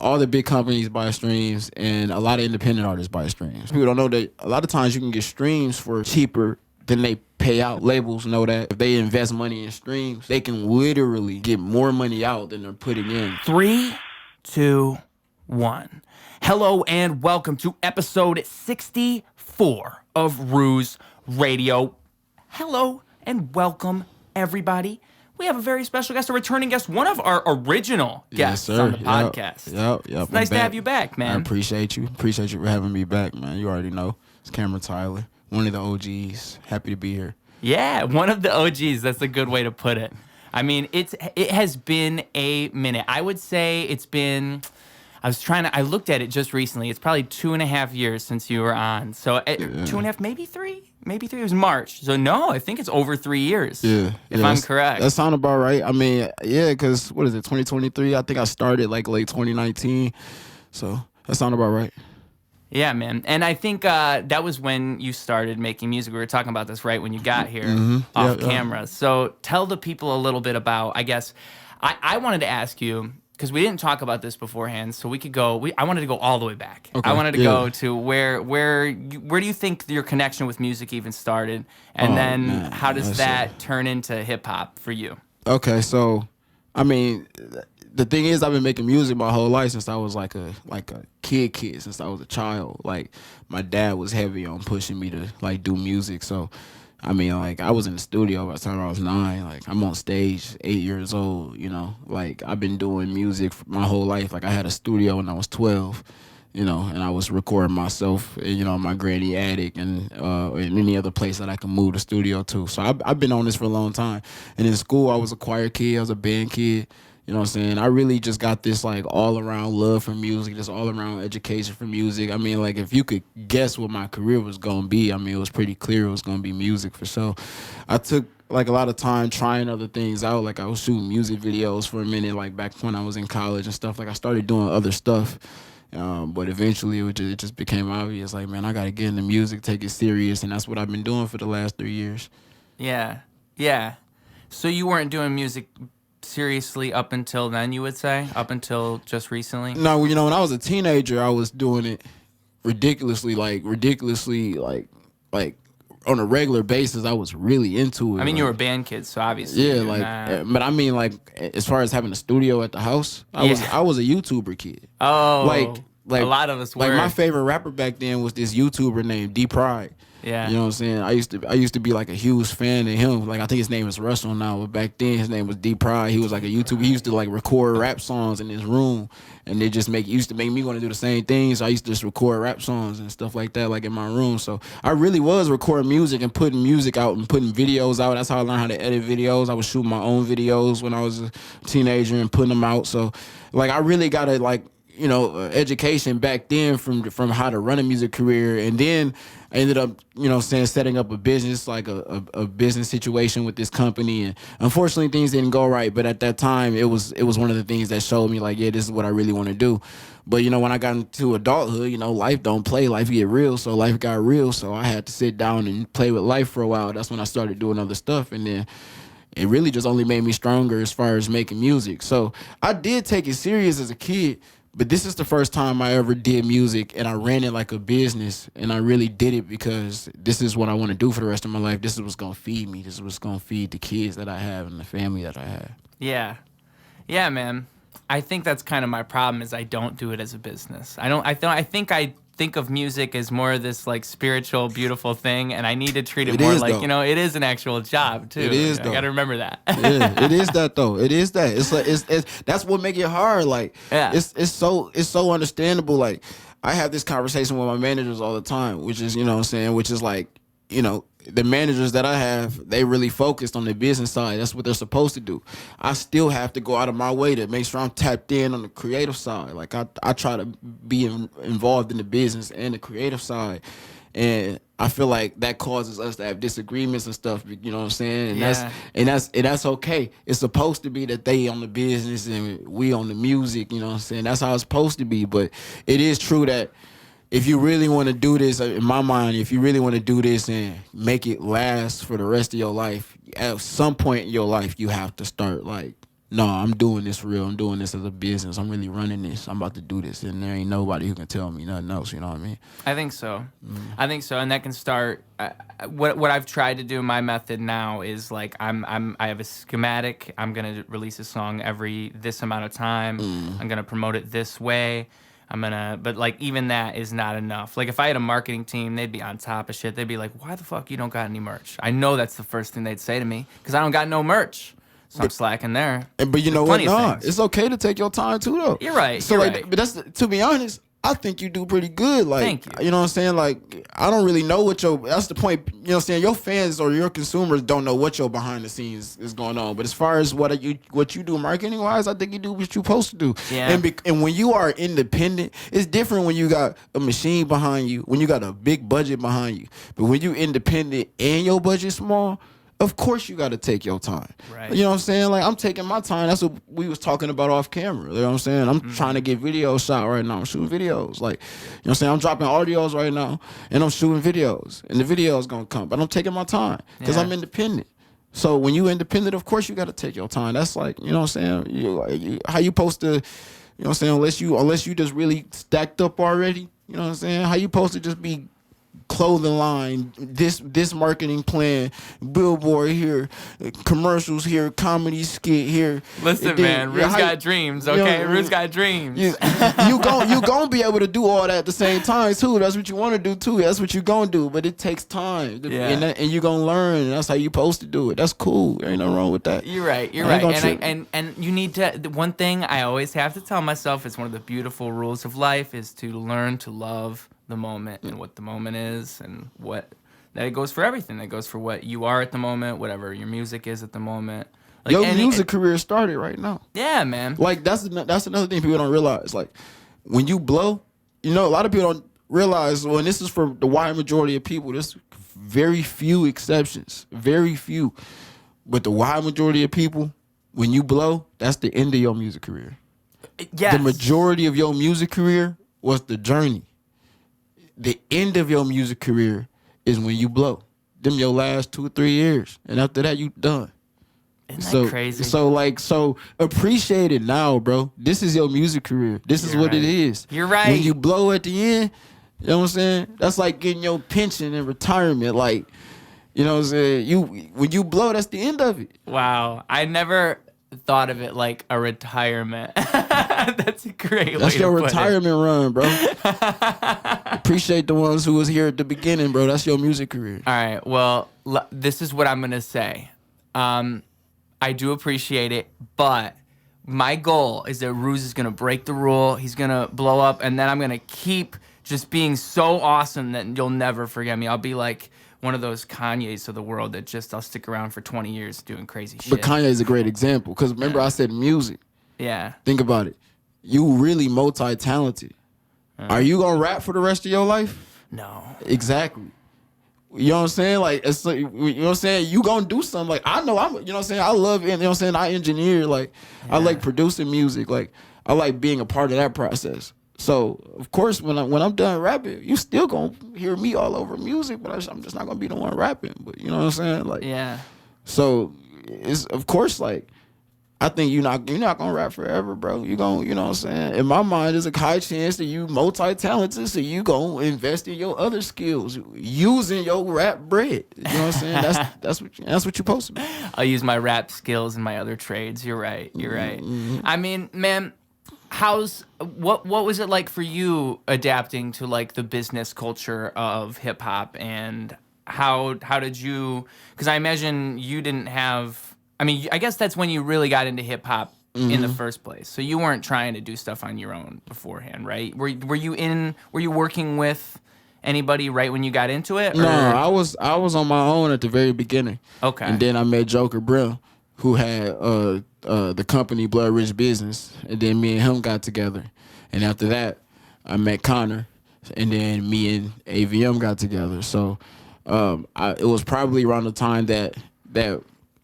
all the big companies buy streams, and a lot of independent artists buy streams. People don't know that a lot of times you can get streams for cheaper than they pay out. Labels know that if they invest money in streams, they can literally get more money out than they're putting in. 3, 2, 1. Hello and welcome to episode 64 of Ruse Radio. Hello and welcome, everybody. We have a very special guest, a returning guest, one of our original guests on the podcast. Yep. It's nice to have you back, man. I appreciate you. Appreciate you for having me back, man. You already know. It's Cameron Tyler, one of the OGs. Happy to be here. Yeah, one of the OGs. That's a good way to put it. I mean, it has been a minute. I would say it's been... I looked at it just recently. It's probably 2.5 years since you were on. So 2.5, maybe 3? Maybe 3. It was March. So no, I think it's over 3 years. Yeah. If I'm correct. That sounds about right. I mean, yeah, because what is it, 2023? I think I started like late 2019. So that sounds about right. Yeah, man. And I think that was when you started making music. We were talking about this right when you got here off camera. So tell the people a little bit about, I guess, I wanted to ask you, because we didn't talk about this beforehand, so we could go. I wanted to go all the way back. Okay, I wanted to go to where do you think your connection with music even started, and how does that turn into hip hop for you? Okay, so I mean, the thing is, I've been making music my whole life since I was like a kid, since I was a child. Like my dad was heavy on pushing me to like do music, so. I mean, like, I was in the studio by the time I was 9. Like, I'm on stage 8 years old, you know. Like, I've been doing music for my whole life. Like, I had a studio when I was 12, you know, and I was recording myself, you know, in my granny attic and in any other place that I can move the studio to. So I've been on this for a long time. And in school, I was a choir kid. I was a band kid. You know what I'm saying? I really just got this, like, all-around love for music, this all-around education for music. I mean, like, if you could guess what my career was going to be, I mean, it was pretty clear it was going to be music for sure. I took, like, a lot of time trying other things out. Like, I was shooting music videos for a minute, like, back when I was in college and stuff. Like, I started doing other stuff. But eventually, it just became obvious, like, man, I got to get into music, take it serious, and that's what I've been doing for the last 3 years. Yeah. So you weren't doing music seriously up until then, you would say? Up until just recently? No, you know, when I was a teenager, I was doing it ridiculously on a regular basis. I was really into it. I mean, you were a band kid, so obviously. Yeah, but I mean, like, as far as having a studio at the house, I was a YouTuber kid. Oh, like a lot of us were. Like, my favorite rapper back then was this YouTuber named D Pride. Yeah. You know what I'm saying? I used to be like a huge fan of him. Like, I think his name is Russell now, but back then his name was D Pride. He was like a YouTuber. He used to like record rap songs in his room, and they just used to make me want to do the same thing. So I used to just record rap songs and stuff like that, like in my room. So I really was recording music and putting music out and putting videos out. That's how I learned how to edit videos. I was shooting my own videos when I was a teenager and putting them out. So like, I really got to, like, you know, education back then from how to run a music career. And then I ended up, you know, setting up a business, like a business situation with this company. And unfortunately, things didn't go right. But at that time, it was one of the things that showed me, like, yeah, this is what I really want to do. But, you know, when I got into adulthood, you know, life don't play. Life get real. So life got real. So I had to sit down and play with life for a while. That's when I started doing other stuff. And then it really just only made me stronger as far as making music. So I did take it serious as a kid. But this is the first time I ever did music, and I ran it like a business, and I really did it because this is what I want to do for the rest of my life. This is what's going to feed me. This is what's going to feed the kids that I have and the family that I have. Yeah, man. I think that's kind of my problem is I don't do it as a business. I think of music as more of this like spiritual, beautiful thing, and I need to treat it more like, though. You know, it is an actual job too. It is. I got to remember that. Yeah, it is that though. It is that. It's like it's that's what make it hard. Like, yeah. It's so understandable. Like, I have this conversation with my managers all the time, which is, you know what I'm saying, which is like, you know, the managers that I have, they really focused on the business side. That's what they're supposed to do. I still have to go out of my way to make sure I'm tapped in on the creative side. Like, I try to be involved in the business and the creative side. And I feel like that causes us to have disagreements and stuff, you know what I'm saying? And that's okay. It's supposed to be that they on the business and we on the music, you know what I'm saying? That's how it's supposed to be. But it is true that if you really want to do this, in my mind, if you really want to do this and make it last for the rest of your life, at some point in your life, you have to start, like, no, I'm doing this for real. I'm doing this as a business. I'm really running this. I'm about to do this, and there ain't nobody who can tell me nothing else. You know what I mean? I think so. I think so, and that can start. What I've tried to do, my method now is like I have a schematic. I'm gonna release a song every this amount of time. I'm gonna promote it this way. But like even that is not enough. Like if I had a marketing team, they'd be on top of shit. They'd be like, "Why the fuck you don't got any merch?" I know that's the first thing they'd say to me because I don't got no merch. So I'm slacking there. But you know what? Nah, it's okay to take your time too, though. You're right. So like, but that's to be honest, I think you do pretty good. Like, thank you. You know what I'm saying? Like, I don't really know what that's the point. You know what I'm saying? Your fans or your consumers don't know what your behind the scenes is going on. But as far as what you do marketing wise, I think you do what you're supposed to do. Yeah. And when you are independent, it's different when you got a machine behind you, when you got a big budget behind you. But when you independent and your budget small, of course you got to take your time. Right. You know what I'm saying? Like, I'm taking my time. That's what we was talking about off camera. You know what I'm saying? I'm trying to get videos shot right now. I'm shooting videos. Like, you know what I'm saying? I'm dropping audios right now, and I'm shooting videos. And the video's going to come. But I'm taking my time because I'm independent. So when you independent, of course you got to take your time. That's like, you know what I'm saying? How you supposed to, you know what I'm saying? Unless you just really stacked up already, you know what I'm saying? How you supposed to just be clothing line, this marketing plan, billboard here, commercials here, comedy skit here. Listen, man, Ruse got dreams, okay? Ruse got dreams. You gonna be able to do all that at the same time too. That's what you want to do too. That's what you gonna do. But it takes time, and you gonna learn. And that's how you supposed to do it. That's cool. There ain't nothing wrong with that. You're right. You're right. And you need to. The one thing I always have to tell myself is one of the beautiful rules of life is to learn to love the moment and what the moment is, and what that it goes for everything. That goes for what you are at the moment, whatever your music is at the moment. Like your music career started right now. Yeah, man. Like that's another thing people don't realize. Like when you blow, you know, a lot of people don't realize. Well, and this is for the wide majority of people. There's very few exceptions, very few, but the wide majority of people, when you blow, that's the end of your music career. Yes. The majority of your music career was the journey. The end of your music career is when you blow. Them your last 2 or 3 years. And after that, you done. Isn't that crazy? So appreciate it now, bro. This is your music career. This is what it is. You're right. When you blow at the end, you know what I'm saying? That's like getting your pension in retirement. Like, you know what I'm saying? When you blow, that's the end of it. Wow. I never thought of it like a retirement. That's a great way to put it. That's your retirement run, bro. Appreciate the ones who was here at the beginning, bro. That's your music career. All right. Well, this is what I'm going to say. I do appreciate it, but my goal is that Ruse is going to break the rule. He's going to blow up, and then I'm going to keep just being so awesome that you'll never forget me. I'll be like one of those Kanyes of the world that just I'll stick around for 20 years doing crazy shit. But Kanye is a great example because remember I said music. Yeah. Think about it. You really multi-talented. Are you gonna rap for the rest of your life? No. Exactly. You know what I'm saying? Like, it's like, you know what I'm saying? You gonna do something. Like, I know you know what I'm saying? I love it. You know what I'm saying? I engineer. Like, I like producing music. Like, I like being a part of that process. So, of course, when I'm done rapping, you still gonna hear me all over music, but I'm just not gonna be the one rapping. But you know what I'm saying? Like, yeah. So, it's, of course, like, I think you're not gonna rap forever, bro. You know what I'm saying? In my mind, there's a high chance that you multi-talented, so you gonna invest in your other skills, using your rap bread. You know what I'm saying? That's what you're supposed to be. I'll use my rap skills and my other trades. You're right. You're right. I mean, man, what was it like for you adapting to like the business culture of hip hop, and how did you? Because I imagine you didn't have. I mean, I guess that's when you really got into hip hop in the first place. So you weren't trying to do stuff on your own beforehand, right? Were you working with anybody right when you got into it? Or? No, I was on my own at the very beginning. Okay. And then I met Joker Brown, who had the company Blood Rich Business, and then me and him got together. And after that, I met Connor, and then me and AVM got together. So it was probably around the time that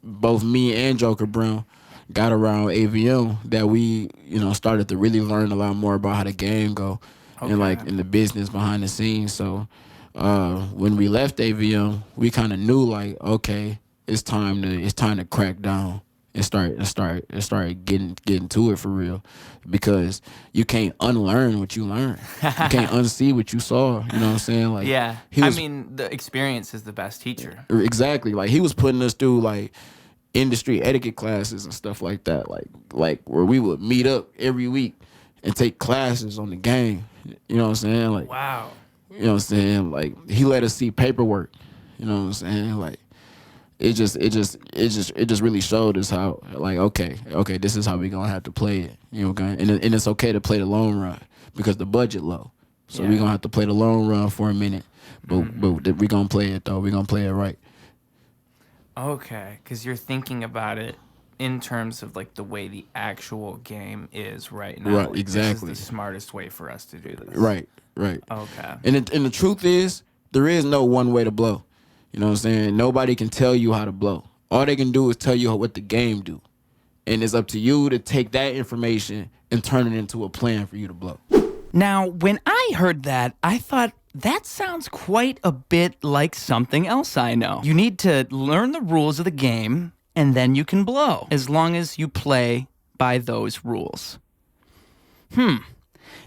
both me and Joker Brown got around AVM that we, you know, started to really learn a lot more about how the game go and like in the business behind the scenes. So when we left AVM, we kind of knew like, okay, it's time to crack down and start getting to it for real, because you can't unlearn what you learned. You can't unsee what you saw. You know what I'm saying? Like, yeah. I mean, the experience is the best teacher. Exactly. Like, he was putting us through like industry etiquette classes and stuff like that. Like where we would meet up every week and take classes on the game. You know what I'm saying? Like, wow. You know what I'm saying? Like, he let us see paperwork. You know what I'm saying? Like, it just really showed us how, like, okay, this is how we gonna have to play it. You know what I'm saying? And it's okay to play the long run because the budget low. So we gonna have to play the long run for a minute. But we gonna play it though. We gonna play it right. Okay, because you're thinking about it in terms of like the way the actual game is right now. Right, exactly. This is the smartest way for us to do this. Right. Okay. And the truth is, there is no one way to blow. You know what I'm saying? Nobody can tell you how to blow. All they can do is tell you what the game do. And it's up to you to take that information and turn it into a plan for you to blow. Now, when I heard that, I thought, that sounds quite a bit like something else I know. You need to learn the rules of the game, and then you can blow, as long as you play by those rules.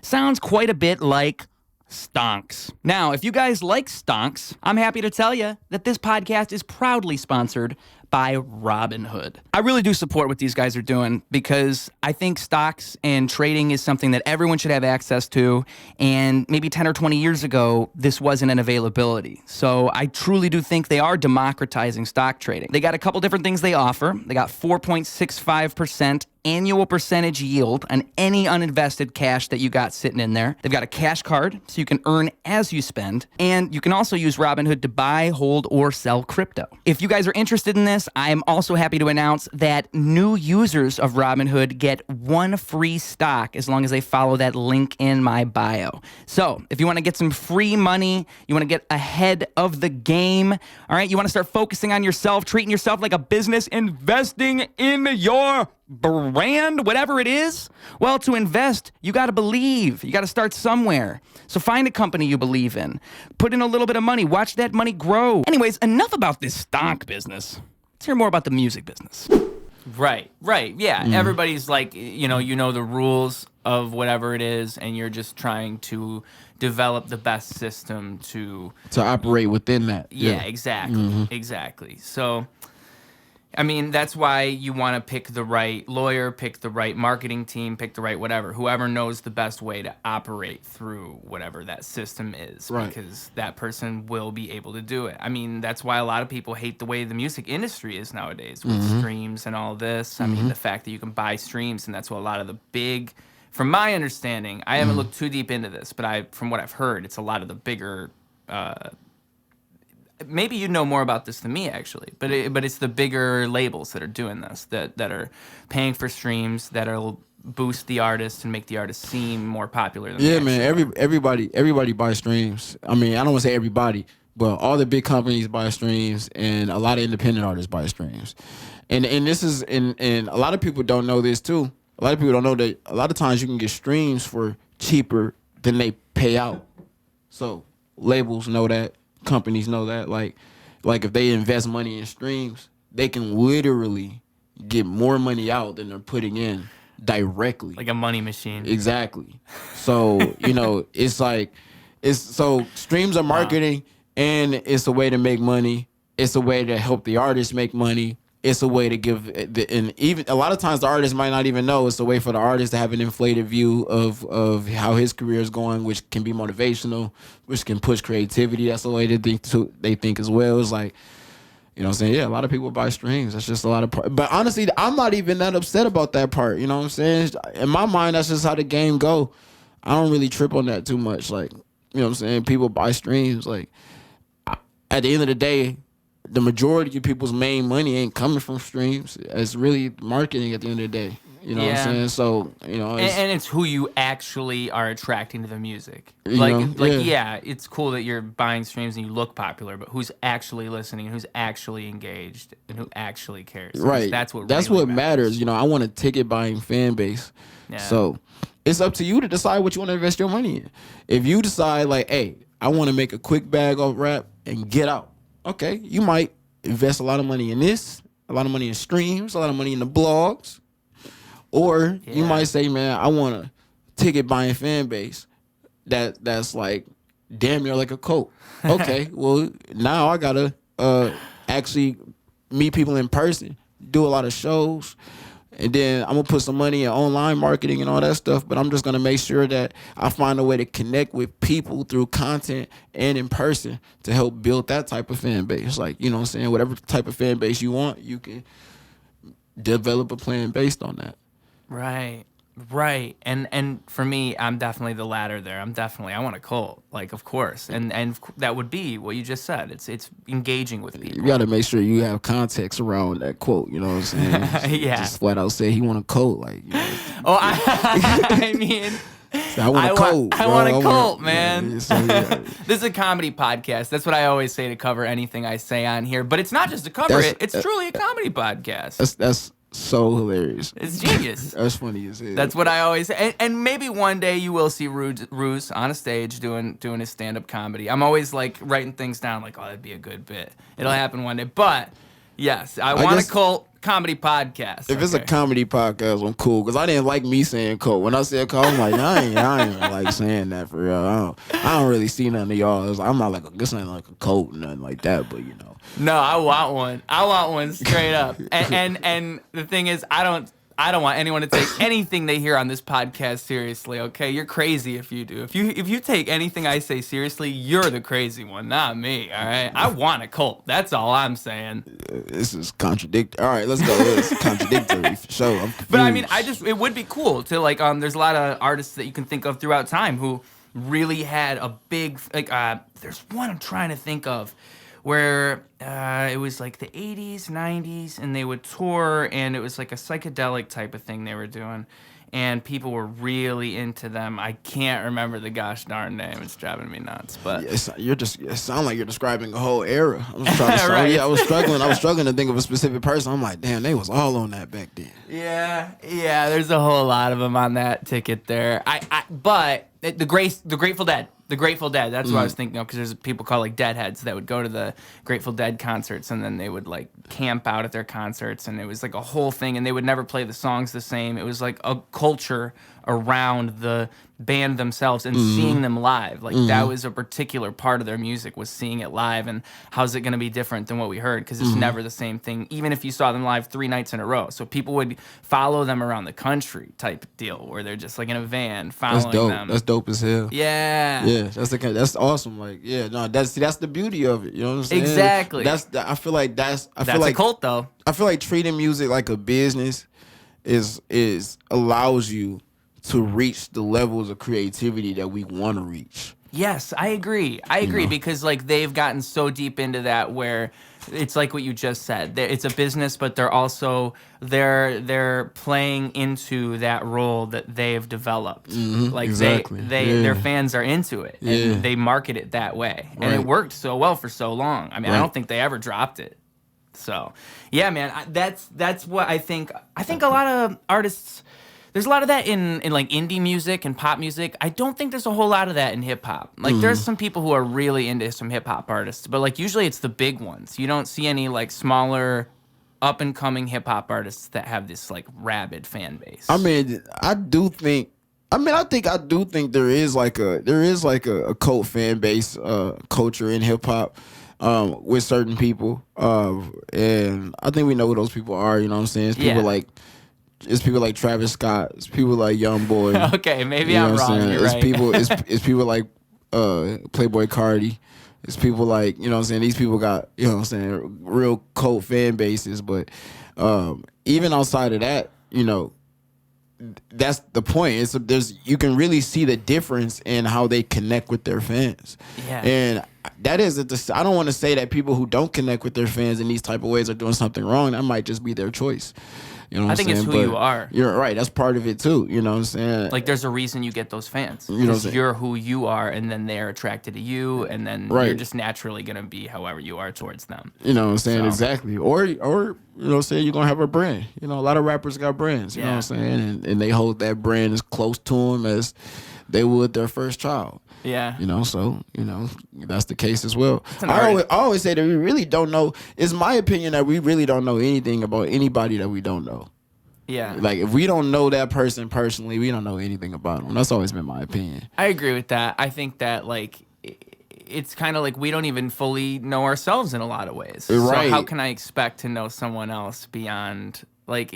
Sounds quite a bit like stonks. Now, if you guys like stonks, I'm happy to tell you that this podcast is proudly sponsored by Robinhood. I really do support what these guys are doing because I think stocks and trading is something that everyone should have access to, and maybe 10 or 20 years ago, this wasn't an availability. So I truly do think they are democratizing stock trading. They got a couple different things they offer. They got 4.65% annual percentage yield on any uninvested cash that you got sitting in there. They've got a cash card, so you can earn as you spend, and you can also use Robinhood to buy, hold, or sell crypto. If you guys are interested in this, I am also happy to announce that new users of Robinhood get one free stock as long as they follow that link in my bio. So if you want to get some free money, you want to get ahead of the game, all right, you want to start focusing on yourself, treating yourself like a business, investing in your brand, whatever it is. Well, to invest, you got to believe. You got to start somewhere. So find a company you believe in. Put in a little bit of money. Watch that money grow. Anyways, enough about this stock business. Let's hear more about the music business. Right. Yeah. Everybody's like, you know the rules of whatever it is, and you're just trying to develop the best system to operate within that. Yeah, exactly. So, I mean, that's why you want to pick the right lawyer, pick the right marketing team, pick the right whatever, whoever knows the best way to operate through whatever that system is, right, because that person will be able to do it. I mean, that's why a lot of people hate the way the music industry is nowadays with streams and all this. I mean, the fact that you can buy streams, and that's what a lot of the big, from my understanding, I haven't looked too deep into this, but from what I've heard, it's a lot of the bigger maybe you know more about this than me, actually, but it's the bigger labels that are doing this, that are paying for streams, that'll boost the artist and make the artist seem more popular than everybody buys streams. I mean, I don't want to say everybody, but all the big companies buy streams, and a lot of independent artists buy streams. And this is and a lot of people don't know this too. A lot of people don't know that a lot of times you can get streams for cheaper than they pay out. So labels know that. Companies know that, like if they invest money in streams, they can literally get more money out than they're putting in directly. Like a money machine. Exactly. So, so streams are marketing, and it's a way to make money. It's a way to help the artist make money. It's a way to give, and even a lot of times the artist might not even know. It's a way for the artist to have an inflated view of how his career is going, which can be motivational, which can push creativity. That's the way they think as well. It's like, you know what I'm saying? Yeah, a lot of people buy streams. That's just a lot of part. But honestly, I'm not even that upset about that part. You know what I'm saying? In my mind, that's just how the game go. I don't really trip on that too much. Like, you know what I'm saying? People buy streams. Like, at the end of the day, the majority of people's main money ain't coming from streams. It's really marketing at the end of the day. You know what I'm saying? So, and it's who you actually are attracting to the music. It's cool that you're buying streams and you look popular, but who's actually listening, who's actually engaged, and who actually cares? Right. That's what matters. I want a ticket buying fan base. Yeah. So it's up to you to decide what you want to invest your money in. If you decide like, hey, I want to make a quick bag off rap and get out. Okay, you might invest a lot of money in this a lot of money in streams, a lot of money in the blogs. Or you might say, man, I want a ticket buying fan base that's like damn near like a cult. Okay, well, now I gotta actually meet people in person, do a lot of shows, and then I'm gonna put some money in online marketing and all that stuff. But I'm just gonna make sure that I find a way to connect with people through content and in person to help build that type of fan base. Like, you know what I'm saying? Whatever type of fan base you want, you can develop a plan based on that. Right. And for me, I'm definitely the latter there. I want a cult, like, of course. And that would be what you just said. It's engaging with people. You got to make sure you have context around that quote, you know what I'm saying? Yeah. Just flat out say he want a cult, like, you know. Oh, I mean, So I want a cult. I want a cult, man. Yeah, so, yeah. This is a comedy podcast. That's what I always say to cover anything I say on here. But it's not just to cover it. It's truly a comedy podcast. That's so hilarious. It's genius. That's funny as hell. That's what I always say. And maybe one day you will see Ruse on a stage doing his stand-up comedy. I'm always like writing things down like, oh, that'd be a good bit. It'll happen one day. But yes, I want a cult comedy podcast. If it's a comedy podcast, I'm cool. Because I didn't like me saying cult. When I said cult, I'm like, I ain't like saying that for real. I don't really see none of y'all. I'm not like, this ain't like a cult, nothing like that, but you know. No, I want one. I want one straight up. And the thing is, I don't want anyone to take anything they hear on this podcast seriously. Okay, you're crazy if you do. If you take anything I say seriously, you're the crazy one, not me. All right, I want a cult. That's all I'm saying. This is contradictory. All right, let's go. It's contradictory for sure. But I mean, it would be cool to like. There's a lot of artists that you can think of throughout time who really had a big like. There's one I'm trying to think of, where it was like the 80s, 90s, and they would tour, and it was like a psychedelic type of thing they were doing, and people were really into them. I can't remember the gosh darn name. It's driving me nuts. But yeah, it sounds like you're describing a whole era. I was trying to right. I was struggling to think of a specific person. I'm like, damn, they was all on that back then. Yeah, there's a whole lot of them on that ticket there. But the Grateful Dead. The Grateful Dead, that's what I was thinking of, because there's people called like Deadheads that would go to the Grateful Dead concerts, and then they would like camp out at their concerts, and it was like a whole thing, and they would never play the songs the same. It was like a culture around the band themselves and seeing them live. Like that was a particular part of their music, was seeing it live, and how's it going to be different than what we heard, because it's never the same thing, even if you saw them live 3 nights in a row. So people would follow them around the country type deal, where they're just like in a van following them. That's dope as hell. Yeah, that's awesome. Like, yeah, no, that's the beauty of it. You know what I'm saying? Exactly. I feel like that's a cult though. I feel like treating music like a business is allows you to reach the levels of creativity that we want to reach. Yes, I agree. Because like they've gotten so deep into that where it's like what you just said. It's a business, but they're also they're playing into that role that they've developed. Like exactly. their fans are into it, and they market it that way, and it worked so well for so long. I mean, I don't think they ever dropped it. So, yeah, man, that's what I think. I think a lot of artists. There's a lot of that in like indie music and pop music. I don't think there's a whole lot of that in hip hop. Like there's some people who are really into some hip hop artists, but like usually it's the big ones. You don't see any like smaller up and coming hip hop artists that have this like rabid fan base. I mean, I do think there is like a cult fan base culture in hip hop with certain people. And I think we know who those people are, you know what I'm saying? It's people like Travis Scott. It's people like YoungBoy. Okay, maybe I'm wrong. You're right. It's people like Playboy Cardi. It's people like, you know what I'm saying? These people got, you know what I'm saying, real cult fan bases. But even outside of that, you know, that's the point. You can really see the difference in how they connect with their fans. Yeah. And that is I don't want to say that people who don't connect with their fans in these type of ways are doing something wrong. That might just be their choice. You know what I think I'm it's saying? who you are. You're right. That's part of it too. You know what I'm saying? Like there's a reason you get those fans. You know what I'm Because saying? you're who you are, and then they're attracted to you, and then you're just naturally gonna be however you are towards them. You know what I'm saying? So. Exactly. Or you know what I'm saying, you're gonna have a brand. You know, a lot of rappers got brands, you know what I'm saying? And they hold that brand as close to them as they would their first child. Yeah. So, that's the case as well. I always say that we really don't know. It's my opinion that we really don't know anything about anybody that we don't know. Yeah. Like, if we don't know that person personally, we don't know anything about them. That's always been my opinion. I agree with that. I think that, like, it's kind of like we don't even fully know ourselves in a lot of ways. Right. So how can I expect to know someone else beyond... Like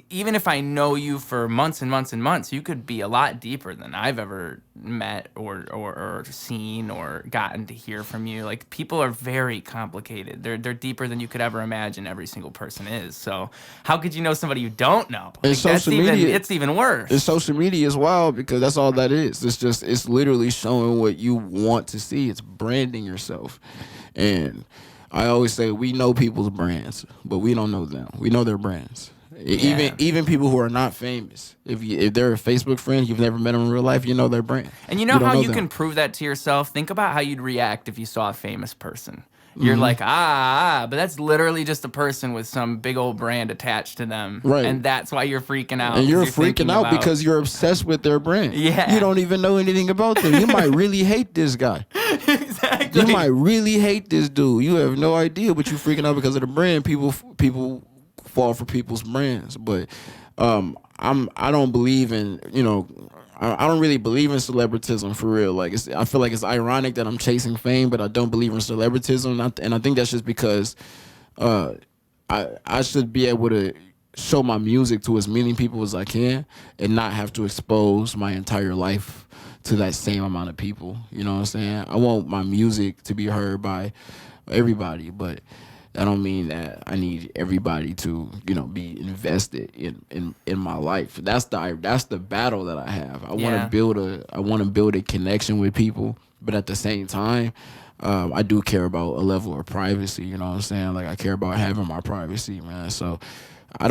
even if I know you for months and months and months, you could be a lot deeper than I've ever met or seen or gotten to hear from you. Like, people are very complicated. They're deeper than you could ever imagine. Every single person is. So how could you know somebody you don't know? And social media, it's even worse. And social media is wild because that's all that is. It's literally showing what you want to see. It's branding yourself. And I always say we know people's brands, but we don't know them. We know their brands. Yeah. Even people who are not famous, if they're a Facebook friend, you've never met them in real life, you know their brand. And you know how you can prove that to yourself? Think about how you'd react if you saw a famous person. You're like, but that's literally just a person with some big old brand attached to them. Right. And that's why you're freaking out. And you're freaking out because you're obsessed with their brand. Yeah. You don't even know anything about them. You might really hate this guy. Exactly. You might really hate this dude. You have no idea, but you're freaking out because of the brand. People fall for people's brands, but I don't believe in, I don't really believe in celebritism for real. Like, I feel like it's ironic that I'm chasing fame, but I don't believe in celebritism, and I think that's just because I should be able to show my music to as many people as I can and not have to expose my entire life to that same amount of people. You know what I'm saying? I want my music to be heard by everybody, but that don't mean that I need everybody to, be invested in my life. That's the battle that I have. I want to build a connection with people, but at the same time, I do care about a level of privacy. You know what I'm saying? Like, I care about having my privacy, man. So I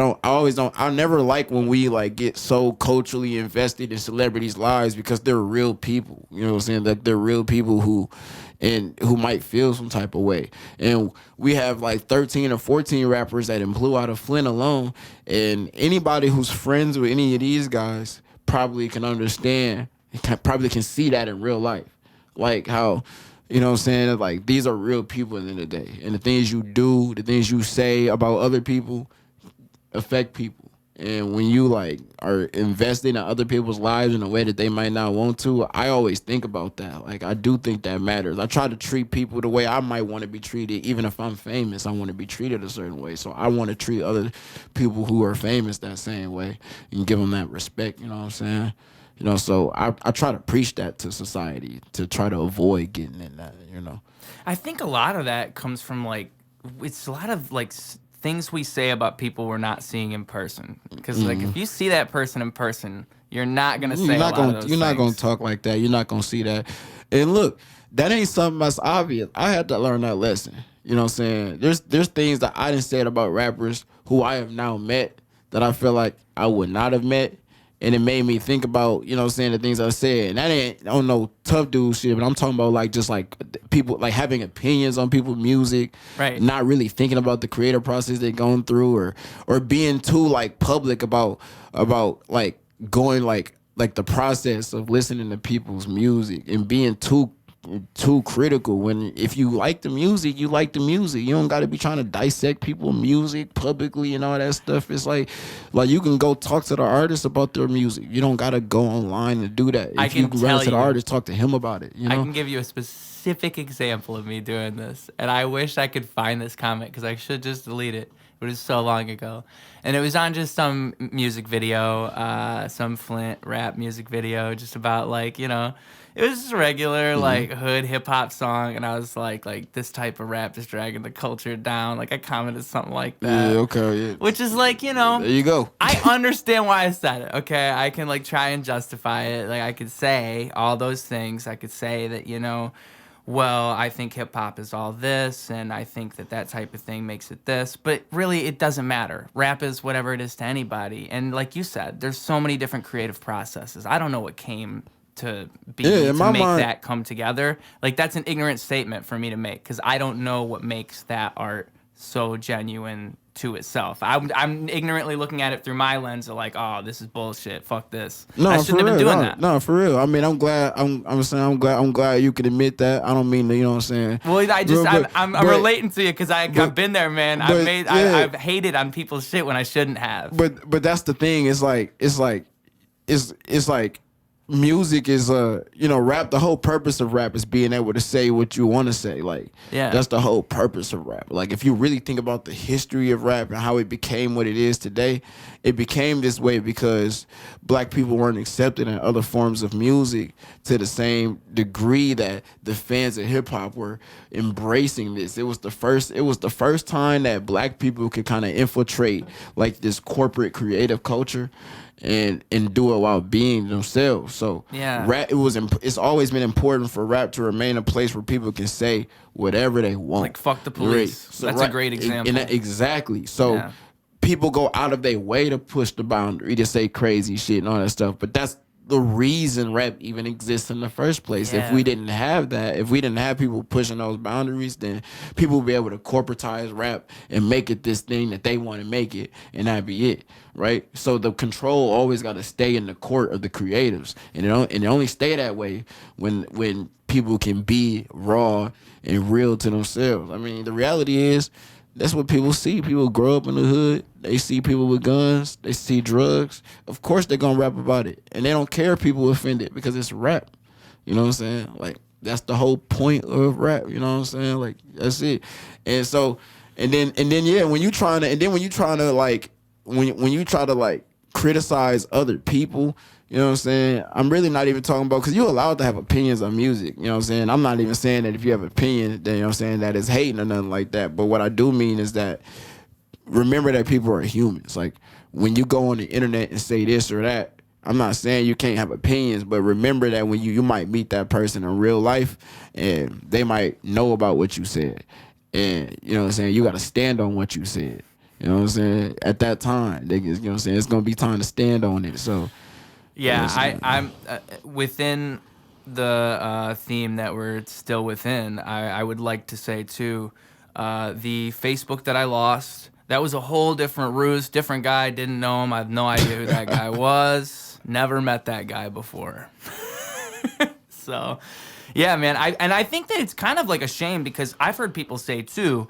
never like when we like get so culturally invested in celebrities' lives because they're real people. You know what I'm saying? Like, they're real people who might feel some type of way. And we have like 13 or 14 rappers that blew out of Flint alone. And anybody who's friends with any of these guys probably can understand, probably can see that in real life. Like how, you know what I'm saying? Like, these are real people at the end of the day. And the things you do, the things you say about other people affect people. And when you like are investing in other people's lives in a way that they might not want to, I always think about that. Like, I do think that matters. I try to treat people the way I might want to be treated. Even if I'm famous, I want to be treated a certain way. So I want to treat other people who are famous that same way and give them that respect. You know what I'm saying? So I try to preach that to society to try to avoid getting in that, I think a lot of that comes from like, it's a lot of like things we say about people we're not seeing in person. Because like, if you see that person in person, you're not gonna say a lot of those things. You're not gonna talk like that. You're not gonna see that. And look, that ain't something that's obvious. I had to learn that lesson. You know what I'm saying? There's things that I done said about rappers who I have now met that I feel like I would not have met. And it made me think about, you know what I'm saying, the things I said. And that ain't, I don't know, tough dude shit, but I'm talking about like just like people like having opinions on people's music. Right. Not really thinking about the creative process they're going through or being too like public about like going like the process of listening to people's music and being too critical. When if you like the music, you like the music. You don't got to be trying to dissect people's music publicly and all that stuff. It's like you can go talk to the artist about their music. You don't got to go online and do that. If you can run to the artist, talk to him about it. I can give you a specific example of me doing this, and I wish I could find this comment because I should just delete it. It was so long ago. And it was on just some music video, some Flint rap music video, just about like, it was just a regular like hood hip hop song. And I was like this type of rap is dragging the culture down. Like I commented something like that. Yeah, okay. Yeah. Which is like, there you go. I understand why I said it. Okay. I can like try and justify it. Like I could say all those things. I could say that, well, I think hip-hop is all this, and I think that type of thing makes it this. But really, it doesn't matter. Rap is whatever it is to anybody. And like you said, there's so many different creative processes. I don't know what came to be to make that come together. Like, that's an ignorant statement for me to make, because I don't know what makes that art so genuine to itself. I'm ignorantly looking at it through my lens of like, oh, this is bullshit. Fuck this. I shouldn't have been doing that. No, for real. I mean, I'm glad. I'm glad you can admit that. I don't mean to, you know what I'm saying. Well, I'm relating to you because I've been there, man. I've hated on people's shit when I shouldn't have. But that's the thing. It's like music is rap. The whole purpose of rap is being able to say what you want to say. Like, that's the whole purpose of rap. Like, if you really think about the history of rap and how it became what it is today, it became this way because black people weren't accepted in other forms of music to the same degree that the fans of hip hop were embracing this. It was the first time that black people could kind of infiltrate like this corporate creative culture and do it while being themselves. So rap, it's always been important for rap to remain a place where people can say whatever they want. Like fuck the police. So that's a great example. Exactly. So people go out of their way to push the boundary, to say crazy shit and all that stuff. But that's the reason rap even exists in the first place. If we didn't have that, if we didn't have people pushing those boundaries, then people would be able to corporatize rap and make it this thing that they want to make it, and that'd be it, right? So the control always got to stay in the court of the creatives, and it only stay that way when people can be raw and real to themselves. I mean, the reality is, that's what people see. People grow up in the hood. They see people with guns. They see drugs. Of course, they're going to rap about it. And they don't care if people offend it because it's rap. You know what I'm saying? Like, that's the whole point of rap. You know what I'm saying? Like, that's it. And so, and then when you try to like criticize other people, you know what I'm saying? I'm really not even talking about, because you're allowed to have opinions on music, you know what I'm saying? I'm not even saying that if you have an opinion, then, you know what I'm saying, that is hating or nothing like that. But what I do mean is that remember that people are humans. Like, when you go on the internet and say this or that, I'm not saying you can't have opinions, but remember that when you might meet that person in real life and they might know about what you said. And, you know what I'm saying, you got to stand on what you said. You know what I'm saying? At that time, you know what I'm saying, it's going to be time to stand on it. So, yeah, I'm within the theme that we're still within. I would like to say, too, the Facebook that I lost, that was a whole different ruse, different guy, didn't know him. I have no idea who that guy was. Never met that guy before. So, yeah, man. I think that it's kind of like a shame, because I've heard people say, too,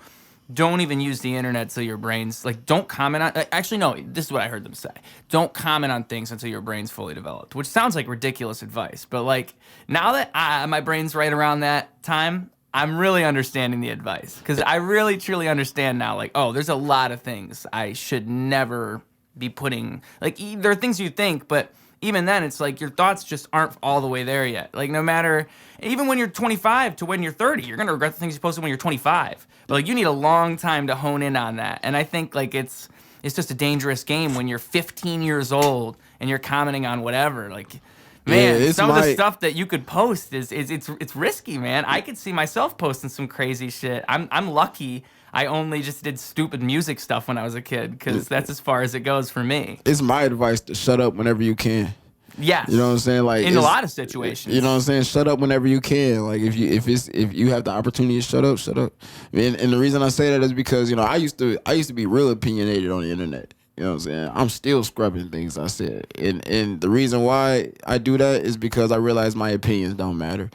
don't even use the internet till your brain's, like, don't comment on, actually, no, this is what I heard them say. Don't comment on things until your brain's fully developed, which sounds like ridiculous advice. But, like, now that my brain's right around that time, I'm really understanding the advice. Because I really, truly understand now, like, oh, there's a lot of things I should never be putting, like, there are things you think, but even then, it's like your thoughts just aren't all the way there yet. Like, no matter, even when you're 25 to when you're 30, you're going to regret the things you posted when you're 25. But, like, you need a long time to hone in on that. And I think, like, it's just a dangerous game when you're 15 years old and you're commenting on whatever. Like, man, some of the stuff that you could post it's risky, man. I could see myself posting some crazy shit. I'm lucky I only just did stupid music stuff when I was a kid, because that's as far as it goes for me. It's my advice to shut up whenever you can. Yes. You know what I'm saying? Like, in a lot of situations. You know what I'm saying? Shut up whenever you can. Like, if you have the opportunity to shut up, shut up. And the reason I say that is because, you know, I used to be real opinionated on the internet. You know what I'm saying? I'm still scrubbing things I said. And the reason why I do that is because I realize my opinions don't matter.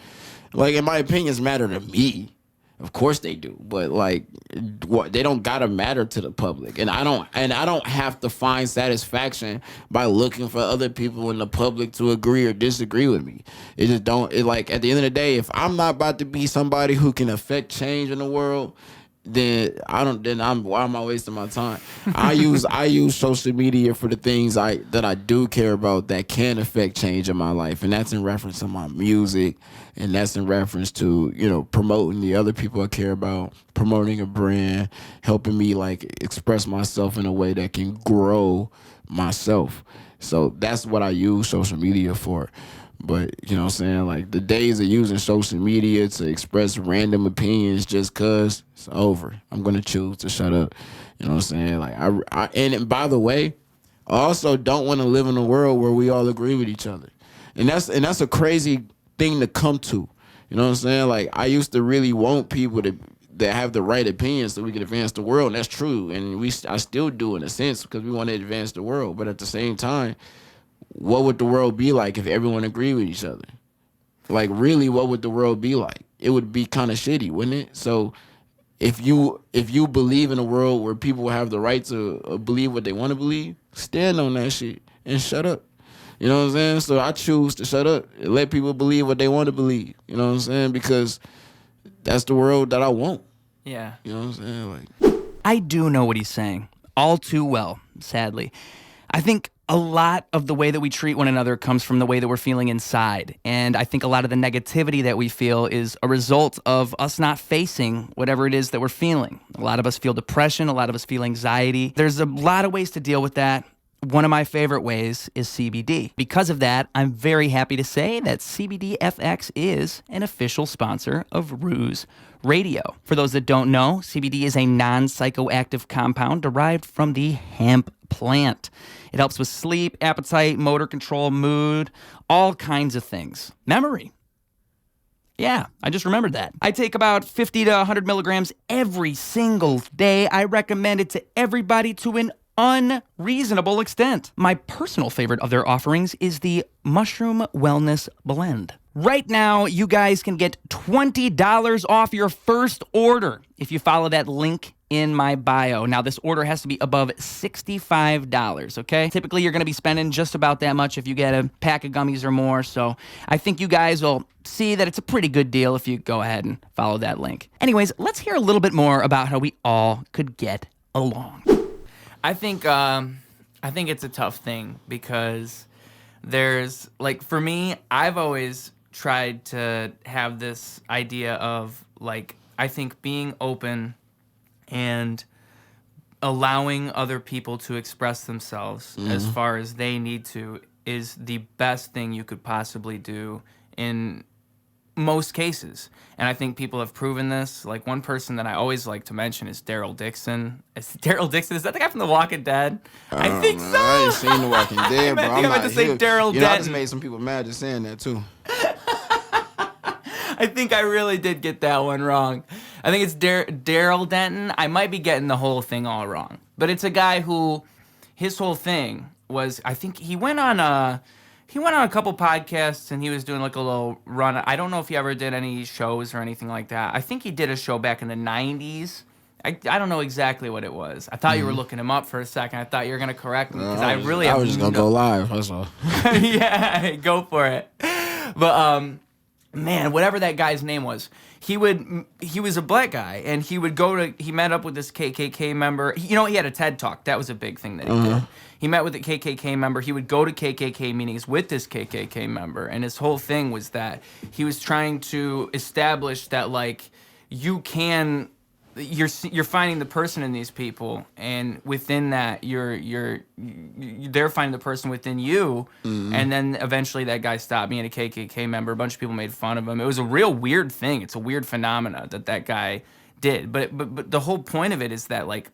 Like, and my opinions matter to me. Of course they do, but like, they don't gotta matter to the public, and I don't have to find satisfaction by looking for other people in the public to agree or disagree with me. It just don't. It, like, at the end of the day, if I'm not about to be somebody who can affect change in the world, then why am I wasting my time? I use social media for the things that I do care about that can affect change in my life, and that's in reference to my music, and that's in reference to, you know, promoting the other people I care about, promoting a brand, helping me like express myself in a way that can grow myself. So that's what I use social media for. But, you know what I'm saying, like, the days of using social media to express random opinions just cause, it's over. I'm going to choose to shut up. You know what I'm saying? Like, and by the way, I also don't want to live in a world where we all agree with each other. And that's a crazy thing to come to. You know what I'm saying? Like, I used to really want people that have the right opinions so we can advance the world. And that's true. And I still do in a sense because we want to advance the world. But at the same time, what would the world be like if everyone agreed with each other? Like, really, what would the world be like? It would be kind of shitty, wouldn't it? So if you believe in a world where people have the right to believe what they want to believe, stand on that shit and shut up. You know what I'm saying? So I choose to shut up and let people believe what they want to believe. You know what I'm saying? Because that's the world that I want. Yeah. You know what I'm saying? Like, I do know what he's saying, all too well, sadly. I think a lot of the way that we treat one another comes from the way that we're feeling inside. And I think a lot of the negativity that we feel is a result of us not facing whatever it is that we're feeling. A lot of us feel depression. A lot of us feel anxiety. There's a lot of ways to deal with that. One of my favorite ways is CBD. Because of that, I'm very happy to say that CBDfx is an official sponsor of Ruse Radio. For those that don't know, CBD is a non-psychoactive compound derived from the hemp plant. It helps with sleep, appetite, motor control, mood, all kinds of things. Memory. Yeah, I just remembered that. I take about 50 to 100 milligrams every single day. I recommend it to everybody to an unreasonable extent. My personal favorite of their offerings is the Mushroom Wellness Blend. Right now, you guys can get $20 off your first order if you follow that link in my bio. Now, this order has to be above $65, okay? Typically, you're going to be spending just about that much if you get a pack of gummies or more, so I think you guys will see that it's a pretty good deal if you go ahead and follow that link. Anyways, let's hear a little bit more about how we all could get along. I think it's a tough thing because there's, like, for me, I've always tried to have this idea of, like, I think being open and allowing other people to express themselves as far as they need to is the best thing you could possibly do in most cases. And I think people have proven this. Like, one person that I always like to mention is Daryl Dixon. Is Daryl Dixon? Is that the guy from The Walking Dead? I think so. I ain't seen The Walking Dead, bro. I meant to say Daryl Denton. I just made some people mad just saying that, too. I think I really did get that one wrong. I think it's Daryl Denton. I might be getting the whole thing all wrong. But it's a guy who, his whole thing was, I think he went on a couple podcasts and he was doing like a little run. I don't know if he ever did any shows or anything like that. I think he did a show back in the 90s. I don't know exactly what it was. I thought you were looking him up for a second. I thought you were going to correct me because I was just going to go live. That's all. Yeah, go for it. But, man, whatever that guy's name was, he was a black guy, and he met up with this KKK member. He had a TED Talk. That was a big thing that he did. He met with a KKK member. He would go to KKK meetings with this KKK member, and his whole thing was that he was trying to establish that, like, you're finding the person in these people, and within that they're finding the person within you. And then eventually that guy stopped being a KKK member. A bunch of people made fun of him. It was a real weird thing. It's a weird phenomena that guy did. But the whole point of it is that, like,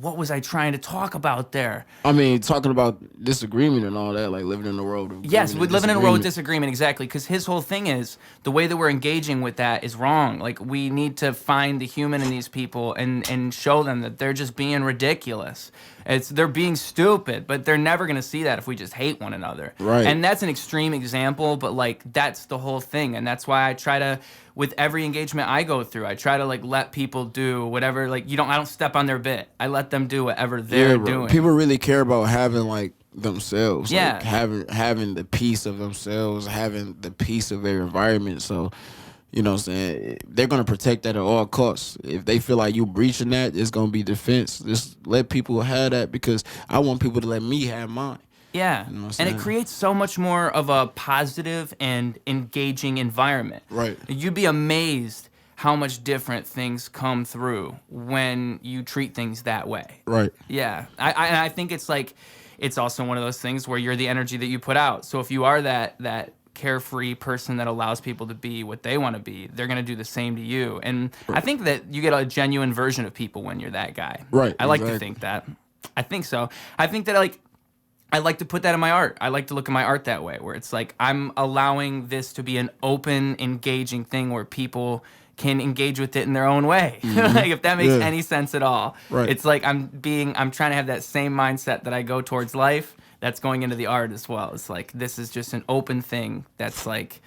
what was I trying to talk about there? I mean, talking about disagreement and all that, like living in a world of yes, we're living in a world of disagreement, exactly. Because his whole thing is the way that we're engaging with that is wrong. Like, we need to find the human in these people and show them that they're just being ridiculous. They're being stupid, but they're never gonna see that if we just hate one another. Right. And that's an extreme example, but, like, that's the whole thing, and that's why I try to, with every engagement I go through, I try to, like, let people do whatever. Like, I don't step on their bit. I let them do whatever they're doing. People really care about having, like, themselves. Yeah. Like, having the peace of themselves, having the peace of their environment. So, you know what I'm saying? They're going to protect that at all costs. If they feel like you breaching that, it's going to be defense. Just let people have that, because I want people to let me have mine. Yeah, you know and it creates so much more of a positive and engaging environment. Right. You'd be amazed how much different things come through when you treat things that way. Right. Yeah, I think it's like, it's also one of those things where you're the energy that you put out. So if you are that carefree person that allows people to be what they want to be, they're going to do the same to you. And I think that you get a genuine version of people when you're that guy. Right. I like to think that. I think so. I think that, like, I like to put that in my art. I like to look at my art that way, where it's like I'm allowing this to be an open, engaging thing where people can engage with it in their own way. Like, if that makes Yeah. any sense at all. Right. It's like I'm trying to have that same mindset that I go towards life, that's going into the art as well. It's like, this is just an open thing that's like,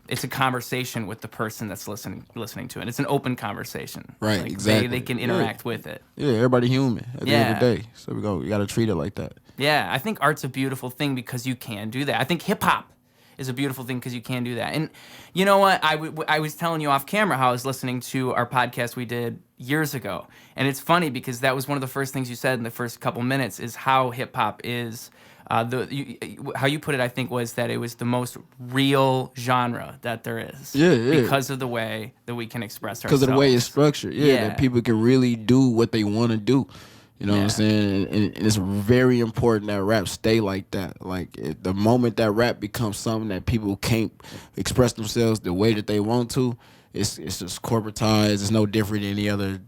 it's a conversation with the person that's listening to it. It's an open conversation. Right, Like, exactly. They can interact with it. Yeah, everybody human at the end of the Yeah. day. So we got to treat it like that. Yeah, I think art's a beautiful thing because you can do that. I think hip-hop is a beautiful thing because you can do that. And you know what? I was telling you off camera how I was listening to our podcast we did years ago. And it's funny because that was one of the first things you said in the first couple minutes is how hip-hop is, how you put it, I think, was that it was the most real genre that there is. Yeah, yeah. Because of the way that we can express ourselves. Because of the way it's structured. Yeah, Yeah. that people can really do what they want to do. You know what I'm Yeah. saying? And it's very important that rap stay like that. Like, the moment that rap becomes something that people can't express themselves the way that they want to, it's just corporatized. It's no different than any other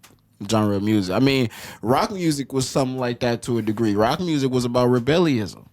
genre of music. I mean, rock music was something like that to a degree. Rock music was about rebellionism.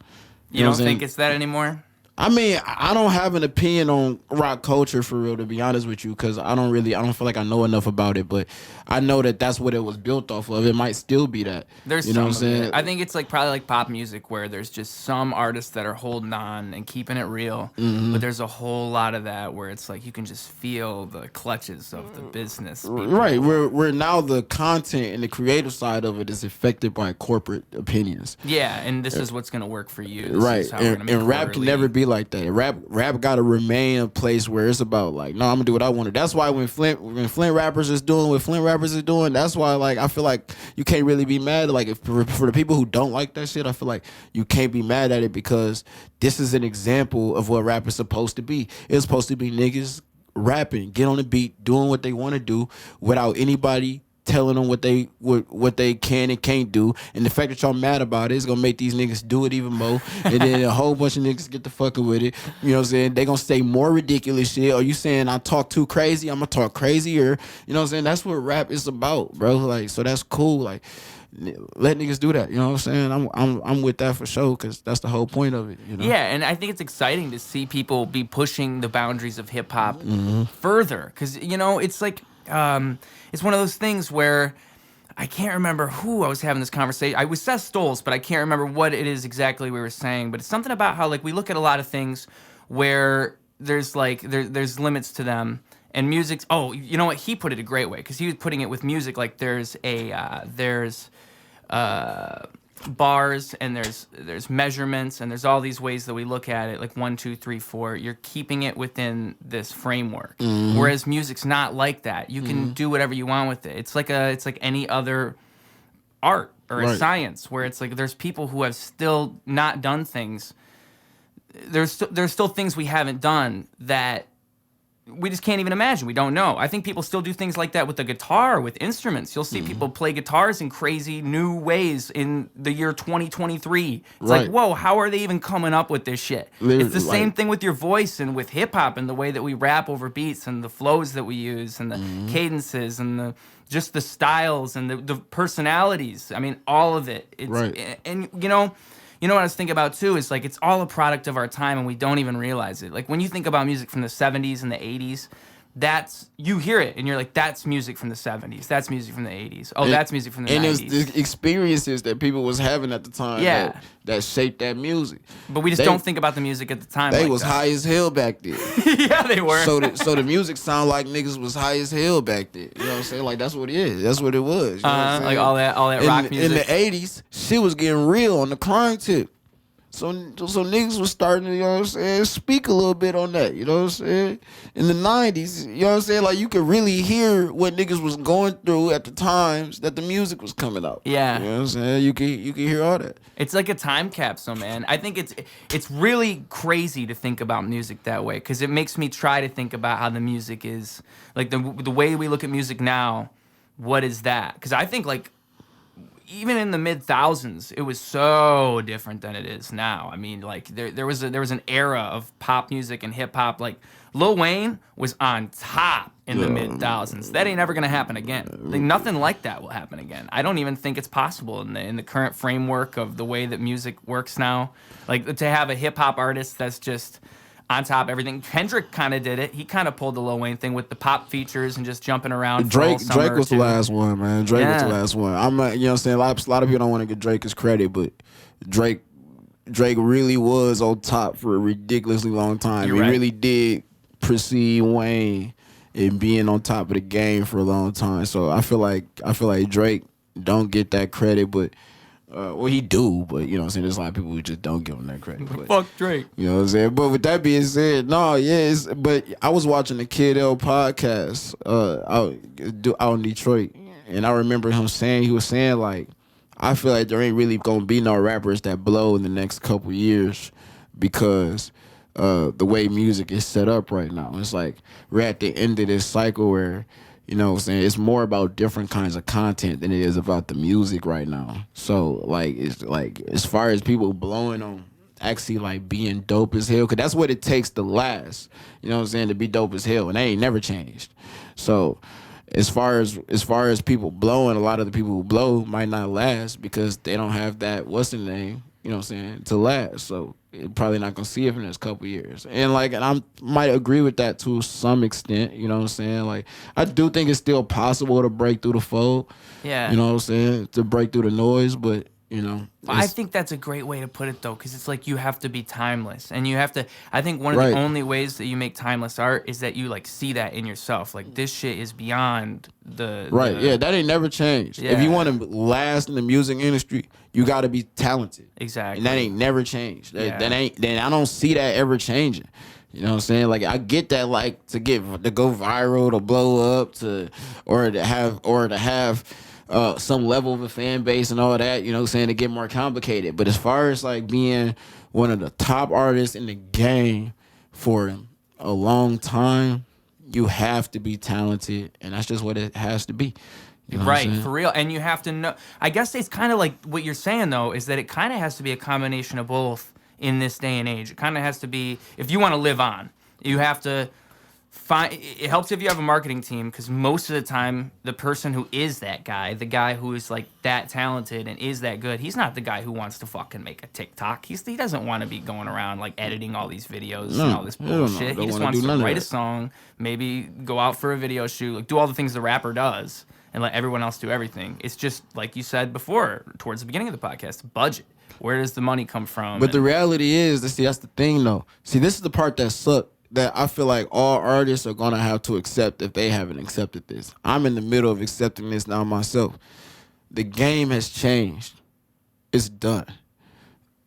You know don't what I'm think saying? it's that anymore? I mean, I don't have an opinion on rock culture for real, to be honest with you, because I don't feel like I know enough about it, but I know that that's what it was built off of. It might still be that. There's you know some what I'm of saying? it. I think it's like probably like pop music where there's just some artists that are holding on and keeping it real, but there's a whole lot of that where it's like you can just feel the clutches of the business people. Right, where now the content and the creative side of it is affected by corporate opinions. Yeah, and this is what's gonna work for you. This Right, is how we're gonna make and rap can quarterly. never be like that. Rap got to remain a place where it's about like, no, I'm gonna do what I want to. That's why when Flint rappers is doing what Flint rappers is doing, that's why like I feel like you can't really be mad. Like if for the people who don't like that shit, I feel like you can't be mad at it because this is an example of what rap is supposed to be. It's supposed to be niggas rapping, get on the beat, doing what they want to do without anybody telling them what they can and can't do, and the fact that y'all mad about it is gonna make these niggas do it even more, and then a whole bunch of niggas get the fucking with it. You know what I'm saying? They gonna say more ridiculous shit. Are you saying I talk too crazy? I'm gonna talk crazier. You know what I'm saying? That's what rap is about, bro. Like, so that's cool. Like, let niggas do that. You know what I'm saying? I'm with that for sure because that's the whole point of it. You know? Yeah, and I think it's exciting to see people be pushing the boundaries of hip hop further because it's like it's one of those things where I can't remember who I was having this conversation. I was Seth Stoles, but I can't remember what it is exactly we were saying. But it's something about how like we look at a lot of things where there's like there's limits to them. And music's you know what? He put it a great way because he was putting it with music like there's bars and there's measurements and there's all these ways that we look at it like 1, 2, 3, 4. You're keeping it within this framework, whereas music's not like that. You can do whatever you want with it. It's like any other art or a Right. science where it's like there's people who have still not done things. There's still things we haven't done that we just can't even imagine. We don't know. I think people still do things like that with the guitar, with instruments. You'll see people play guitars in crazy new ways in the year 2023. It's like, Right. whoa, how are they even coming up with this shit? It's the same thing with your voice and with hip hop and the way that we rap over beats and the flows that we use and the cadences and just the styles and the personalities. I mean, all of it. It's, Right. And you know what I was thinking about too is like it's all a product of our time and we don't even realize it. Like when you think about music from the 70s and the 80s, you hear it and you're like, that's music from the 70s. That's music from the 80s. Oh, that's music from the 90s. And it's the experiences that people was having at the time that shaped that music. But we just don't think about the music at the time. They like was that. high as hell back then. Yeah, they were. So the music sound like niggas was high as hell back then. You know what I'm saying? Like that's what it is. That's what it was. You know what I'm like saying? all that rock music. In the 80s, shit was getting real on the crime tip. So niggas was starting to, you know what I'm saying, speak a little bit on that, you know what I'm saying? In the 90s, you know what I'm saying? Like you could really hear what niggas was going through at the times that the music was coming out. Yeah. You know what I'm saying? You can hear all that. It's like a time capsule, man. I think it's really crazy to think about music that way because it makes me try to think about how the music is, like the way we look at music now, what is that? Because I think like even in the mid-thousands, it was so different than it is now. I mean, like there was an era of pop music and hip hop. Like Lil Wayne was on top in the mid-thousands. That ain't ever gonna happen again. Like, nothing like that will happen again. I don't even think it's possible in the current framework of the way that music works now. Like to have a hip hop artist that's just on top of everything. Kendrick kind of did it. He kind of pulled the Lil Wayne thing with the pop features and just jumping around. Drake was the last one, man. Drake was the last one. I'm not, you know what I'm saying? A lot of people don't want to give Drake his credit, but Drake really was on top for a ridiculously long time. He really did precede Wayne in being on top of the game for a long time. So I feel like Drake don't get that credit, but well, he do, but you know what I'm saying, there's a lot of people who just don't give him that credit. But, fuck Drake. You know what I'm saying? But with that being said, but I was watching the Kid L podcast out in Detroit, and I remember he was saying like, I feel like there ain't really gonna be no rappers that blow in the next couple years because the way music is set up right now. It's like we're at the end of this cycle where, you know what I'm saying, it's more about different kinds of content than it is about the music right now. So, like, it's like, as far as people blowing on actually, like, being dope as hell, because that's what it takes to last, you know what I'm saying, to be dope as hell, and they ain't never changed. So, as far as people blowing, a lot of the people who blow might not last because they don't have that, what's the name, you know what I'm saying, to last. So, you're probably not gonna see it for the next couple years. And I might agree with that to some extent, you know what I'm saying? Like, I do think it's still possible to break through the fold. Yeah. You know what I'm saying? To break through the noise, but you know. I think that's a great way to put it, though, because it's like you have to be timeless. And you have to, I think one of the only ways that you make timeless art is that you, like, see that in yourself. Like, this shit is beyond the... Right, yeah, that ain't never changed. Yeah. If you want to last in the music industry, you got to be talented. Exactly. And that ain't never changed. Then I don't see that ever changing. You know what I'm saying? Like, I get that, like, to go viral, to blow up, or to have some level of a fan base and all that, you know what I'm saying, to get more complicated. But as far as like being one of the top artists in the game for a long time, you have to be talented, and that's just what it has to be. You know right, for real. And you have to know, I guess it's kind of like what you're saying, though, is that it kind of has to be a combination of both in this day and age. It kind of has to be, if you want to live on, you have to it helps if you have a marketing team, because most of the time the person who is that guy, the guy who is like that talented and is that good, he's not the guy who wants to fucking make a TikTok. He doesn't want to be going around like editing all these videos and all this bullshit. He just wants to write a song, maybe go out for a video shoot, like do all the things the rapper does and let everyone else do everything. It's just like you said before, towards the beginning of the podcast, budget. Where does the money come from? But the reality is, that's the thing though. See, this is the part that sucks. That I feel like all artists are going to have to accept if they haven't accepted this. I'm in the middle of accepting this now myself. The game has changed. It's done.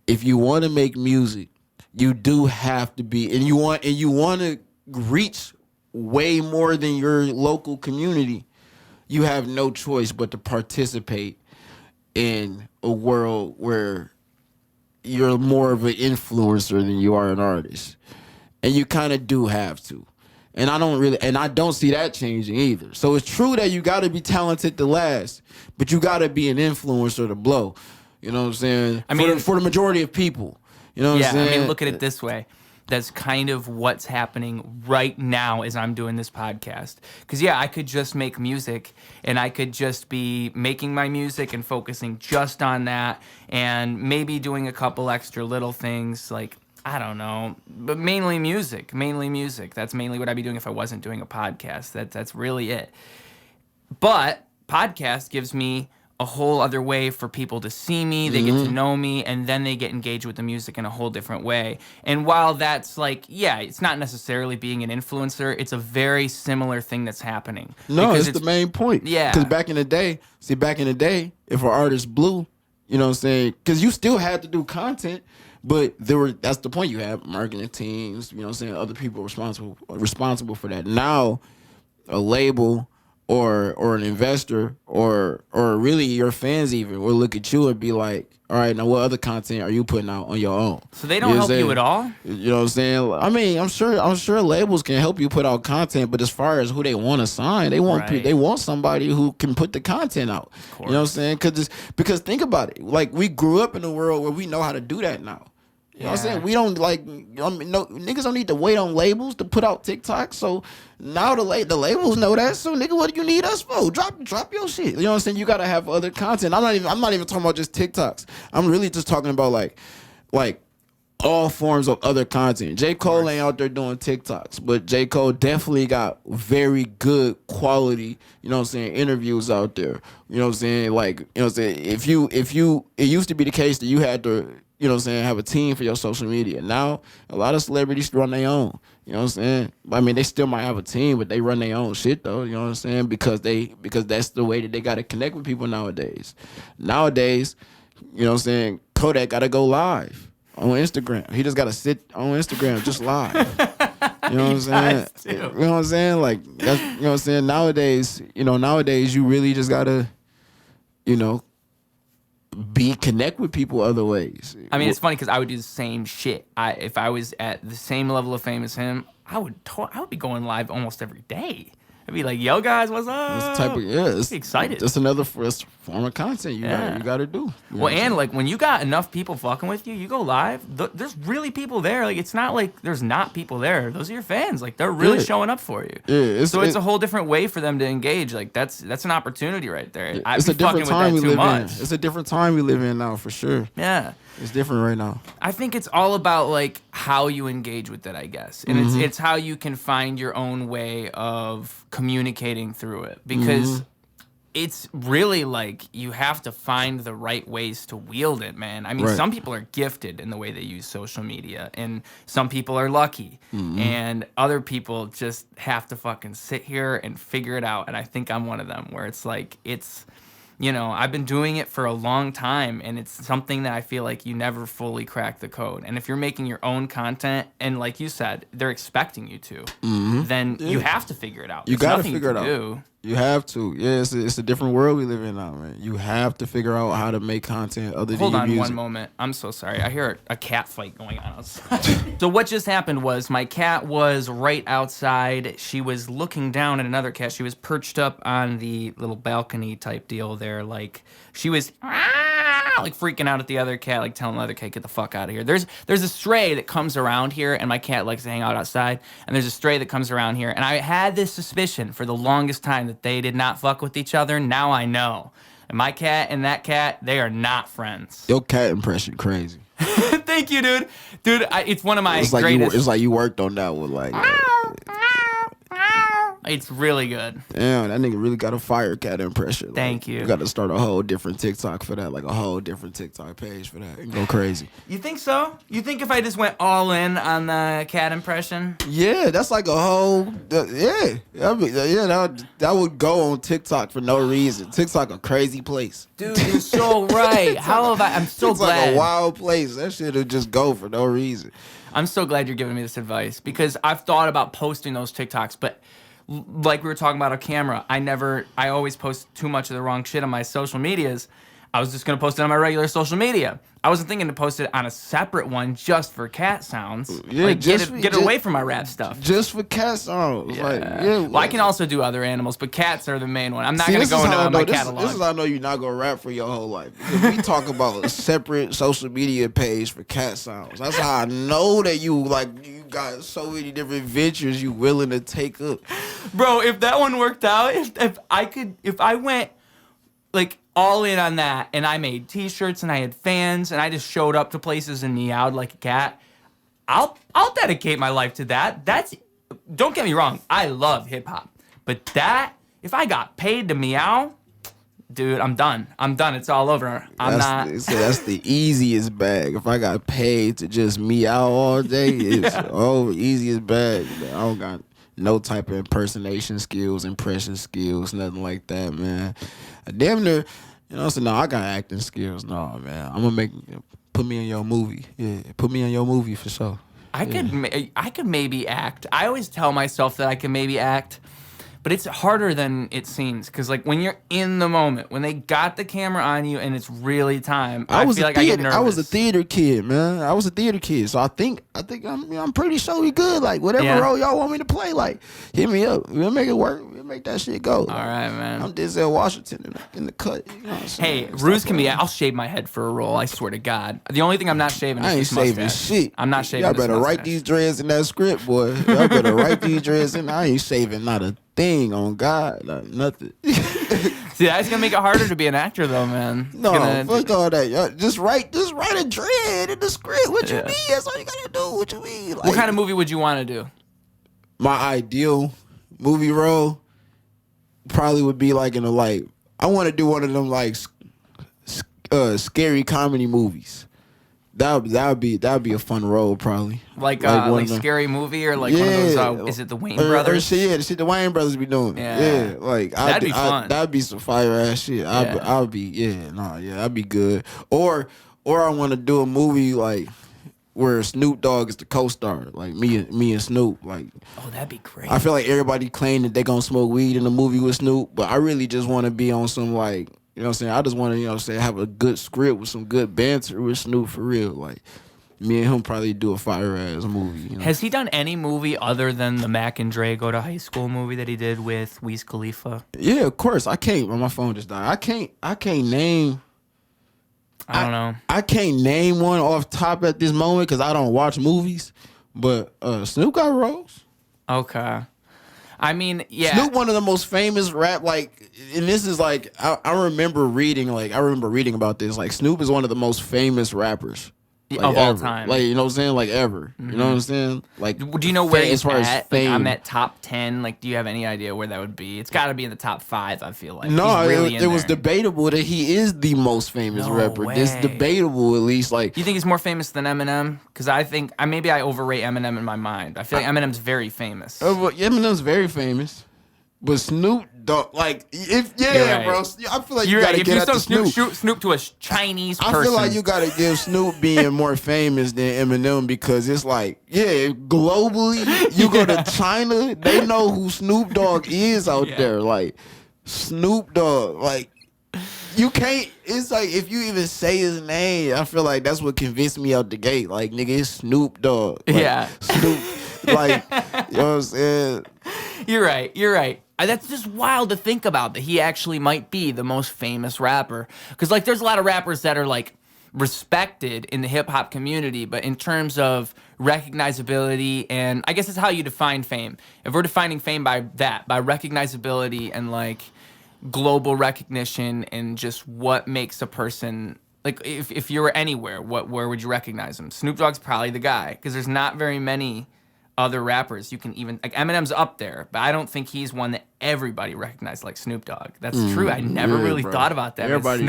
If you want to make music, you do have to be, and you want to reach way more than your local community, you have no choice but to participate in a world where you're more of an influencer than you are an artist. And you kind of do have to. And I don't see that changing either. So it's true that you got to be talented to last, but you got to be an influencer to blow. You know what I'm saying? I mean, for the majority of people. You know what I'm saying? I mean, look at it this way. That's kind of what's happening right now as I'm doing this podcast. Because, I could just make music, and I could just be making my music and focusing just on that, and maybe doing a couple extra little things like, I don't know, but mainly music. That's mainly what I'd be doing if I wasn't doing a podcast. That's really it. But podcast gives me a whole other way for people to see me. They get to know me, and then they get engaged with the music in a whole different way. And while that's like, it's not necessarily being an influencer, it's a very similar thing that's happening. No, it's the main point. Yeah. Because back in the day, if an artist blew, you know what I'm saying, because you still had to do content, but that's the point. You have marketing teams, you know what I'm saying, other people responsible for that. Now, a label or an investor or really your fans even will look at you and be like, all right, now what other content are you putting out on your own? So they don't help you at all? You know what I'm saying? I mean, I'm sure labels can help you put out content, but as far as who they want to sign, they want somebody who can put the content out. You know what I'm saying? Because think about it. Like, we grew up in a world where we know how to do that now. You know what I'm saying? We don't niggas don't need to wait on labels to put out TikTok. So now the labels know that. So nigga, what do you need us for? Drop your shit. You know what I'm saying? You gotta have other content. I'm not even talking about just TikToks. I'm really just talking about like all forms of other content. J. Cole ain't out there doing TikToks, but J. Cole definitely got very good quality, you know what I'm saying, interviews out there. You know what I'm saying? Like, you know what I'm saying? If you, it used to be the case that you had to, you know what I'm saying, have a team for your social media. Now, a lot of celebrities run their own. You know what I'm saying? I mean, they still might have a team, but they run their own shit though. You know what I'm saying? Because that's the way that they got to connect with people nowadays. Nowadays, you know what I'm saying, Kodak got to go live on Instagram. He just got to sit on Instagram just live. You know what I'm saying? You know what I'm saying? Like, that's, you know what I'm saying? Nowadays, you really just got to, you know, connect with people other ways. I mean, it's funny because I would do the same shit. If I was at the same level of fame as him, I would be going live almost every day. I'd be like, "Yo, guys, what's up?" It's excited. Just another form of content you got to do. Well, and like when you got enough people fucking with you, you go live. There's really people there. Like it's not like there's not people there. Those are your fans. Like they're really showing up for you. Yeah, it's a whole different way for them to engage. Like that's an opportunity right there. It's a different time we live in. It's a different time we live in now for sure. Yeah. It's different right now. I think it's all about like how you engage with it, I guess. And it's how you can find your own way of communicating through it. Because it's really like you have to find the right ways to wield it, man. I mean, some people are gifted in the way they use social media, and some people are lucky. And other people just have to fucking sit here and figure it out. And I think I'm one of them where it's like you know, I've been doing it for a long time, and it's something that I feel like you never fully crack the code. And if you're making your own content, and like you said, they're expecting you to, then you have to figure it out. You got to figure it out. You have to. Yeah, it's a different world we live in now, man. You have to figure out how to make content other than Hold on music. one moment. I'm so sorry. I hear a cat fight going on outside. So what just happened was my cat was right outside. She was looking down at another cat. She was perched up on the little balcony type deal there. Like she was like freaking out at the other cat, like telling the other cat, get the fuck out of here. There's a stray that comes around here, and my cat likes to hang out outside, and there's a stray that comes around here, and I had this suspicion for the longest time that they did not fuck with each other. Now I know. And my cat and that cat, they are not friends. Your cat impression crazy. Thank you, dude. Dude, it's one of my it's like greatest. It's like you worked on that one, like. It's really good. Damn, that nigga really got a fire cat impression. Thank you. You got to start a whole different TikTok for that, like a whole different TikTok page for that. And go crazy. You think so? You think if I just went all in on the cat impression? Yeah, that's like a whole. That would go on TikTok for no reason. TikTok a crazy place. Dude, you're so right. How have I? I'm so glad. It's like a wild place. That shit would just go for no reason. I'm so glad you're giving me this advice because I've thought about posting those TikToks, but like we were talking about on camera, I always post too much of the wrong shit on my social medias. I was just going to post it on my regular social media. I wasn't thinking to post it on a separate one just for cat sounds. Yeah, like get it away from my rap stuff. Just for cat sounds. Yeah. Like, well, I can also do other animals, but cats are the main one. I'm not going to go into my catalog. This is how I know you're not going to rap for your whole life. Because we talk about a separate social media page for cat sounds. That's how I know that you got so many different ventures you willing to take up. Bro, if that one worked out, if I went like all in on that, and I made T-shirts, and I had fans, and I just showed up to places and meowed like a cat, I'll dedicate my life to that. Don't get me wrong, I love hip hop, but if I got paid to meow, dude, I'm done. It's all over. That's the easiest bag. If I got paid to just meow all day, it's easiest bag. I don't got no type of impersonation skills, impression skills, nothing like that, man. Damn near, you know, so no, I got acting skills. No, man, I'm gonna put me in your movie. Yeah, put me in your movie for sure. I could maybe act. I always tell myself that I can maybe act, but it's harder than it seems. Because like when you're in the moment, when they got the camera on you and it's really time, I feel like I get nervous. I was a theater kid, man. So I think I'm pretty sure we good. Like whatever role y'all want me to play, like hit me up. We'll make it work. We'll make that shit go. All right, man. I'm Denzel Washington in the cut. You know what I'm saying? Hey, Ruse can be. I'll shave my head for a role. I swear to God. The only thing I'm not shaving is this mustache. I ain't shaving shit. I'm not shaving. Y'all better write these dreads in that script, boy. Y'all better write these dreads in. I ain't shaving not a thing on God, like nothing. See, that's gonna make it harder to be an actor, though, man. No, fuck all that. Yo, just write a dread in the script. What you mean? That's all you gotta do. What you mean? Like, what kind of movie would you want to do? My ideal movie role probably would be like I want to do one of them like scary comedy movies. That'd be a fun role probably. Like Scary Movie or like one of those. Is it the Wayne Brothers? The Wayne Brothers be doing. Yeah, like that'd be fun. That'd be some fire ass shit. I'd be good. Or I want to do a movie like where Snoop Dogg is the co-star, like me and Snoop. Like, oh, that'd be great. I feel like everybody claim that they gonna smoke weed in the movie with Snoop, but I really just want to be on some like. You know what I'm saying? I just want to, have a good script with some good banter with Snoop for real. Like, me and him probably do a fire-ass movie. You know? Has he done any movie other than the Mac and Dre Go to High School movie that he did with Wiz Khalifa? Yeah, of course. I can't. My phone just died. I can't name... I don't know. I can't name one off top at this moment because I don't watch movies. But Snoop got roles. Okay. I mean, yeah. Snoop, one of the most famous rap, like, and this is like, I remember reading about this. Like, Snoop is one of the most famous rappers. Like, of all ever. time. Like, you know what I'm saying? Like, ever. You know what I'm saying? Like, do you know where he's at? Like, I'm at top 10. Like, do you have any idea where that would be? It's got to be in the top 5, I feel like. No, he's really it was debatable that he is the most famous rapper. Way. It's debatable, at least. Like, you think he's more famous than Eminem? Because I think, maybe I overrate Eminem in my mind. I feel like Eminem's very famous. Eminem's very famous. But Snoop Dogg, like, right. bro. I feel like you gotta get at the Snoop to a Chinese person. I feel like you gotta give Snoop being more famous than Eminem because it's like, globally, you go to China, they know who Snoop Dogg is out there. Like, Snoop Dogg, like, you can't. It's like if you even say his name, I feel like that's what convinced me out the gate. Like, nigga, it's Snoop Dogg. Like, Snoop, like, you know what I'm saying? You're right. That's just wild to think about, that he actually might be the most famous rapper. Because, like, there's a lot of rappers that are, like, respected in the hip-hop community, but in terms of recognizability, and I guess it's how you define fame. If we're defining fame by recognizability and, like, global recognition and just what makes a person... Like, if you were anywhere, where would you recognize him? Snoop Dogg's probably the guy, because there's not very many... other rappers you can even like. Eminem's up there, but I don't think he's one that everybody recognized like Snoop Dogg. That's true. I never really thought about that. Everybody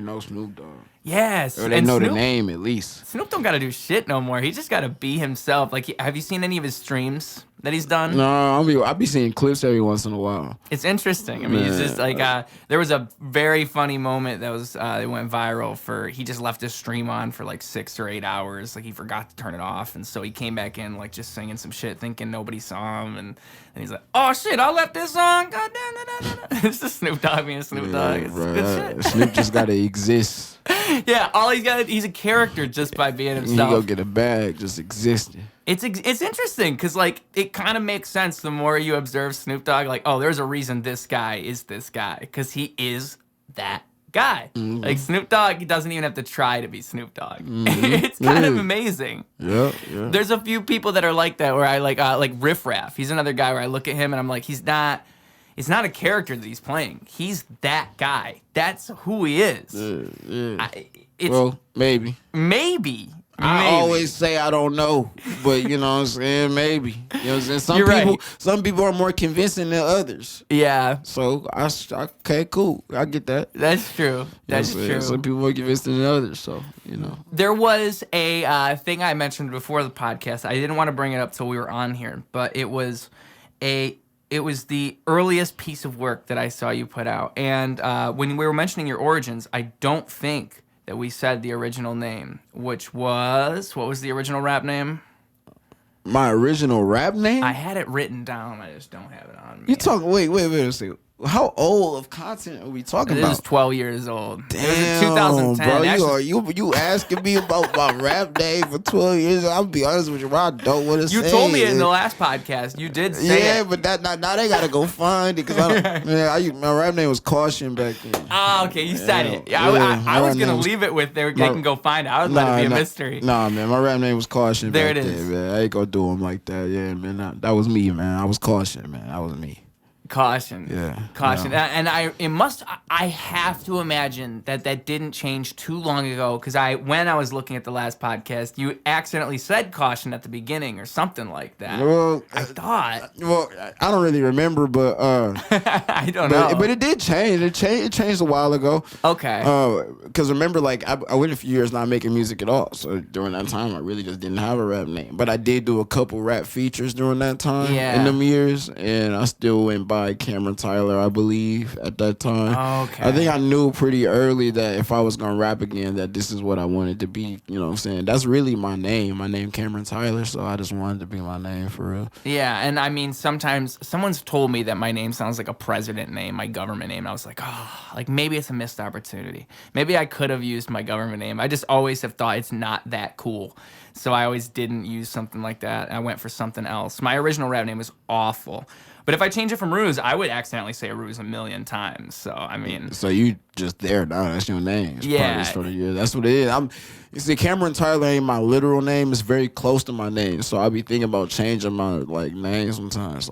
knows Snoop Dogg. Yes, or they know the name at least. Snoop don't got to do shit no more. He just got to be himself. Like, have you seen any of his streams that he's done? No, I'll be seeing clips every once in a while. It's interesting. I mean, it's just like there was a very funny moment that was it went viral for he just left his stream on for like 6 or 8 hours. Like, he forgot to turn it off, and so he came back in like just singing some shit, thinking nobody saw him, and he's like, "Oh shit, I left this on." God damn. It's just Snoop Dogg being Snoop Dogg. It's good shit. Snoop just gotta exist. Yeah, he's a character just by being himself. You go get a bag, just existing. It's interesting because, like, it kind of makes sense the more you observe Snoop Dogg. Like, oh, there's a reason this guy is this guy, because he is that guy. Mm-hmm. Like, Snoop Dogg, he doesn't even have to try to be Snoop Dogg. Mm-hmm. It's kind of amazing. Yeah. There's a few people that are like that where I like Riff Raff. He's another guy where I look at him and I'm like, it's not a character that he's playing. He's that guy. That's who he is. Well, maybe. Maybe. I always say I don't know, but you know what I'm saying? Maybe. You know what I'm saying? Some people are more convincing than others. Yeah. So, okay, cool. I get that. That's true. That's true. Some people are more convincing than others, so, you know. There was a thing I mentioned before the podcast. I didn't want to bring it up till we were on here, but it was the earliest piece of work that I saw you put out. And when we were mentioning your origins, I don't think that we said the original name, which was... What was the original rap name? My original rap name? I had it written down. I just don't have it on me. You talking... Wait a second. How old of content are we talking about? It was 12 years old. Damn, it was in 2010. Bro, you asking me about my rap name for 12 years? I'll be honest with you, I don't want to say it. You told me it in the last podcast. You did say it. Yeah, but now they got to go find it, because my rap name was Caution back then. Oh, okay, you said it. I was going to leave it with they can go find it. I would let it be a mystery. Nah, man, my rap name was Caution there back then, man. I ain't going to do them like that. Yeah, man, that was me, man. I was Caution, man. That was me. Caution. Yeah. Caution. Yeah. And I have to imagine that didn't change too long ago, because when I was looking at the last podcast, you accidentally said caution at the beginning or something like that. Well, I thought. Well, I don't really remember, but I don't know. But it did change. It changed a while ago. Okay. Because remember, like I went a few years not making music at all. So during that time, I really just didn't have a rap name. But I did do a couple rap features during that time in them years, and I still went by Cameron Tyler, I believe, at that time. Okay. I think I knew pretty early that if I was gonna rap again, that this is what I wanted to be. You know what I'm saying? That's really my name. My name Cameron Tyler, so I just wanted to be my name for real. Yeah, and I mean, sometimes someone's told me that my name sounds like a president name, my government name. And I was like, like maybe it's a missed opportunity. Maybe I could have used my government name. I just always have thought it's not that cool. So I always didn't use something like that. I went for something else. My original rap name was awful. But if I change it from Ruse, I would accidentally say Ruse a million times. So, I mean. So you just there now. That's your name. It's yeah. Part of you. That's what it is. You see, Cameron Tyler ain't my literal name. It's very close to my name. So I be thinking about changing my name sometimes.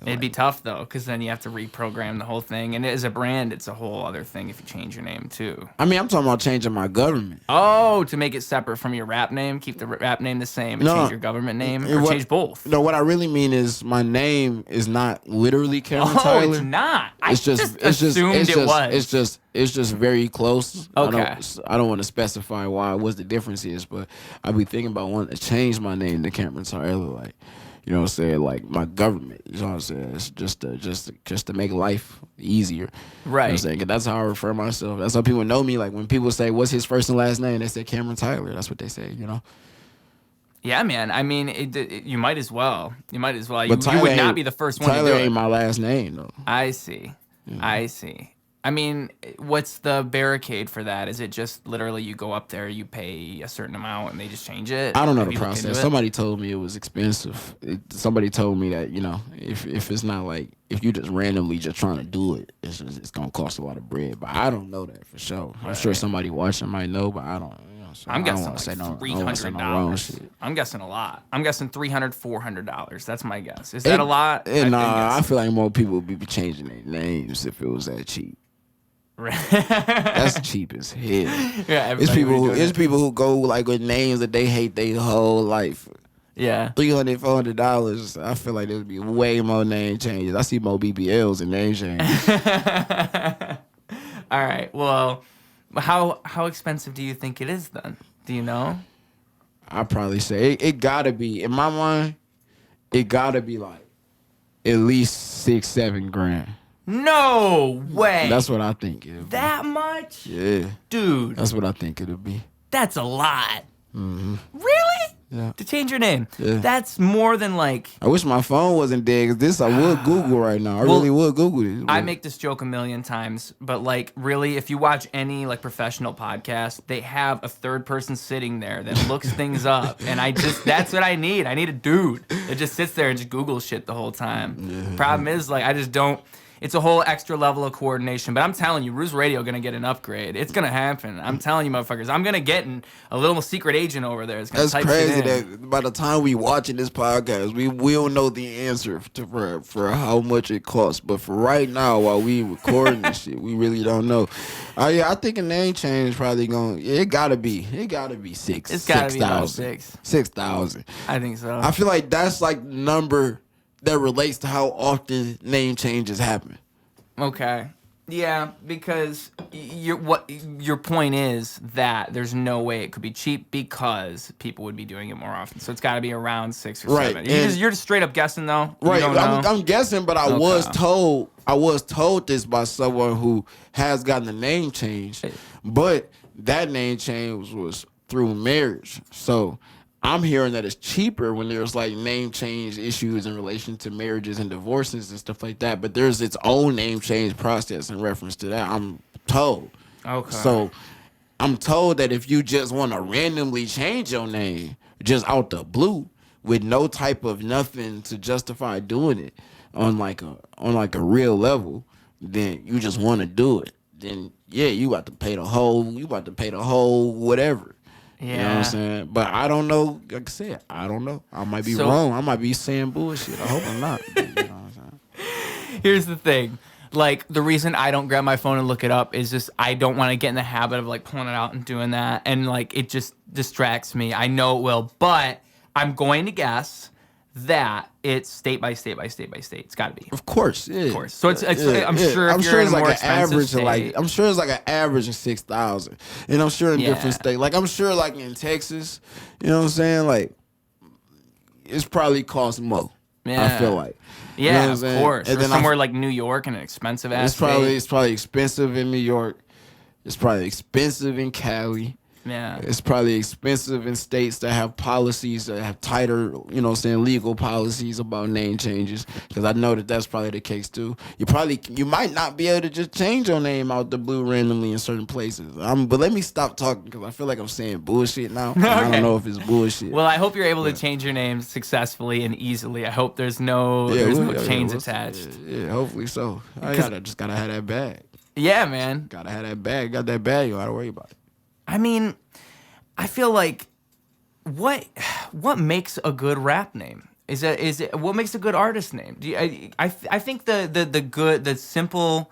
It'd be tough, though, because then you have to reprogram the whole thing. And as a brand, it's a whole other thing if you change your name, too. I mean, I'm talking about changing my government. Oh, to make it separate from your rap name? Keep the rap name the same and change your government name? Or change both? No, what I really mean is my name is not literally Cameron Tyler. Oh, it's not. I It's just assumed it was. It's just very close. Okay. I don't want to specify what the difference is, but I be thinking about wanting to change my name to Cameron Tyler, you know what I'm saying? Like my government, you know what I'm saying? It's just to make life easier. Right. You know what I'm saying? 'Cause that's how I refer myself. That's how people know me. Like when people say, what's his first and last name? They say Cameron Tyler. That's what they say, you know? Yeah, man. I mean, you might as well. You might as well. But you would not be the first one to do it. Tyler ain't my last name, though. I see. I see. I mean, what's the barricade for that? Is it just literally you go up there, you pay a certain amount, and they just change it? I don't know the process. Somebody told me it was expensive. Somebody told me that, you know, if it's not like, if you just randomly just trying to do it, it's going to cost a lot of bread. But I don't know that for sure. I'm sure somebody watching might know, but I don't. You know, so I'm guessing $300. I'm guessing a lot. I'm guessing $300, $400. That's my guess. Is that a lot? I feel like more people would be changing their names if it was that cheap. That's cheap as hell. Yeah, it's people who go with names that they hate their whole life. Yeah, $300, $400. I feel like there would be way more name changes. I see more BBLs and name changes. All right. Well, how expensive do you think it is then? Do you know? I'd probably say it gotta be, in my mind, it gotta be like at least $6-7 grand. No way. That's what I think it'll be. That much? Yeah. Dude. That's what I think it'll be. That's a lot. Mm-hmm. Really? Yeah. To change your name? Yeah. That's more than like... I wish my phone wasn't dead, because this I would Google right now. I really would Google this. I make this joke a million times, but like really, if you watch any like professional podcast, they have a third person sitting there that looks things up. And that's what I need. I need a dude that just sits there and just Googles shit the whole time. Yeah. Problem is, like, I just don't... It's a whole extra level of coordination. But I'm telling you, Ruse Radio going to get an upgrade. It's going to happen. I'm telling you, motherfuckers. I'm going to get a little secret agent over there. That's crazy that by the time we watching this podcast, we will know the answer for how much it costs. But for right now, while we recording this shit, we really don't know. Yeah, I think a name change probably going. Yeah, it gotta be six. It's gotta be about 6,000. I think so. I feel like that's like the number that relates to how often name changes happen. Okay. Yeah, because your point is that there's no way it could be cheap because people would be doing it more often. So it's got to be around 6 or 7. You're just straight up guessing though. Right. I'm guessing, but I was told this by someone who has gotten a name change, but that name change was through marriage. So I'm hearing that it's cheaper when there's like name change issues in relation to marriages and divorces and stuff like that. But there's its own name change process in reference to that, I'm told. Okay. So I'm told that if you just want to randomly change your name just out the blue with no type of nothing to justify doing it on like a real level, then you just want to do it. Then yeah, you about to pay the whole whatever. Yeah. You know what I'm saying? But I don't know. Like I said, I don't know. I might be wrong. I might be saying bullshit. I hope I'm not. You know what I'm saying? Here's the thing. Like, the reason I don't grab my phone and look it up is just I don't want to get in the habit of, like, pulling it out and doing that. And, like, it just distracts me. I know it will. But I'm going to guess that it's state by state by state by state. It's got to be. Of course, yeah. Of course. So it's I'm sure if you're in a more expensive state. I'm sure it's like an average of 6,000. And I'm sure in different states. Like, I'm sure, like, in Texas, you know what I'm saying? Like, it's probably cost more. Yeah. I feel like. Yeah, you know of course. And or then somewhere like New York and an expensive ass it's probably expensive in New York. It's probably expensive in Cali. Yeah. It's probably expensive in states that have policies that have tighter, you know what I'm saying, legal policies about name changes. Because I know that that's probably the case too. You might not be able to just change your name out the blue randomly in certain places. But let me stop talking because I feel like I'm saying bullshit now. Okay. I don't know if it's bullshit. Well, I hope you're able to change your name successfully and easily. I hope there's no chains attached. Yeah, hopefully so. I just gotta have that bag. Yeah, man. Gotta have that bag. Got that bag, you don't gotta worry about it. I mean, I feel like what makes a good rap name? Is it what makes a good artist name? I think the simple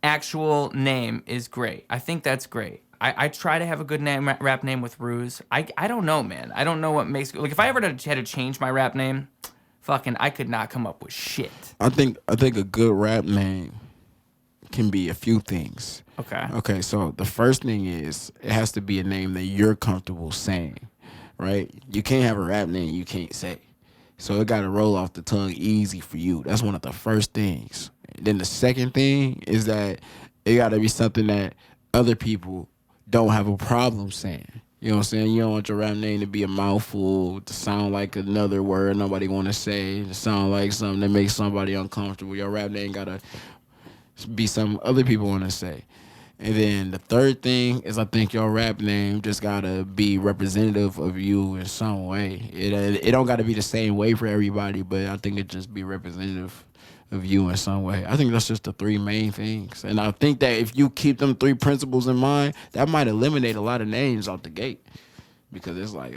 actual name is great. I think that's great. I try to have a good rap name with Ruse. I don't know, man. I don't know what makes, like, if I ever had to change my rap name, fucking I could not come up with shit. I think a good rap name can be a few things. Okay, so the first thing is it has to be a name that you're comfortable saying, right? You can't have a rap name you can't say. So it got to roll off the tongue easy for you. That's one of the first things. And then the second thing is that it got to be something that other people don't have a problem saying. You know what I'm saying? You don't want your rap name to be a mouthful, to sound like another word nobody want to say, to sound like something that makes somebody uncomfortable. Your rap name got to be something other people want to say. And then the third thing is I think your rap name just gotta be representative of you in some way. It don't gotta be the same way for everybody, but I think it just be representative of you in some way. I think that's just the three main things. And I think that if you keep them three principles in mind, that might eliminate a lot of names out the gate. Because it's like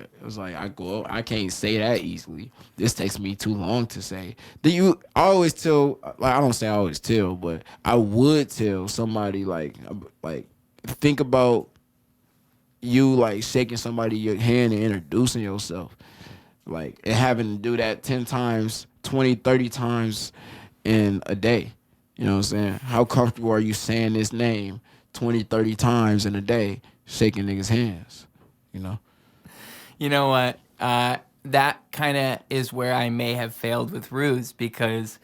I can't say that easily. This takes me too long to say. I always tell, like, I don't say I always tell, but I would tell somebody like think about you like shaking somebody your hand and introducing yourself. Like, and having to do that 10 times, 20, 30 times in a day. You know what I'm saying? How comfortable are you saying this name 20, 30 times in a day, shaking niggas' hands, you know? You know what? That kind of is where I may have failed with Ruse, because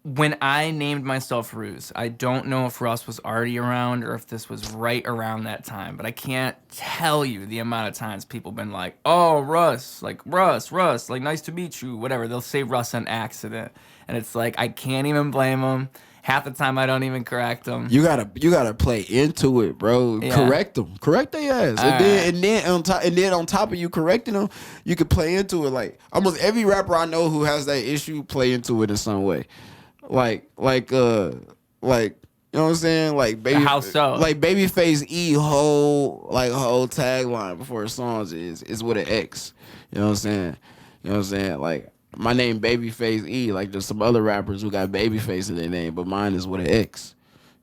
when I named myself Ruse, I don't know if Russ was already around or if this was right around that time, but I can't tell you the amount of times people been like, oh, Russ, like Russ, like nice to meet you, whatever. They'll say Russ on accident. And it's like, I can't even blame them. Half the time, I don't even correct them. You gotta play into it, bro. Yeah. Correct their ass, and then on top of you correcting them, you can play into it. Like almost every rapper I know who has that issue, play into it in some way. Like you know what I'm saying? Like how so? Like Babyface whole tagline before his songs is with an X. You know what I'm saying? Like, my name Babyface like there's some other rappers who got Babyface in their name, but mine is with an X.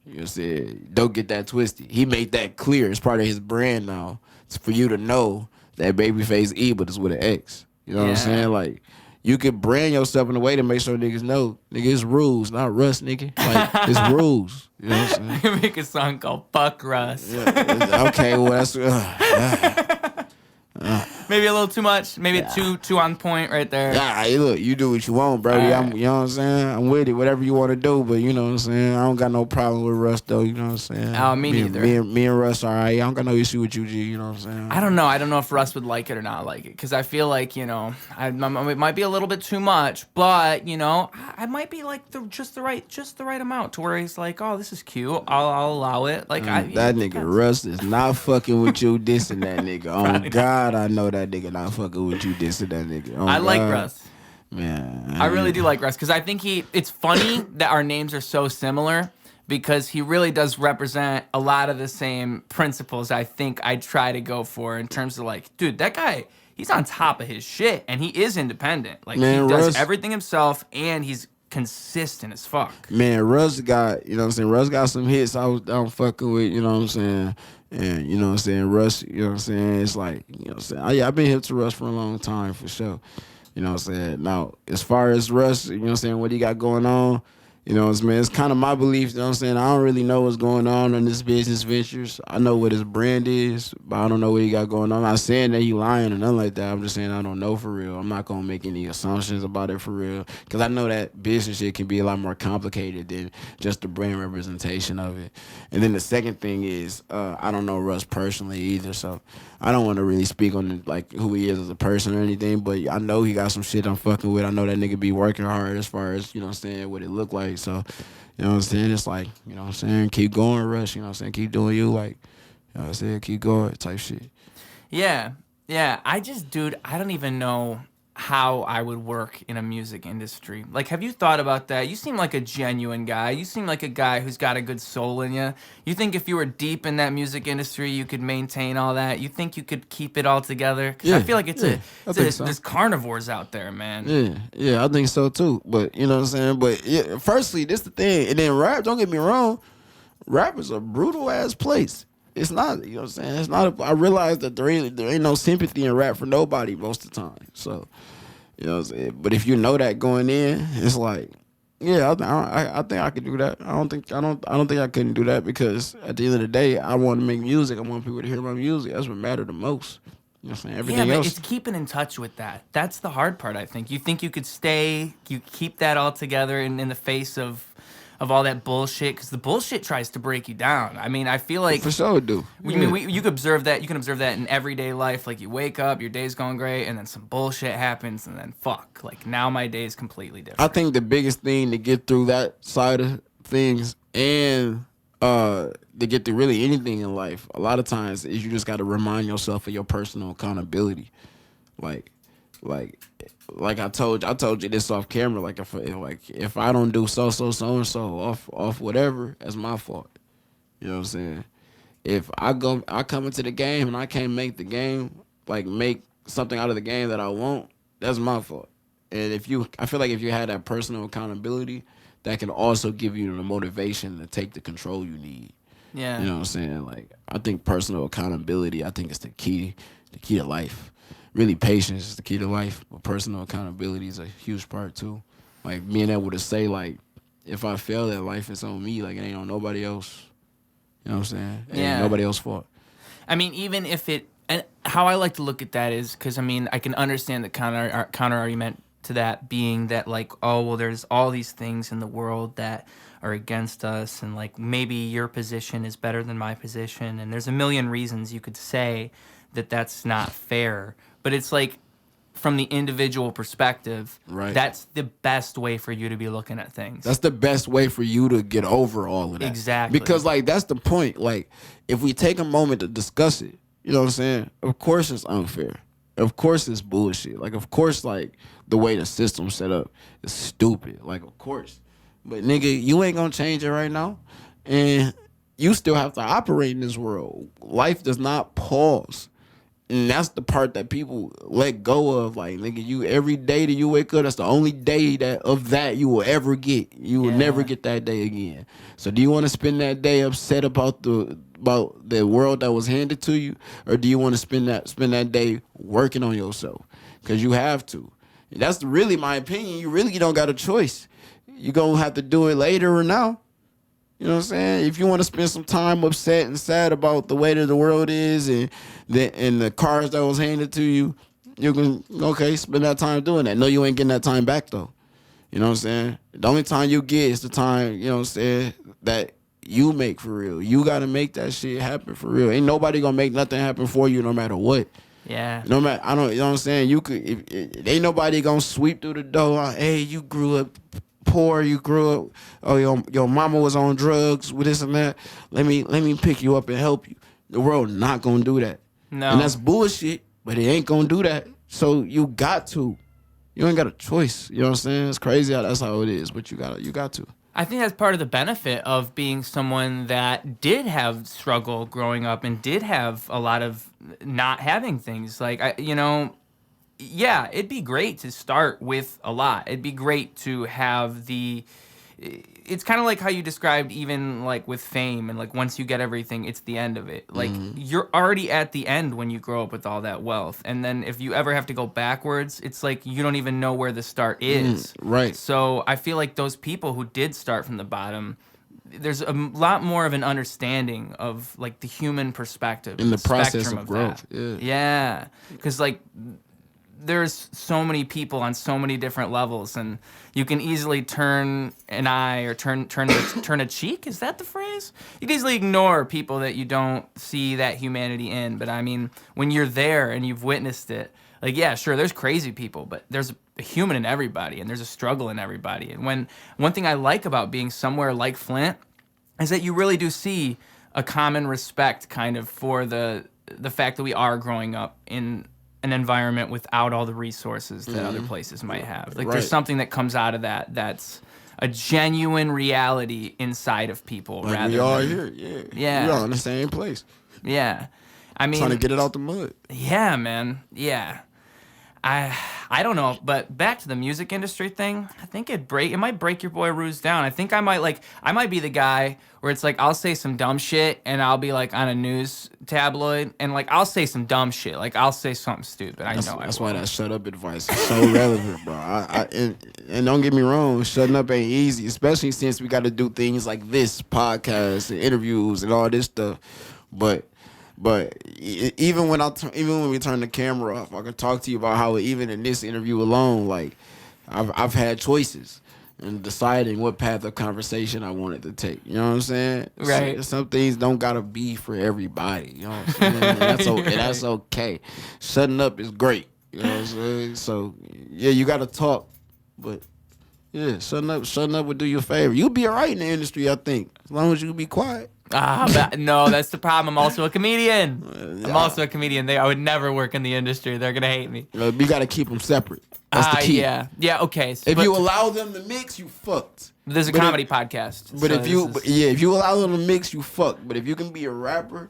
You know what I'm saying? Don't get that twisted. He made that clear. It's part of his brand now. It's for you to know that Babyface but it's with an X. You know what I'm saying? Like, you could brand yourself in a way to make sure niggas know, nigga, it's Ruse, not Russ, nigga. Like, it's Ruse. You know what I'm saying? Make a song called Fuck Russ. Yeah, okay, well, that's... Maybe a little too much. Maybe too on point right there. Yeah, hey, look, you do what you want, bro. Right. You know what I'm saying? I'm with it, whatever you want to do, but you know what I'm saying? I don't got no problem with Russ, though. You know what I'm saying? Oh, me neither. Me and Russ, all right. I don't got no issue with you, G. You know what I'm saying? I don't know. I don't know if Russ would like it or not like it, because I feel like, you know, it might be a little bit too much, but, you know, I might be like just the right amount to where he's like, oh, this is cute. I'll allow it. Like that nigga Russ is not fucking with you dissing that nigga. Oh, God, I know that nigga not fucking with you dissing that nigga. Oh, I like Russ. Man. I really do like Russ, because I think it's funny that our names are so similar, because he really does represent a lot of the same principles I think I try to go for in terms of like, dude, that guy, he's on top of his shit and he is independent. Like, man, he does everything himself and he's consistent as fuck. Man, Russ got, you know what I'm saying? Russ got some hits I'm fucking with, you know what I'm saying? And, you know what I'm saying? Russ, you know what I'm saying? It's like, you know what I'm saying? I've been hip to Russ for a long time, for sure. You know what I'm saying? Now, as far as Russ, you know what I'm saying, what he got going on, you know what I'm saying? It's kind of my belief, you know what I'm saying? I don't really know what's going on in this business ventures. I know what his brand is, but I don't know what he got going on. I'm not saying that he lying or nothing like that. I'm just saying I don't know for real. I'm not going to make any assumptions about it for real, because I know that business shit can be a lot more complicated than just the brand representation of it. And then the second thing is, I don't know Russ personally either, so I don't want to really speak on like who he is as a person or anything, but I know he got some shit I'm fucking with. I know that nigga be working hard as far as, you know what I'm saying, what it look like. So, you know what I'm saying? It's like, you know what I'm saying? Keep going, Rush. You know what I'm saying? Keep doing you, like, you know what I'm saying? Keep going type shit. Yeah. Yeah. I don't even know how I would work in a music industry. Like, have you thought about that? You seem like a genuine guy. You seem like a guy who's got a good soul in you. You think if you were deep in that music industry, you could maintain all that? You think you could keep it all together? Because I feel like there's carnivores out there, man. Yeah, I think so too. But, you know what I'm saying? But, yeah, firstly, this the thing. And then rap, don't get me wrong, rap is a brutal-ass place. It's not, you know what I'm saying? It's not. I realize that there ain't no sympathy in rap for nobody most of the time. So, you know what I'm saying? But if you know that going in, it's like, yeah, I think I could do that. I don't think I couldn't do that, because at the end of the day, I want to make music. I want people to hear my music. That's what matters the most. You know what I'm saying? Everything else. It's keeping in touch with that. That's the hard part, I think. You think you could keep that all together in the face of all that bullshit, because the bullshit tries to break you down. I mean, I feel like for sure it do. I mean, you can observe that. You can observe that in everyday life. Like, you wake up, your day's going great, and then some bullshit happens, and then fuck. Like, now my day is completely different. I think the biggest thing to get through that side of things, and to get through really anything in life, a lot of times is you just got to remind yourself of your personal accountability. Like I told you this off camera. Like, if I don't do so and so off whatever, that's my fault. You know what I'm saying? If I come into the game and I can't make the game, like, make something out of the game that I want, that's my fault. And I feel like if you had that personal accountability, that can also give you the motivation to take the control you need. Yeah. You know what I'm saying? Like, I think personal accountability, I think it's the key to life. Really, patience is the key to life, but personal accountability is a huge part too. Like, being able to say, like, if I fail at life, it's on me. Like, it ain't on nobody else. You know what I'm saying? It ain't nobody else's fault. I mean, even if and how I like to look at that is, because, I mean, I can understand the counter argument to that being that, like, oh, well, there's all these things in the world that are against us, and, like, maybe your position is better than my position, and there's a million reasons you could say that that's not fair. But it's like, from the individual perspective, right, that's the best way for you to be looking at things. That's the best way for you to get over all of that. Exactly. Because, like, that's the point. Like, if we take a moment to discuss it, you know what I'm saying? Of course it's unfair. Of course it's bullshit. Like, of course, like, the way the system's set up is stupid. Like, of course. But, nigga, you ain't gonna change it right now. And you still have to operate in this world. Life does not pause. And that's the part that people let go of. Like, nigga, you, every day that you wake up, that's the only day that you will ever get. You will never get that day again. So do you want to spend that day upset about the world that was handed to you, or do you want to spend that day working on yourself? Because you have to. And that's really my opinion. You really don't got a choice. You're going to have to do it later or now. You know what I'm saying? If you want to spend some time upset and sad about the way that the world is and the cards that was handed to you, you can, spend that time doing that. No, you ain't getting that time back, though. You know what I'm saying? The only time you get is the time, you know what I'm saying, that you make for real. You got to make that shit happen for real. Ain't nobody going to make nothing happen for you no matter what. Yeah. No matter, you know what I'm saying? Ain't nobody going to sweep through the door. Hey, you grew up poor, you grew up, oh, your mama was on drugs with this and that. Let me pick you up and help you. The world not gonna do that. No. And that's bullshit, but it ain't gonna do that. So you got to. You ain't got a choice. You know what I'm saying? It's crazy how that's how it is, but you got to. I think that's part of the benefit of being someone that did have struggle growing up and did have a lot of not having things. Like, yeah, it'd be great to start with a lot. It'd be great to have it's kind of like how you described even like with fame and like once you get everything, it's the end of it. Like you're already at the end when you grow up with all that wealth. And then if you ever have to go backwards, it's like you don't even know where the start is. Right. So I feel like those people who did start from the bottom, there's a lot more of an understanding of like the human perspective in the process spectrum of growth. that. Yeah. Because like there's so many people on so many different levels, and you can easily turn an eye or turn a cheek. Is that the phrase? You can easily ignore people that you don't see that humanity in. But I mean, when you're there and you've witnessed it, like, yeah, sure, there's crazy people, but there's a human in everybody, and there's a struggle in everybody. And one thing I like about being somewhere like Flint is that you really do see a common respect kind of for the fact that we are growing up in an environment without all the resources that other places might have. Like there's something that comes out of that's a genuine reality inside of people. Like rather we all than, here, yeah. Yeah. We all in the same place. Yeah. I mean, Trying to get it out the mud. yeah, man. Yeah. I don't know, but back to the music industry thing, I think it might break your boy Ruse down. I think I might be the guy where it's like I'll say some dumb shit and I'll be like on a news tabloid and like I'll say some dumb shit, like I'll say something stupid. That's why that shut up advice is so relevant, bro. And don't get me wrong, shutting up ain't easy, especially since we got to do things like this podcast and interviews and all this stuff. But even when we turn the camera off, I can talk to you about how even in this interview alone, like I've had choices in deciding what path of conversation I wanted to take. You know what I'm saying? Right. Some things don't gotta be for everybody. You know what I'm saying? And that's okay. Shutting up is great. You know what I'm saying? So yeah, you gotta talk, but yeah, shutting up would do you a favor. You'll be all right in the industry, I think, as long as you be quiet. No, that's the problem. I'm also a comedian. I would never work in the industry. They're gonna hate me. You gotta keep them separate. That's the key. Yeah. Okay. If you allow them to mix, you fucked. There's a comedy podcast. But if you allow them to mix, you fucked. But if you can be a rapper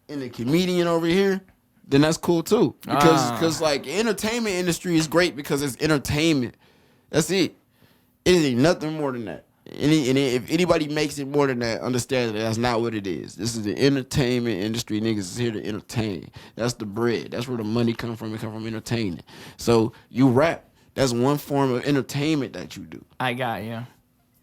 and a comedian over here, then that's cool too. Because like entertainment industry is great because it's entertainment. That's it. It ain't nothing more than that. And if anybody makes it more than that, understand that that's not what it is. This is the entertainment industry. Niggas is here to entertain. That's the bread. That's where the money come from. It come from entertaining. So you rap. That's one form of entertainment that you do. I got you.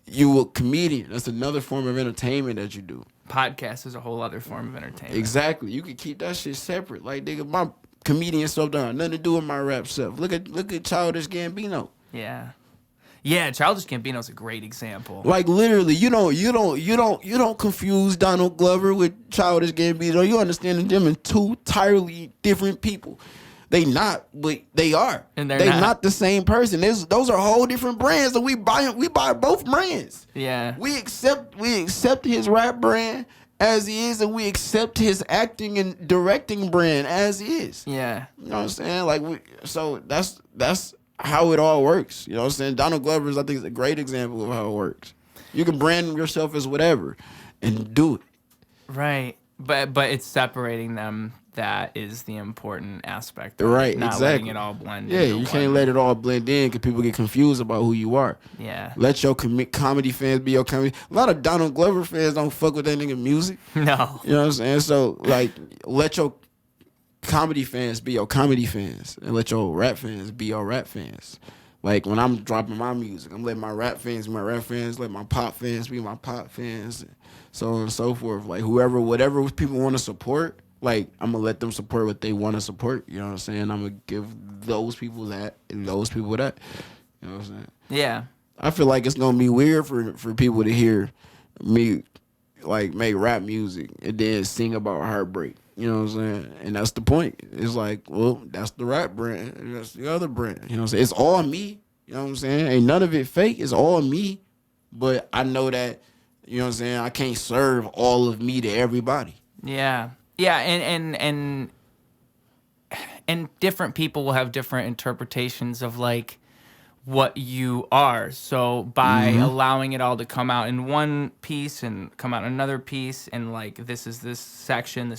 You a comedian. That's another form of entertainment that you do. Podcast is a whole other form of entertainment. Exactly. You can keep that shit separate. Like, nigga, my comedian stuff done nothing to do with my rap stuff. Look at Childish Gambino. Yeah. Yeah, Childish Gambino's a great example. Like literally, you don't confuse Donald Glover with Childish Gambino. You understand them in two entirely different people. They not, but they are. And they not the same person. Those are whole different brands, and we buy both brands. Yeah. We accept his rap brand as he is, and we accept his acting and directing brand as he is. Yeah. You know what I'm saying? Like so that's how it all works. You know what I'm saying? Donald Glover is, I think, is a great example of how it works. You can brand yourself as whatever and do it. Right. But it's separating them that is the important aspect. Right, not exactly. letting it all blend in. Yeah, you can't let it all blend in because people get confused about who you are. Yeah. Let your comedy fans be your comedy. A lot of Donald Glover fans don't fuck with that nigga music. No. You know what I'm saying? So, like, let your comedy fans be your comedy fans and let your rap fans be your rap fans. Like when I'm dropping my music, I'm letting my rap fans be my rap fans, let my pop fans be my pop fans, so on and so forth. Like whatever people want to support, like I'm gonna let them support what they want to support. You know what I'm saying? I'm gonna give those people that and those people that. You know what I'm saying? Yeah. I feel like it's gonna be weird for people to hear me like make rap music and then sing about heartbreak. You know what I'm saying? And that's the point. It's like, well, that's the rap brand. And that's the other brand. You know what I'm saying? It's all me. You know what I'm saying? Ain't none of it fake. It's all me. But I know that, you know what I'm saying, I can't serve all of me to everybody. Yeah. Yeah, and different people will have different interpretations of like what you are. So by allowing it all to come out in one piece and come out in another piece, and like this is this section,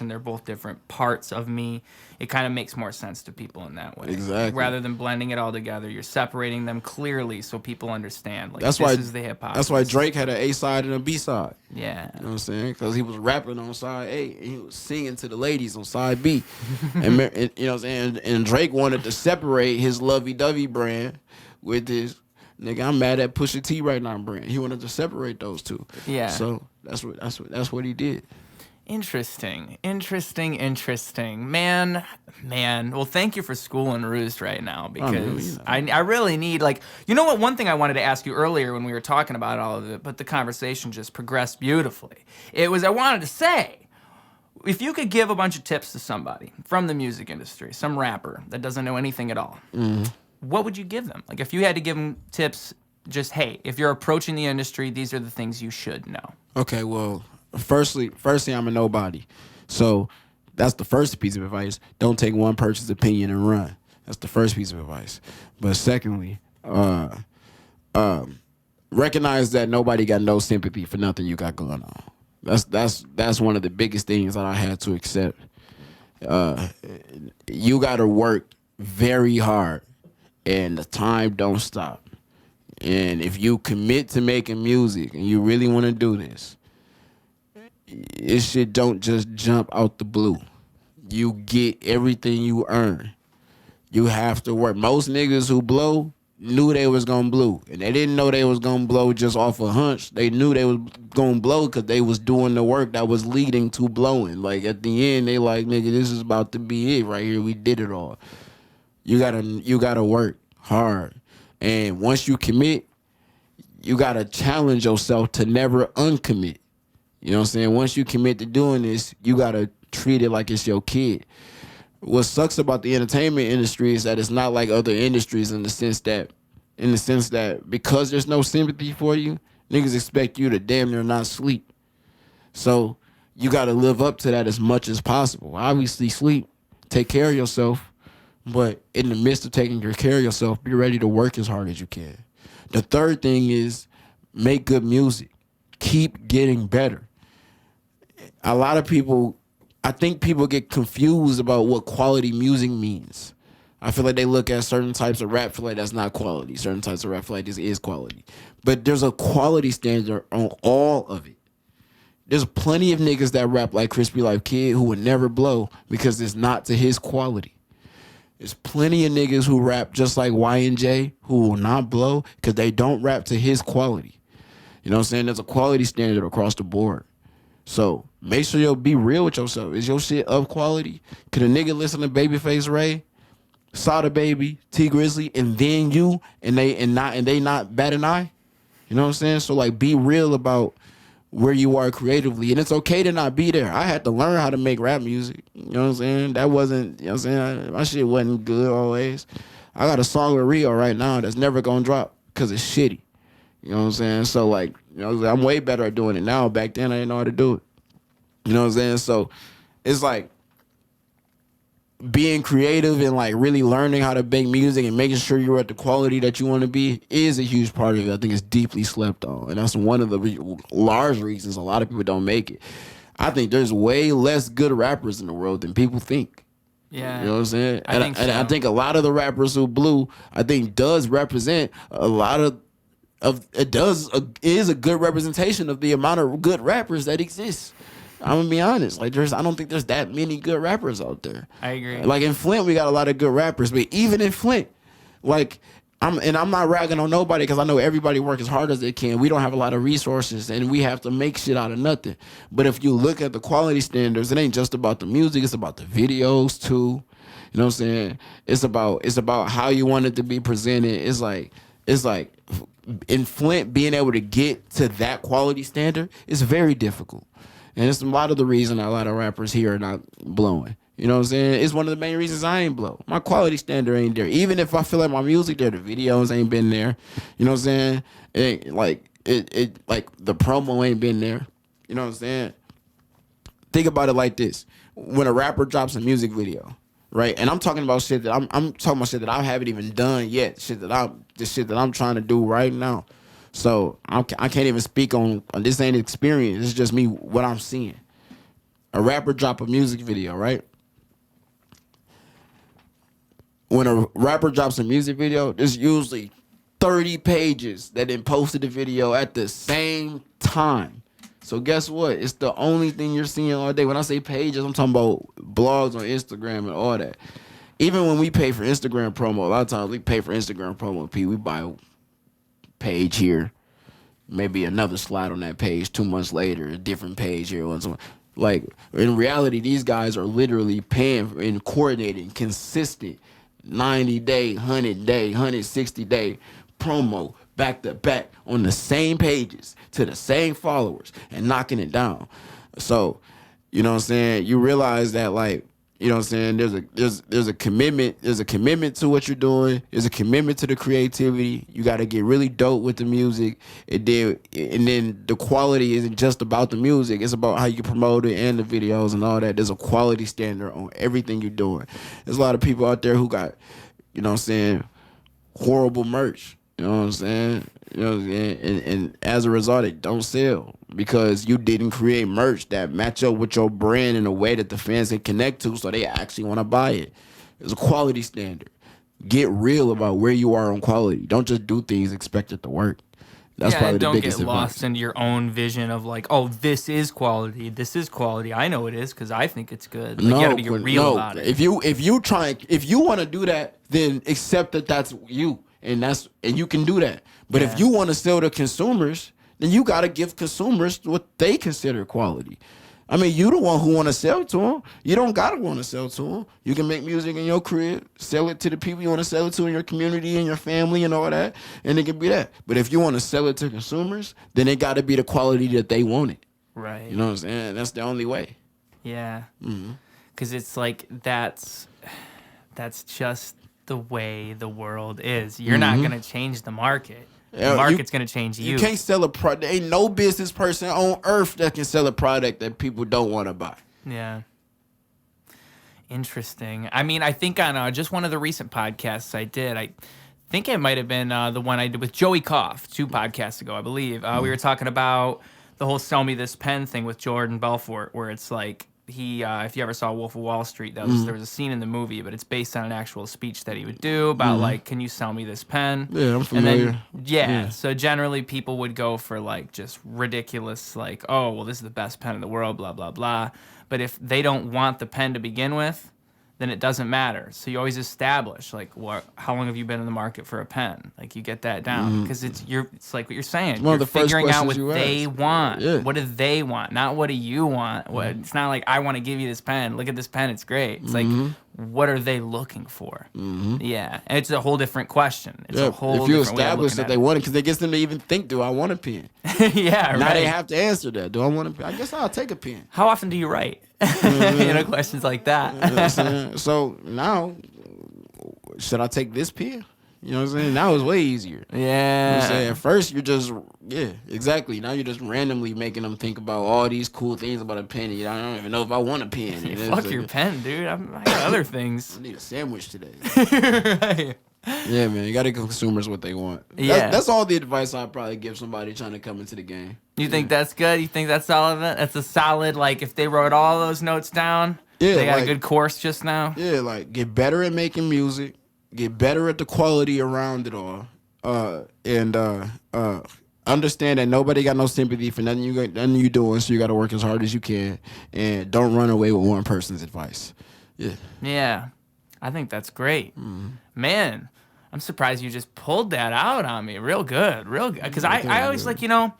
they're both different parts of me. It kind of makes more sense to people in that way. Exactly. Rather than blending it all together, you're separating them clearly so people understand. Like, That's this why is the hip hop. That's why Drake had an A side and a B side. Yeah. You know what I'm saying? Because he was rapping on side A and he was singing to the ladies on side B. and you know what I'm saying? And Drake wanted to separate his lovey-dovey brand with his nigga, I'm mad at Pusha T right now brand. He wanted to separate those two. Yeah. So that's what he did. Interesting. Man. Well, thank you for schooling Ruse right now, because I really need, like, you know what? One thing I wanted to ask you earlier when we were talking about all of it, but the conversation just progressed beautifully. I wanted to say, if you could give a bunch of tips to somebody from the music industry, some rapper that doesn't know anything at all, what would you give them? Like, if you had to give them tips, just, hey, if you're approaching the industry, these are the things you should know. Okay, well, firstly, I'm a nobody. So that's the first piece of advice. Don't take one person's opinion and run. That's the first piece of advice. But secondly, recognize that nobody got no sympathy for nothing you got going on. That's one of the biggest things that I had to accept. You got to work very hard, and the time don't stop. And if you commit to making music and you really want to do this, it shit don't just jump out the blue. You get everything you earn. You have to work. Most niggas who blow knew they was gonna blow, and they didn't know they was gonna blow just off a hunch. They knew they was gonna blow because they was doing the work that was leading to blowing. Like, at the end, they like, nigga, this is about to be it right here. We did it all. You gotta work hard, and once you commit, you gotta challenge yourself to never uncommit. You know what I'm saying? Once you commit to doing this, you gotta treat it like it's your kid. What sucks about the entertainment industry is that it's not like other industries in the sense that because there's no sympathy for you, niggas expect you to damn near not sleep. So you gotta live up to that as much as possible. Obviously, sleep, take care of yourself, but in the midst of taking care of yourself, be ready to work as hard as you can. The third thing is make good music. Keep getting better. A lot of people, I think people get confused about what quality music means. I feel like they look at certain types of rap, feel like that's not quality. Certain types of rap feel like this is quality. But there's a quality standard on all of it. There's plenty of niggas that rap like Crispy Life Kid who would never blow because it's not to his quality. There's plenty of niggas who rap just like Y&J who will not blow because they don't rap to his quality. You know what I'm saying? There's a quality standard across the board. So make sure you'll be real with yourself. Is your shit of quality? Could a nigga listen to Babyface Ray, Sada Baby, T Grizzly, and then you, and they not bat an eye? You know what I'm saying? So, like, be real about where you are creatively, and it's okay to not be there. I had to learn how to make rap music. You know what I'm saying? That wasn't, you know what I'm saying? My shit wasn't good always. I got a song with Rio right now that's never gonna drop because it's shitty. You know what I'm saying? So, like, you know, I'm way better at doing it now. Back then, I didn't know how to do it. You know what I'm saying? So, it's like being creative and, like, really learning how to make music and making sure you're at the quality that you want to be is a huge part of it. I think it's deeply slept on. And that's one of the large reasons a lot of people don't make it. I think there's way less good rappers in the world than people think. Yeah. You know what I'm saying? And I think a lot of the rappers who blew, I think, does represent a lot of is a good representation of the amount of good rappers that exist. I'm gonna be honest. Like, I don't think there's that many good rappers out there. I agree. Like, in Flint, we got a lot of good rappers, but even in Flint, like, I'm not ragging on nobody because I know everybody work as hard as they can. We don't have a lot of resources, and we have to make shit out of nothing. But if you look at the quality standards, it ain't just about the music; it's about the videos too. You know what I'm saying? It's about how you want it to be presented. It's like in Flint, being able to get to that quality standard is very difficult. And it's a lot of the reason a lot of rappers here are not blowing. You know what I'm saying? It's one of the main reasons I ain't blow. My quality standard ain't there. Even if I feel like my music there, the videos ain't been there. You know what I'm saying? It ain't like the promo ain't been there. You know what I'm saying? Think about it like this. When a rapper drops a music video, right? And I'm talking about shit that I'm talking about shit that I haven't even done yet. The shit that I'm trying to do right now. So I can't even speak on this. Ain't experience. It's just me what I'm seeing. A rapper drop a music video, right? When a rapper drops a music video, there's usually 30 pages that then posted the video at the same time. So guess what? It's the only thing you're seeing all day. When I say pages, I'm talking about blogs on Instagram and all that. Even when we pay for Instagram promo, a lot of times we pay for Instagram promo. We buy a page here, maybe another slide on that page. 2 months later, a different page here. Like, in reality, these guys are literally paying and coordinating consistent 90-day, 100-day, 160-day promo back to back on the same pages to the same followers and knocking it down. So, you know what I'm saying? You realize that, like, you know what I'm saying? There's a commitment. There's a commitment to what you're doing. There's a commitment to the creativity. You got to get really dope with the music, and then the quality isn't just about the music. It's about how you promote it and the videos and all that. There's a quality standard on everything you're doing. There's a lot of people out there who got, you know what I'm saying, horrible merch. You know what I'm saying? You know what I'm saying? And as a result, it don't sell because you didn't create merch that match up with your brand in a way that the fans can connect to, so they actually want to buy it. There's a quality standard. Get real about where you are on quality. Don't just do things expect it to work. That's probably the biggest advice. Don't get lost into your own vision of like, oh, this is quality. This is quality. I know it is because I think it's good. Like, you gotta be real about it. If you want to do that, then accept that that's you. And you can do that. But if you want to sell to consumers, then you got to give consumers what they consider quality. I mean, you the one who want to sell to them. You don't got to want to sell to them. You can make music in your crib, sell it to the people you want to sell it to in your community and your family and all that, and it can be that. But if you want to sell it to consumers, then it got to be the quality that they want it. Right. You know what I'm saying? That's the only way. Yeah. Because it's like that's just the way the world is. You're not going to change the market. The market's going to change you. You can't sell a product. There ain't no business person on earth that can sell a product that people don't want to buy. Yeah. Interesting. I mean, I think on just one of the recent podcasts I did, I think it might have been the one I did with Joey Koff 2 podcasts ago, I believe. We were talking about the whole sell me this pen thing with Jordan Belfort, where it's like, if you ever saw Wolf of Wall Street, there was a scene in the movie, but it's based on an actual speech that he would do about like, can you sell me this pen? Yeah, I'm familiar. And then, so generally people would go for like just ridiculous, like, oh, well, this is the best pen in the world, blah, blah, blah. But if they don't want the pen to begin with, then it doesn't matter. So you always establish, like, how long have you been in the market for a pen? Like, you get that down. Because it's like what you're saying. You're figuring out what they want. Yeah. What do they want? Not what do you want? It's not like, I want to give you this pen. Look at this pen. It's great. It's like, what are they looking for? Yeah. And it's a whole different question. It's a whole if you establish that they want it, because it gets them to even think, do I want a pen? Yeah, now they have to answer that. Do I want a pen? I guess I'll take a pen. How often do you write? Questions like that. You know what I'm saying? So now, should I take this pen? You know what I'm saying? Now it's way easier. Yeah. You know what I'm saying? At first, you're just, exactly. Now you're just randomly making them think about all these cool things about a pen. I don't even know if I want a pen. Fuck your pen, dude. I got other things. I need a sandwich today. Right. Yeah, man. You got to give consumers what they want. That's all the advice I'd probably give somebody trying to come into the game. You think that's good? You think that's solid? That's a solid, like, if they wrote all those notes down, they got a good course just now? Yeah, like, get better at making music, get better at the quality around it all, and understand that nobody got no sympathy for nothing you doing, so you got to work as hard as you can, and don't run away with one person's advice. Yeah. Yeah. I think that's great. Man, I'm surprised you just pulled that out on me. Real good. Because I always like, I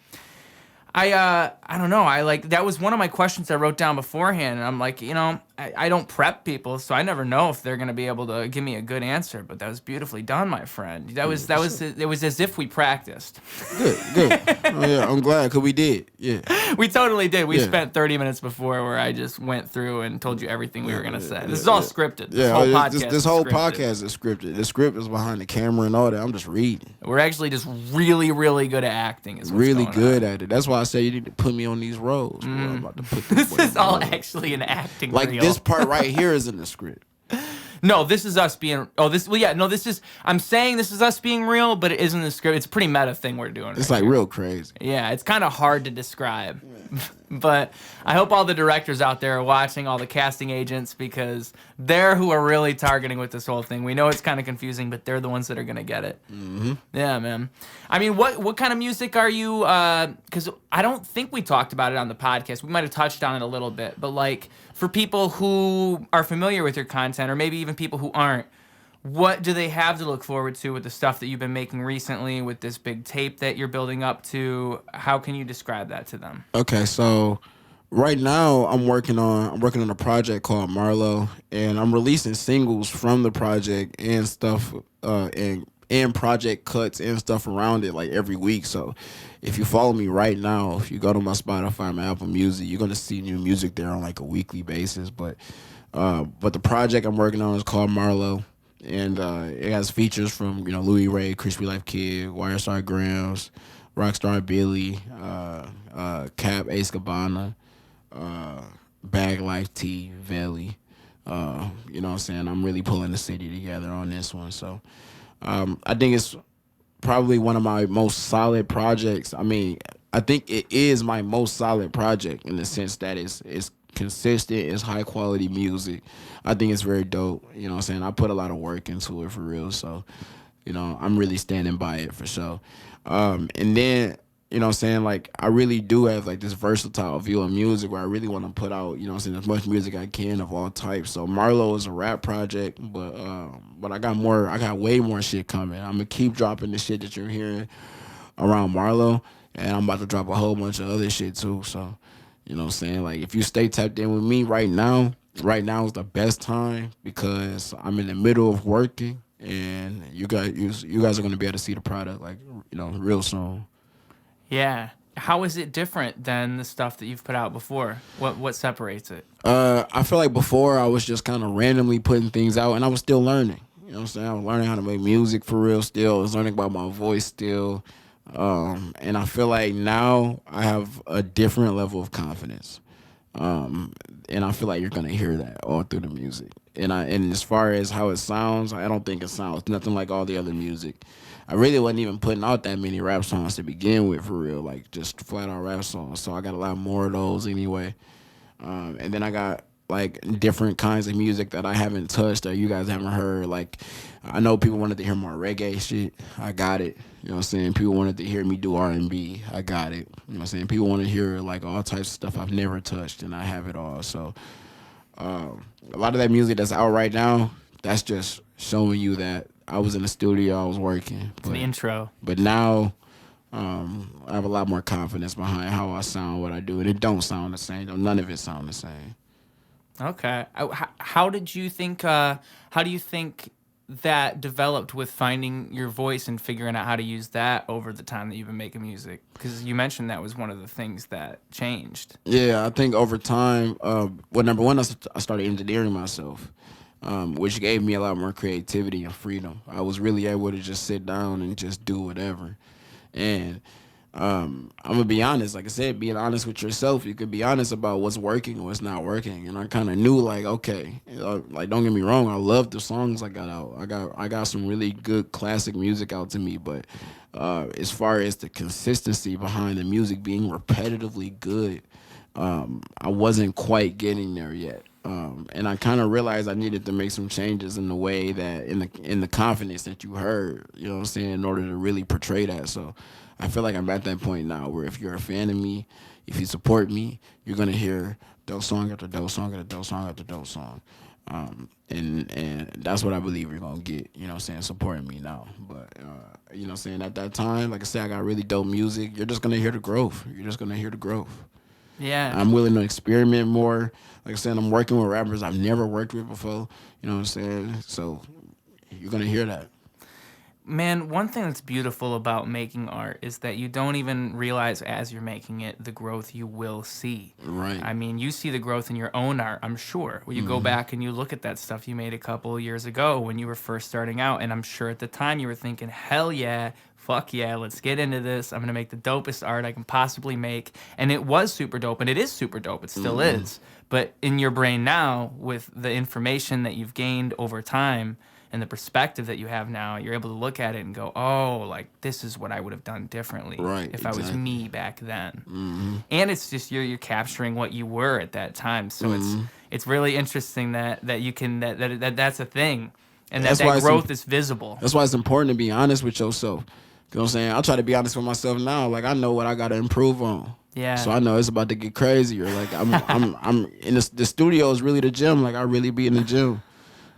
don't know. That was one of my questions I wrote down beforehand. And I'm like, I don't prep people, so I never know if they're going to be able to give me a good answer. But that was beautifully done, my friend. It was as if we practiced. Good. Oh, yeah, I'm glad, because we did. Yeah. We totally did. We spent 30 minutes before where I just went through and told you everything we were going to say. This is all scripted. This whole podcast is scripted. The script is behind the camera and all that. I'm just reading. We're actually just really, really good at acting. Really good at it. That's why I say you need to put me on these roles. I'm about to put this is all actually an acting like reel. This part right here is in the script. No, this is us being. Oh, this. Well, yeah. No, this is. I'm saying this is us being real, but it isn't the script. It's a pretty meta thing we're doing. It's right like here. real crazy. Yeah, it's kind of hard to describe. But I hope all the directors out there are watching, all the casting agents, because they're who are really targeting with this whole thing. We know it's kind of confusing, but they're the ones that are gonna get it. Mm-hmm. Yeah, man. I mean, what kind of music are you? Because I don't think we talked about it on the podcast. We might have touched on it a little bit, but like for people who are familiar with your content, or maybe even people who aren't, what do they have to look forward to with the stuff that you've been making recently, with this big tape that you're building up to? How can you describe that to them? Okay, so right now I'm working on a project called Marlo, and I'm releasing singles from the project and stuff, and project cuts and stuff around it like every week. So if you follow me right now, if you go to my Spotify, my Apple Music, you're gonna see new music there on like a weekly basis. But the project I'm working on is called Marlo. And it has features from, Louis Ray, Crispy Life Kid, Wirestar Grams, Rockstar Billy, Cap Ace Cabana, Bag Life T, Valley. You know what I'm saying? I'm really pulling the city together on this one. So I think it's probably one of my most solid projects. I mean, I think it is my most solid project in the sense that it's consistent, it's high quality music. I think it's very dope. You know what I'm saying? I put a lot of work into it for real. So, I'm really standing by it for sure. And then, you know what I'm saying, like I really do have like this versatile view of music where I really want to put out, you know what I'm saying, as much music I can of all types. So Marlo is a rap project, but I got way more shit coming. I'm gonna keep dropping the shit that you're hearing around Marlo, and I'm about to drop a whole bunch of other shit too. So, you know what I'm saying? Like, if you stay tapped in with me right now is the best time because I'm in the middle of working, and you guys are going to be able to see the product, like, real soon. Yeah. How is it different than the stuff that you've put out before? What separates it? I feel like before I was just kind of randomly putting things out, and I was still learning. You know what I'm saying? I was learning how to make music for real still. I was learning about my voice still. And I feel like now I have a different level of confidence. And I feel like you're gonna hear that all through the music. And as far as how it sounds, I don't think it sounds nothing like all the other music. I really wasn't even putting out that many rap songs to begin with, for real, like just flat out rap songs. So I got a lot more of those anyway. And then I got like different kinds of music that I haven't touched or you guys haven't heard. Like, I know people wanted to hear more reggae shit. I got it. You know what I'm saying? People wanted to hear me do R&B. I got it. You know what I'm saying? People want to hear like all types of stuff I've never touched, and I have it all. So a lot of that music that's out right now, that's just showing you that I was in the studio, I was working. It's the intro. But now I have a lot more confidence behind how I sound, what I do, and it don't sound the same. None of it sound the same. Okay. How do you think that developed with finding your voice and figuring out how to use that over the time that you've been making music? Because you mentioned that was one of the things that changed. Yeah, I think over time, number one, I started engineering myself, which gave me a lot more creativity and freedom. I was really able to just sit down and just do whatever. And I'm gonna be honest, like I said, being honest with yourself, you could be honest about what's working and what's not working. And I kind of knew, like, okay, like, don't get me wrong, I love the songs I got out. I got some really good classic music out to me, but as far as the consistency behind the music being repetitively good, I wasn't quite getting there yet. And I kind of realized I needed to make some changes in the way that, in the confidence that you heard, you know what I'm saying, in order to really portray that. So I feel like I'm at that point now where if you're a fan of me, if you support me, you're going to hear dope song after dope song after dope song after dope song. And that's what I believe you're going to get, you know what I'm saying, supporting me now. But, you know what I'm saying, at that time, like I said, I got really dope music. You're just going to hear the growth. You're just going to hear the growth. Yeah. I'm willing to experiment more. Like I said, I'm working with rappers I've never worked with before, you know what I'm saying? So you're going to hear that. Man, one thing that's beautiful about making art is that you don't even realize as you're making it the growth you will see. Right. I mean, you see the growth in your own art, I'm sure. When you go back and you look at that stuff you made a couple of years ago when you were first starting out, and I'm sure at the time you were thinking, hell yeah, fuck yeah, let's get into this. I'm gonna make the dopest art I can possibly make. And it was super dope, and it is super dope. It still is. But in your brain now, with the information that you've gained over time and the perspective that you have now, you're able to look at it and go, oh, like, this is what I would have done differently if I was me back then. And it's just you're capturing what you were at that time. So it's really interesting that you can that's a thing, and that growth is visible. That's why it's important to be honest with yourself. You know what I'm saying? I try to be honest with myself now. Like, I know what I got to improve on. Yeah. So I know it's about to get crazier. Like, I'm in the studio is really the gym. Like, I really be in the gym.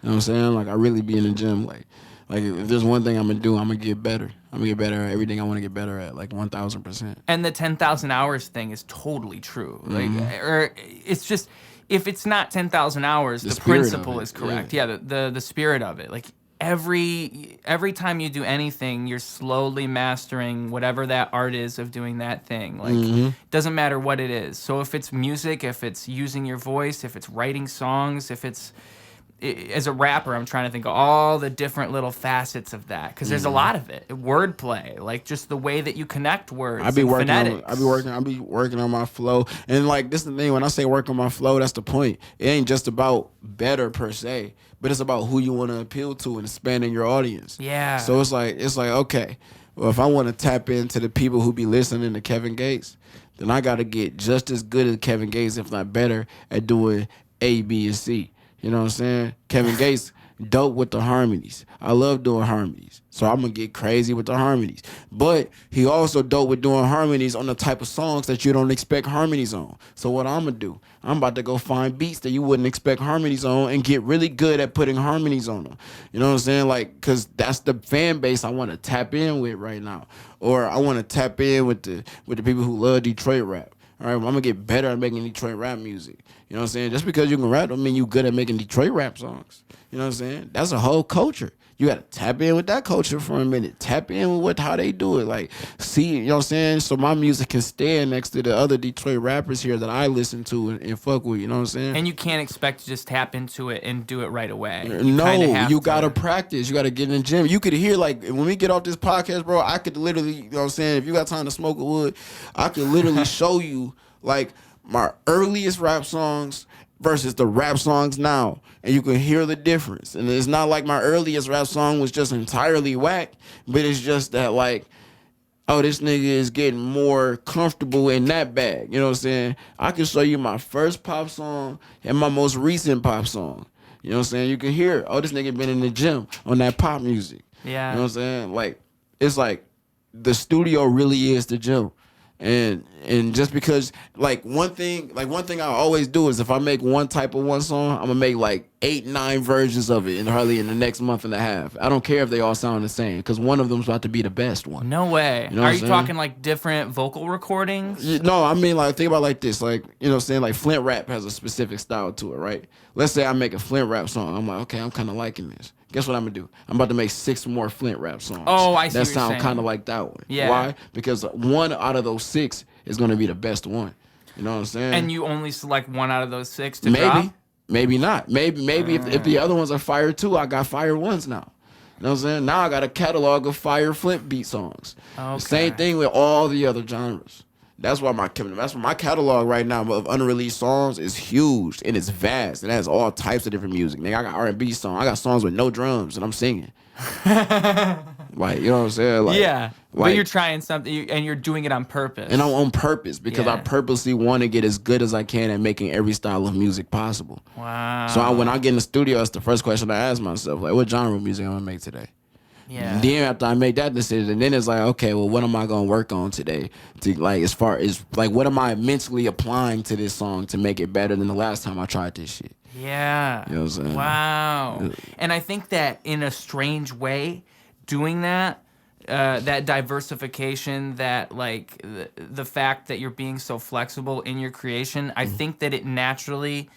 You know what I'm saying? Like, I really be in the gym. Like if there's one thing I'm gonna do, I'm gonna get better. I'm gonna get better at everything I want to get better at. Like 1,000%. And the 10,000 hours thing is totally true. Like, or it's just, if it's not 10,000 hours, the principle is correct. Yeah, the spirit of it. Like, every time you do anything, you're slowly mastering whatever that art is of doing that thing. Like, doesn't matter what it is. So if it's music, if it's using your voice, if it's writing songs, if it's, as a rapper, I'm trying to think of all the different little facets of that, because there's a lot of it. Wordplay, like just the way that you connect words. I be working on my flow, and like this is the thing. When I say work on my flow, that's the point. It ain't just about better per se, but it's about who you want to appeal to and expanding your audience. Yeah. So it's like okay, well, if I want to tap into the people who be listening to Kevin Gates, then I got to get just as good as Kevin Gates, if not better, at doing A, B, and C. You know what I'm saying? Kevin Gates, dope with the harmonies. I love doing harmonies. So I'm going to get crazy with the harmonies. But he also dope with doing harmonies on the type of songs that you don't expect harmonies on. So what I'm going to do, I'm about to go find beats that you wouldn't expect harmonies on and get really good at putting harmonies on them. You know what I'm saying? Like, because that's the fan base I want to tap in with right now. Or I want to tap in with the people who love Detroit rap. All right, well, I'm going to get better at making Detroit rap music. You know what I'm saying? Just because you can rap don't mean you good at making Detroit rap songs. You know what I'm saying? That's a whole culture. You got to tap in with that culture for a minute. Tap in with how they do it. Like, see, you know what I'm saying? So my music can stand next to the other Detroit rappers here that I listen to and fuck with. You know what I'm saying? And you can't expect to just tap into it and do it right away. You got to practice. You got to get in the gym. You could hear, like, when we get off this podcast, bro, I could literally, you know what I'm saying? If you got time to smoke a wood, I could literally show you, like, my earliest rap songs versus the rap songs now, and you can hear the difference. And it's not like my earliest rap song was just entirely whack, but it's just that, like, oh, this nigga is getting more comfortable in that bag. You know what I'm saying? I can show you my first pop song and my most recent pop song. You know what I'm saying? You can hear, oh, this nigga been in the gym on that pop music. Yeah. You know what I'm saying? Like, it's like the studio really is the gym. And just because, like, one thing I always do is if I make one type of one song, I'm gonna make like 8, 9 versions of it hardly in the next month and a half. I don't care if they all sound the same, because one of them's about to be the best one. No way. You know Are you talking like different vocal recordings? No, I mean, like, think about it like this. Like, you know what I'm saying? Like, Flint rap has a specific style to it, right? Let's say I make a Flint rap song. I'm like, okay, I'm kind of liking this. Guess what I'm gonna do? I'm about to make 6 more Flint rap songs. Oh, I see that sound kind of like that one. Yeah. Why? Because one out of those 6 is gonna be the best one. You know what I'm saying? And you only select one out of those 6 to drop? Maybe not. Maybe if the other ones are fire too, I got fire ones now. You know what I'm saying? Now I got a catalog of fire Flint beat songs. Okay. Same thing with all the other genres. That's why my catalog right now of unreleased songs is huge and it's vast. It has all types of different music. Nigga, I got R&B songs. I got songs with no drums and I'm singing. Like, you know what I'm saying? Like, yeah. Like, but you're trying something and you're doing it on purpose. And I'm on purpose because I purposely want to get as good as I can at making every style of music possible. Wow. So when I get in the studio, that's the first question I ask myself. Like, what genre of music am I going to make today? Yeah. Then after I make that decision, then it's like, okay, well, what am I gonna work on today? To, like, as far as, like, what am I mentally applying to this song to make it better than the last time I tried this shit? Yeah. You know what I'm saying? Wow. And I think that in a strange way, doing that, that diversification, that, like, the fact that you're being so flexible in your creation, I think that it naturally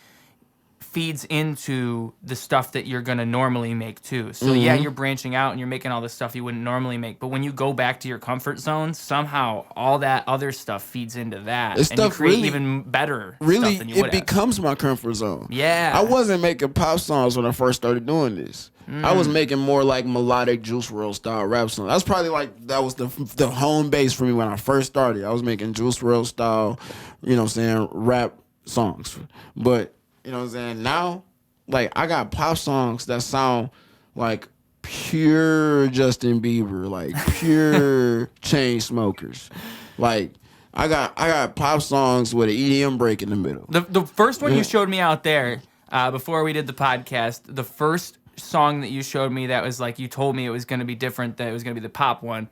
feeds into the stuff that you're going to normally make too. So yeah, you're branching out and you're making all the stuff you wouldn't normally make. But when you go back to your comfort zone, somehow all that other stuff feeds into that. This and you stuff create really- even better Really, stuff than you it would have. becomes my comfort zone. Yeah. I wasn't making pop songs when I first started doing this. I was making more like melodic Juice WRLD style rap songs. That's probably like, that was the home base for me when I first started. I was making Juice WRLD style, you know what I'm saying, rap songs. But, you know what I'm saying, now, like, I got pop songs that sound like pure Justin Bieber, like pure Chainsmokers. Like, I got pop songs with an EDM break in the middle. The first one you showed me out there before we did the podcast, the first song that you showed me that was like, you told me it was going to be different, that it was going to be the pop one.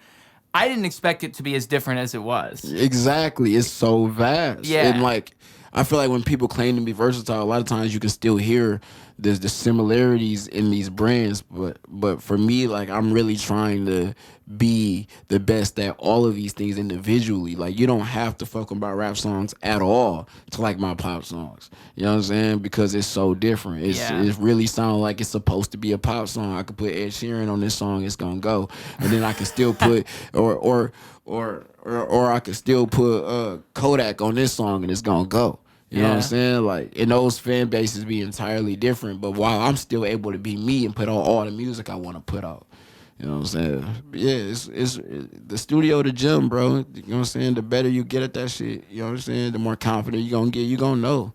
I didn't expect it to be as different as it was. Exactly. It's so vast. Yeah. And like, I feel like when people claim to be versatile, a lot of times you can still hear the similarities in these brands. But for me, like, I'm really trying to be the best at all of these things individually. Like, you don't have to fuck about rap songs at all to like my pop songs. You know what I'm saying? Because it's so different. It really sounds like it's supposed to be a pop song. I could put Ed Sheeran on this song, it's gonna go. And then I can still put or I could still put Kodak on this song and it's gonna go. You know what I'm saying? Like, and those fan bases be entirely different, but while I'm still able to be me and put out all the music I want to put out. You know what I'm saying? But yeah, it's the studio, the gym, bro. You know what I'm saying? The better you get at that shit, you know what I'm saying? The more confident you gonna get, you gonna know.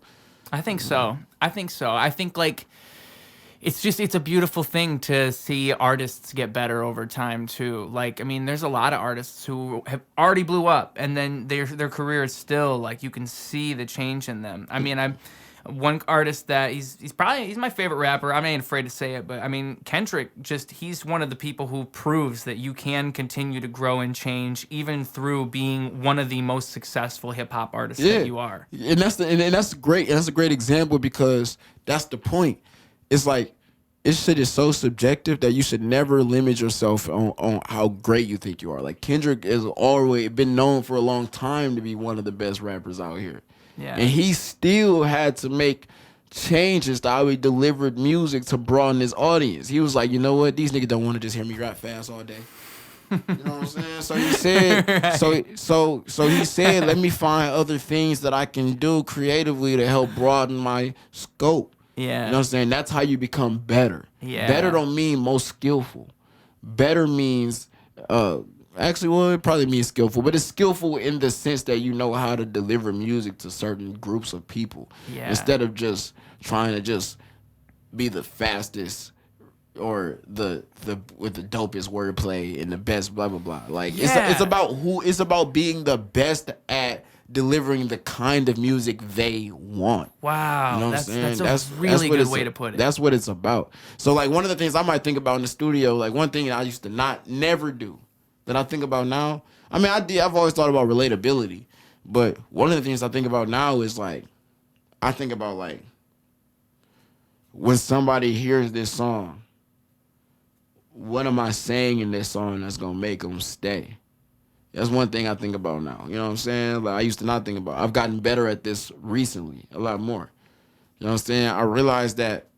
I think so. I think like it's a beautiful thing to see artists get better over time too. Like, I mean, there's a lot of artists who have already blew up and then their career is still like, you can see the change in them. I mean, I'm one artist that he's my favorite rapper. I'm not even afraid to say it, but I mean, Kendrick, he's one of the people who proves that you can continue to grow and change even through being one of the most successful hip hop artists that you are. And that's great. And that's a great example because that's the point. It's like, this shit is so subjective that you should never limit yourself on how great you think you are. Like, Kendrick has always been known for a long time to be one of the best rappers out here. Yeah. And he still had to make changes to how he delivered music to broaden his audience. He was like, you know what? These niggas don't want to just hear me rap fast all day. You know what I'm saying? So he said, right. so he said, let me find other things that I can do creatively to help broaden my scope. Yeah. You know what I'm saying? That's how you become better. Yeah. Better don't mean most skillful. Better means, it probably means skillful, but it's skillful in the sense that you know how to deliver music to certain groups of people. Yeah. Instead of just trying to just be the fastest or the with the dopest wordplay and the best blah blah blah. Like, it's about being the best at delivering the kind of music they want. Wow. You know that's a really good way to put it. That's what it's about. So like, one of the things I might think about in the studio, like one thing I used to never do that I think about now. I mean, I've always thought about relatability, but one of the things I think about now is like, I think about like, when somebody hears this song, what am I saying in this song that's gonna make them stay? That's one thing I think about now. You know what I'm saying? Like, I used to not think about. I've gotten better at this recently, a lot more. You know what I'm saying? I realized that,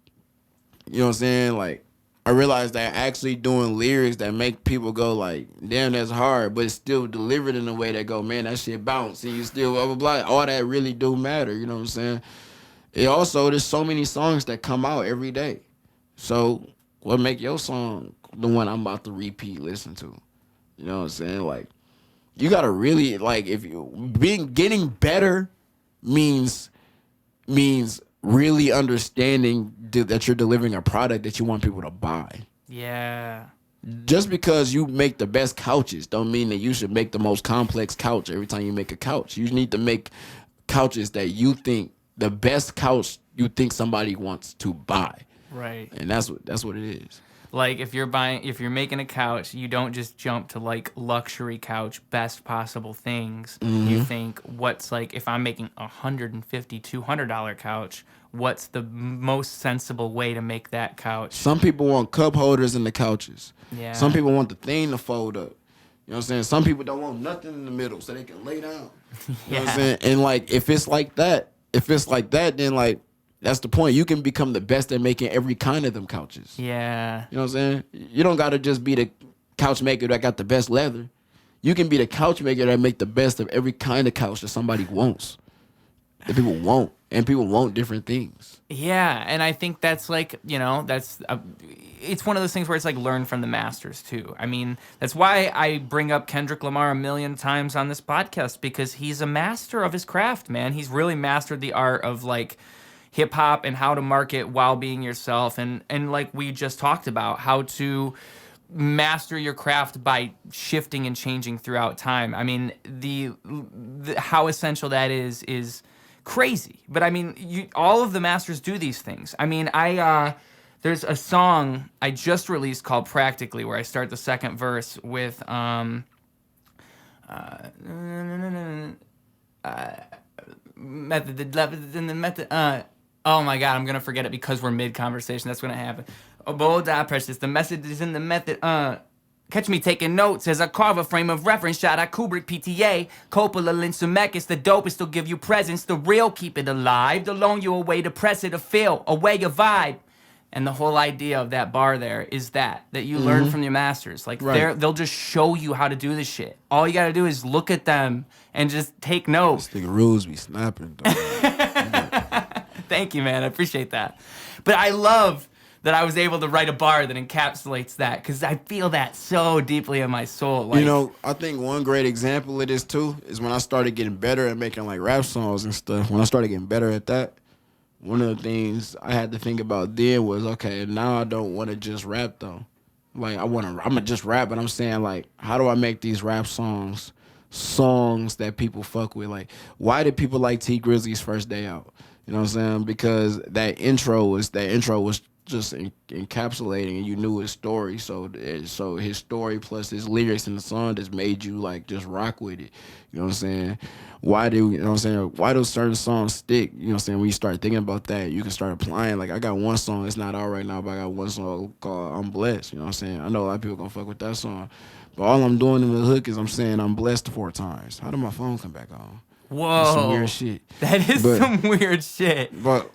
you know what I'm saying? Like, I realized that actually doing lyrics that make people go like, damn, that's hard, but it's still delivered in a way that go, man, that shit bounce, and you still blah, blah, blah. All that really do matter, you know what I'm saying? It also, there's so many songs that come out every day. So what make your song the one I'm about to repeat listen to? You know what I'm saying? Like, you gotta really, like, if you getting better means really understanding that you're delivering a product that you want people to buy. Yeah. Just because you make the best couches don't mean that you should make the most complex couch every time you make a couch. You need to make couches that you think, the best couch you think somebody wants to buy. Right. And that's what it is. Like, if you're making a couch, you don't just jump to like luxury couch, best possible things. Mm-hmm. You think, what's like, if I'm making $150, $200 couch, what's the most sensible way to make that couch? Some people want cup holders in the couches. Yeah. Some people want the thing to fold up. You know what I'm saying? Some people don't want nothing in the middle so they can lay down. You know what I'm saying? And like, if it's like that, then like, That's the point. You can become the best at making every kind of them couches. Yeah. You know what I'm saying? You don't got to just be the couch maker that got the best leather. You can be the couch maker that make the best of every kind of couch that somebody wants. That people want. And people want different things. Yeah, and I think that's like, it's one of those things where it's like learn from the masters too. I mean, that's why I bring up Kendrick Lamar a million times on this podcast, because he's a master of his craft, man. He's really mastered the art of like hip hop and how to market while being yourself, and like we just talked about, how to master your craft by shifting and changing throughout time. I mean, the how essential that is crazy. But I mean, all of the masters do these things. I mean, there's a song I just released called Practically, where I start the second verse with method. Oh my God, I'm gonna forget it because we're mid conversation. That's gonna happen. Oh, bold, precious. The message is in the method. Catch me taking notes as I carve a frame of reference. Shot at Kubrick, PTA, Coppola, Lynch, Zemeckis. The dopest will give you presents. The real keep it alive. The loan you a way to press it, a feel, a way, a vibe. And the whole idea of that bar there is that you learn from your masters. Like, they'll just show you how to do this shit. All you gotta do is look at them and just take notes. This nigga Ruse be snapping, dog. Thank you, man. I appreciate that. But I love that I was able to write a bar that encapsulates that, because I feel that so deeply in my soul. Like, I think one great example of this too is when I started getting better at making like rap songs and stuff. When I started getting better at that, one of the things I had to think about then was, okay, now I don't want to just rap though. Like I'm gonna just rap, but I'm saying like, how do I make these rap songs that people fuck with? Like, why did people like T Grizzly's First Day Out? You know what I'm saying? Because that intro was just encapsulating, and you knew his story. So his story plus his lyrics in the song just made you like just rock with it. You know what I'm saying? Why do certain songs stick? You know what I'm saying? When you start thinking about that, you can start applying. Like I got one song, it's not out right now, but I got one song called I'm Blessed. You know what I'm saying? I know a lot of people gonna fuck with that song. But all I'm doing in the hook is I'm saying I'm blessed 4 times. How did my phone come back on? Whoa, that's some weird shit. That is some weird shit. But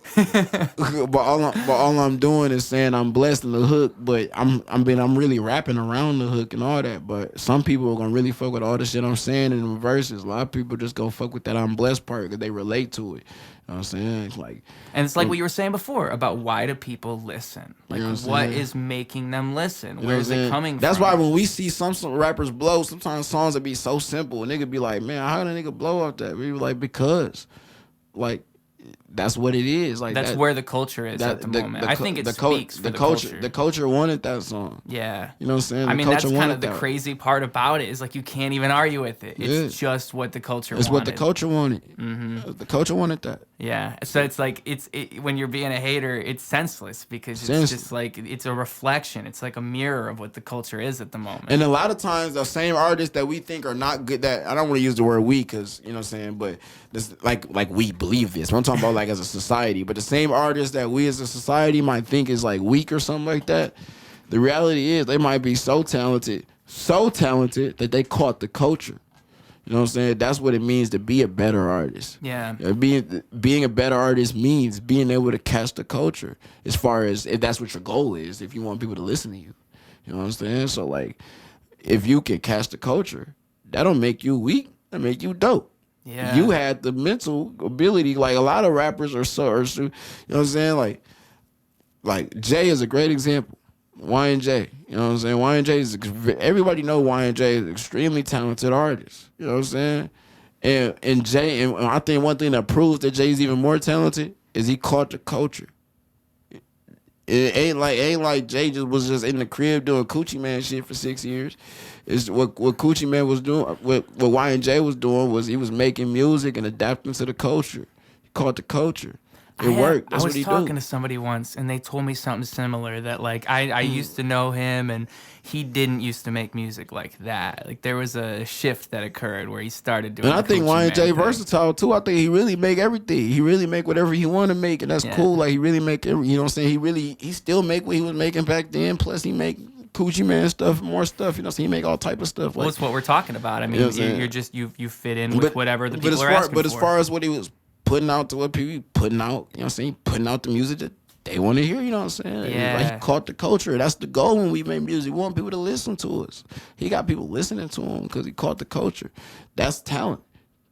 all I'm doing is saying I'm blessed in the hook. But I'm really rapping around the hook and all that. But some people are gonna really fuck with all the shit I'm saying in the verses. A lot of people just gonna fuck with that I'm blessed part because they relate to it. You know what I'm saying? It's like what you were saying before about why do people listen? Like, you know what is making them listen? Where is it coming from? That's why when we see some rappers blow, sometimes songs that be so simple, a nigga be like, man, how did a nigga blow off that? We were like, because, like, that's what it is. Like that's where the culture is at the moment. I think it speaks for the culture. The culture wanted that song. Yeah. You know what I'm saying? I mean, that's kind of the crazy part about it is like you can't even argue with it. It's just what the culture wanted. It's what the culture wanted. Mm-hmm. The culture wanted that. Yeah. So it's like when you're being a hater, it's senseless because it's just like it's a reflection. It's like a mirror of what the culture is at the moment. And a lot of times the same artists that we think are not good, that I don't want to use the word we because, you know what I'm saying, but this, like we believe this. I'm talking about like as a society, but the same artists that we as a society might think is like weak or something like that, the reality is they might be so talented that they caught the culture. You know what I'm saying? That's what it means to be a better artist. Yeah. Being a better artist means being able to catch the culture, as far as if that's what your goal is, if you want people to listen to you. You know what I'm saying? So like, if you can catch the culture, that don't make you weak. That make you dope. Yeah. You had the mental ability, like a lot of rappers you know what I'm saying? Like Jay is a great example. Y&J, you know what I'm saying? Y&J is, everybody know Y&J is an extremely talented artist. You know what I'm saying? And Jay, and I think one thing that proves that Jay's even more talented is he caught the culture. It ain't like Jay was just in the crib doing Coochie Man shit for 6 years. It's what Coochie Man was doing, what Y&J was doing was he was making music and adapting to the culture. He caught the culture. It worked. That's what he do. I was talking to somebody once, and they told me something similar, that like I used to know him, and he didn't used to make music like that. Like there was a shift that occurred where he started doing. And I think Y&J versatile too. I think he really make everything. He really make whatever he want to make, and that's cool. Like he really make every. You know what I'm saying? He still make what he was making back then. Plus he make Coochie Man stuff, more stuff. You know, so he make all type of stuff. Well, that's what we're talking about. I mean, you fit in with whatever the people are asking for. But as far as what he was putting out to what people putting out, you know what I'm saying? Putting out the music that they want to hear, you know what I'm saying? Yeah. Like, he caught the culture. That's the goal when we make music. We want people to listen to us. He got people listening to him because he caught the culture. That's talent.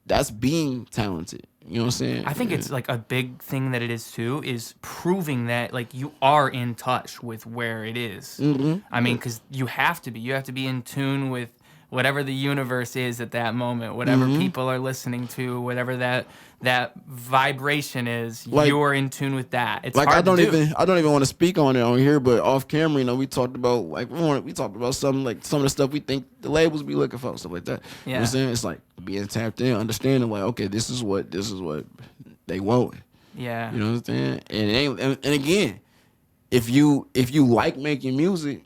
That's being talented. You know what I'm saying? I think it's like a big thing that it is too is proving that like you are in touch with where it is. I mean, because you have to be. You have to be in tune with whatever the universe is at that moment, whatever people are listening to, whatever that vibration is. Like, you're in tune with that. It's like hard I don't to do. even want to speak on it on here, but off camera, you know, we talked about like we talked about something like some of the stuff we think the labels be looking for, stuff like that. You know what I'm saying? It's like being tapped in, understanding like, okay, this is what they want. Yeah. You know what I'm saying? And it ain't, and again, if you like making music,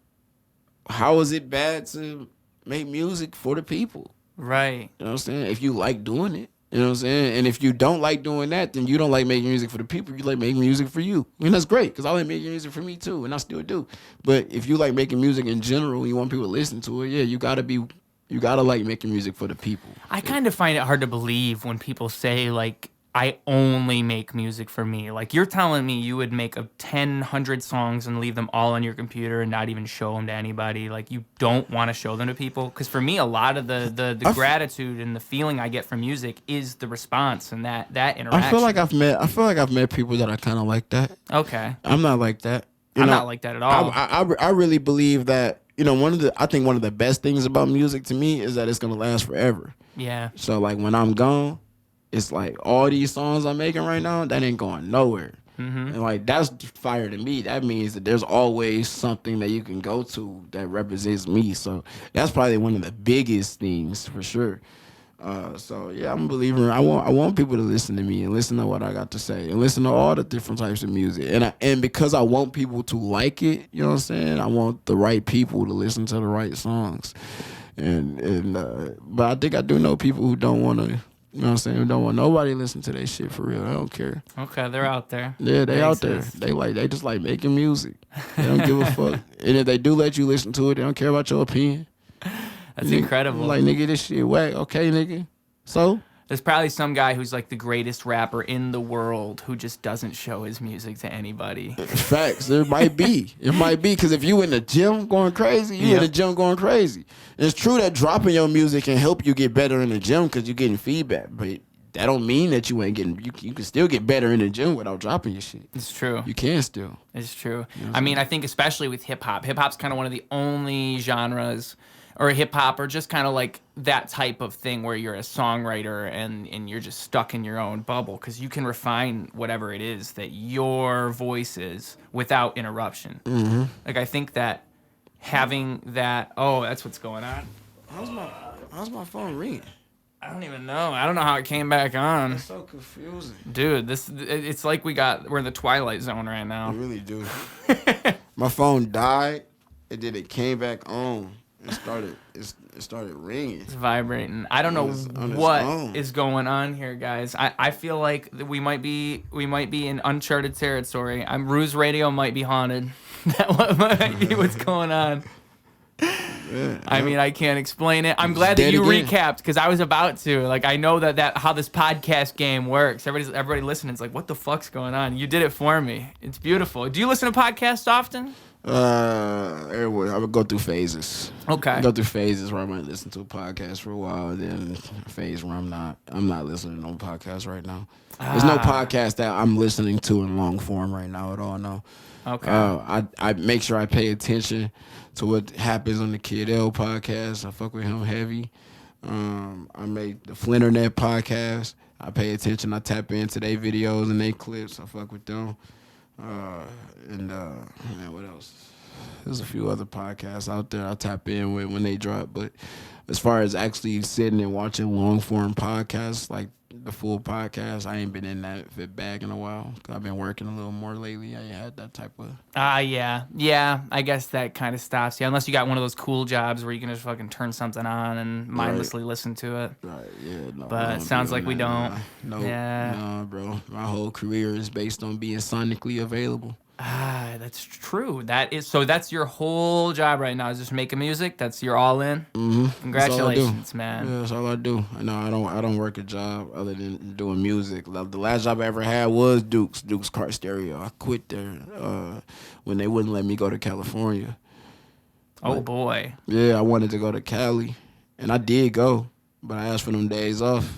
how is it bad to make music for the people? Right. You know what I'm saying? If you like doing it, you know what I'm saying? And if you don't like doing that, then you don't like making music for the people. You like making music for you. I mean, that's great, because I like making music for me too, and I still do. But if you like making music in general, and you want people to listen to it, yeah, you gotta like making music for the people. I kind of find it hard to believe when people say like, I only make music for me. Like, you're telling me you would make 100 songs and leave them all on your computer and not even show them to anybody. Like, you don't want to show them to people. Because for me, a lot of the gratitude and the feeling I get from music is the response and that interaction. I feel like I've met people that are kind of like that. Okay. I'm not like that. I'm not like that at all. I really believe that, you know, I think one of the best things about music to me is that it's gonna last forever. Yeah. So like when I'm gone, it's like all these songs I'm making right now, that ain't going nowhere. And like, that's fire to me. That means that there's always something that you can go to that represents me. So that's probably one of the biggest things for sure. So yeah, I'm a believer. I want people to listen to me and listen to what I got to say and listen to all the different types of music. And because I want people to like it, you know what I'm saying? I want the right people to listen to the right songs. But I think I do know people who don't want to. You know what I'm saying? Who don't want nobody to listen to their shit for real. I don't care. Okay, they're out there. Yeah, they out there. They just like making music. They don't give a fuck. And if they do let you listen to it, they don't care about your opinion. That's incredible. Like, nigga, this shit whack. Okay, nigga. So? There's probably some guy who's like the greatest rapper in the world who just doesn't show his music to anybody. Facts. There might be. It might be, because if you in the gym going crazy, in the gym going crazy. It's true that dropping your music can help you get better in the gym because you're getting feedback, but that don't mean that you ain't getting. You can still get better in the gym without dropping your shit. It's true. You can still. It's true. You know I mean, I think especially with hip hop. Hip hop's kind of one of the only genres, or hip hop, or just kind of like that type of thing where you're a songwriter and you're just stuck in your own bubble because you can refine whatever it is that your voice is without interruption. Like, I think that having that. Oh, that's what's going on. How's my phone ringing? I don't even know. I don't know how it came back on. It's so confusing. Dude, it's like we're in the Twilight Zone right now. I really do. My phone died, and then it came back on. It started ringing. It's vibrating. I don't know what is going on here, guys. I feel like we might be in uncharted territory. Ruse Radio might be haunted. That might be what's going on. Yeah, I mean, I can't explain it. I'm glad that you recapped, because I was about to. Like, I know that how this podcast game works. Everybody listening is like, what the fuck's going on? You did it for me. It's beautiful. Do you listen to podcasts often? I would go through phases. Okay. I go through phases where I might listen to a podcast for a while, then a phase where I'm not listening to no podcast right now. There's no podcast that I'm listening to in long form right now at all. No. Okay. I make sure I pay attention to what happens on the Kid L podcast. I fuck with him heavy. I make the Flinternet podcast. I pay attention. I tap into their videos and their clips. I fuck with them. Man, what else? There's a few other podcasts out there I tap in with when they drop. But as far as actually sitting and watching long form podcasts, like the full podcast, I ain't been in that bag in a while. I've been working a little more lately. I ain't had that type of. Yeah. I guess that kind of stops you, unless you got one of those cool jobs where you can just fucking turn something on and mindlessly listen to it. Right. Yeah. No. But it sounds like we don't. No. Yeah. No, bro. My whole career is based on being sonically available. that's true. That's your whole job right now is just making music. That's your all in. Mm-hmm. Congratulations, man. Yeah, that's all I do. No, I don't work a job other than doing music. The last job I ever had was Duke's Car Stereo. I quit there when they wouldn't let me go to California. Oh boy. Yeah, I wanted to go to Cali, and I did go, but I asked for them days off.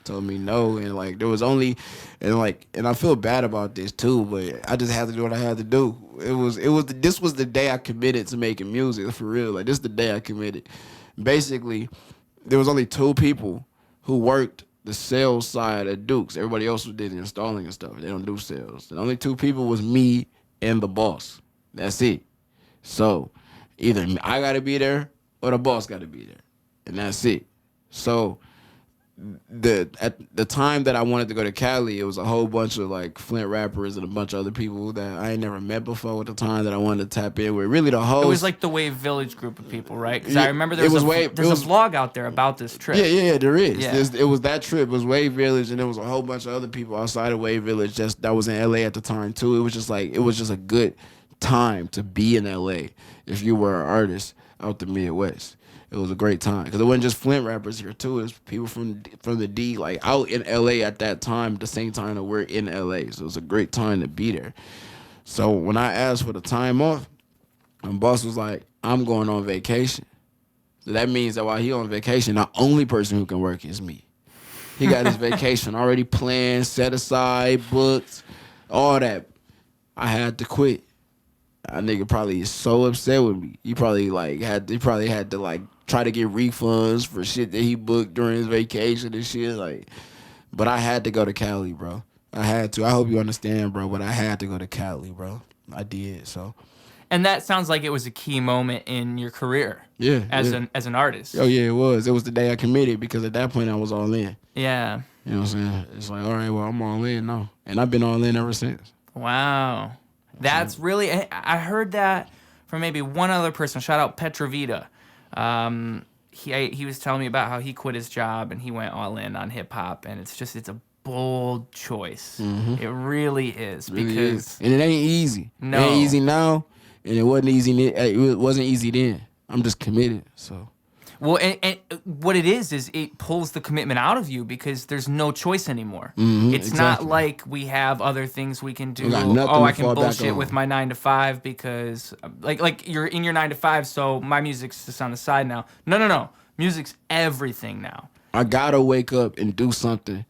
Told me no, and like there was only, and I feel bad about this too, but I just had to do what I had to do. This was the day I committed to making music for real. Like this is the day I committed. Basically, there was only 2 people who worked the sales side at Duke's. Everybody else did the installing and stuff. They don't do sales. The only 2 people was me and the boss. That's it. So either I got to be there or the boss got to be there, and that's it. So at the time that I wanted to go to Cali, it was a whole bunch of like Flint rappers and a bunch of other people that I ain't never met before at the time that I wanted to tap in with. Really the whole... It was like the Wave Village group of people, right? Because I remember there's a vlog out there about this trip. Yeah, there is. Yeah. It was that trip. It was Wave Village, and there was a whole bunch of other people outside of Wave Village that was in LA at the time too. It was just a good time to be in LA if you were an artist out the Midwest. It was a great time because it wasn't just Flint rappers here too. It was people from the D, like out in LA at that time, the same time that we're in LA. So it was a great time to be there. So when I asked for the time off, my boss was like, "I'm going on vacation." So that means that while he on vacation, the only person who can work is me. He got his vacation already planned, set aside, booked, all that. I had to quit. That nigga probably is so upset with me. He probably had to like try to get refunds for shit that he booked during his vacation and shit. Like, but I had to go to Cali, bro. I had to. I hope you understand, bro. But I had to go to Cali, bro. I did. So. And that sounds like it was a key moment in your career. Yeah. As an artist. Oh yeah, it was. It was the day I committed because at that point I was all in. Yeah. You know what I'm saying? It's like, all right, well, I'm all in now, and I've been all in ever since. Wow. That's really... I heard that from maybe one other person. Shout out Petrovita. He was telling me about how he quit his job and he went all in on hip hop, and it's a bold choice. Mm-hmm. It really is, because and it ain't easy. No. It ain't easy now, and it wasn't easy. It wasn't easy then. I'm just committed. So. Well, and what it is it pulls the commitment out of you because there's no choice anymore. Mm-hmm, it's exactly. not like we have other things we can do. I can bullshit with my 9 to 5 because like you're in your 9 to 5, so my music's just on the side now. No. Music's everything now. I gotta wake up and do something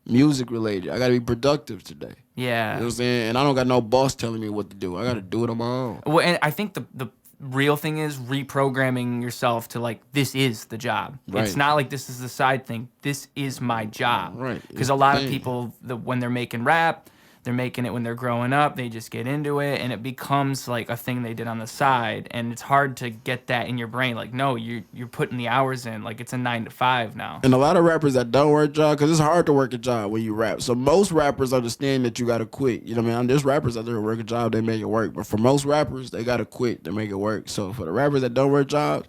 music related. I gotta be productive today. Yeah. You know what I'm saying? And I don't got no boss telling me what to do. I gotta do it on my own. Well, and I think the real thing is reprogramming yourself to like, this is the job. Right. It's not like this is the side thing. This is my job. Right. Because a lot of people, when they're making rap, they're making it when they're growing up. They just get into it, and it becomes like a thing they did on the side. And it's hard to get that in your brain. Like, no, you're putting the hours in. Like, it's a 9 to 5 now. And a lot of rappers that don't work a job, because it's hard to work a job when you rap. So most rappers understand that you got to quit. You know what I mean? There's rappers out there who work a job, they make it work. But for most rappers, they got to quit to make it work. So for the rappers that don't work jobs,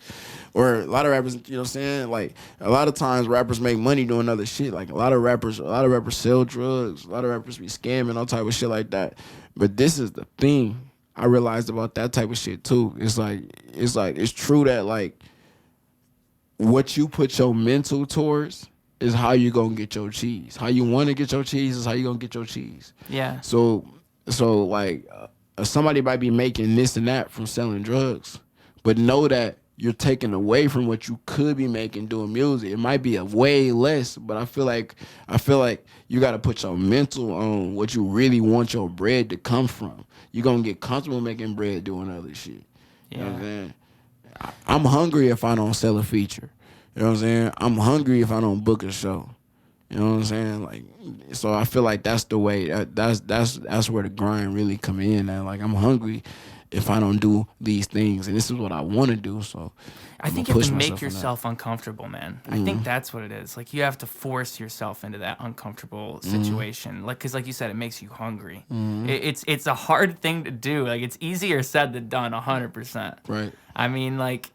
or a lot of rappers, you know what I'm saying? Like, a lot of times rappers make money doing other shit. Like, a lot of rappers sell drugs. A lot of rappers be scamming, all type of shit like that. But this is the thing I realized about that type of shit, too. It's true that, like, what you put your mental towards is how you gonna get your cheese. How you want to get your cheese is how you gonna get your cheese. Yeah. So like, somebody might be making this and that from selling drugs, but know that you're taking away from what you could be making doing music. It might be a way less, but I feel like you got to put your mental on what you really want your bread to come from. You're going to get comfortable making bread doing other shit. Yeah. You know what I'm saying? I'm hungry if I don't sell a feature. You know what I'm saying? I'm hungry if I don't book a show. You know what I'm saying? Like, so I feel like that's the way, that's where the grind really come in. And like, I'm hungry if I don't do these things, and this is what I want to do, so I think you have to make yourself uncomfortable, man. I think that's what it is. Like, you have to force yourself into that uncomfortable situation. Like, because like you said, it makes you hungry. It's a hard thing to do. Like, it's easier said than done, 100%. Right. I mean, like,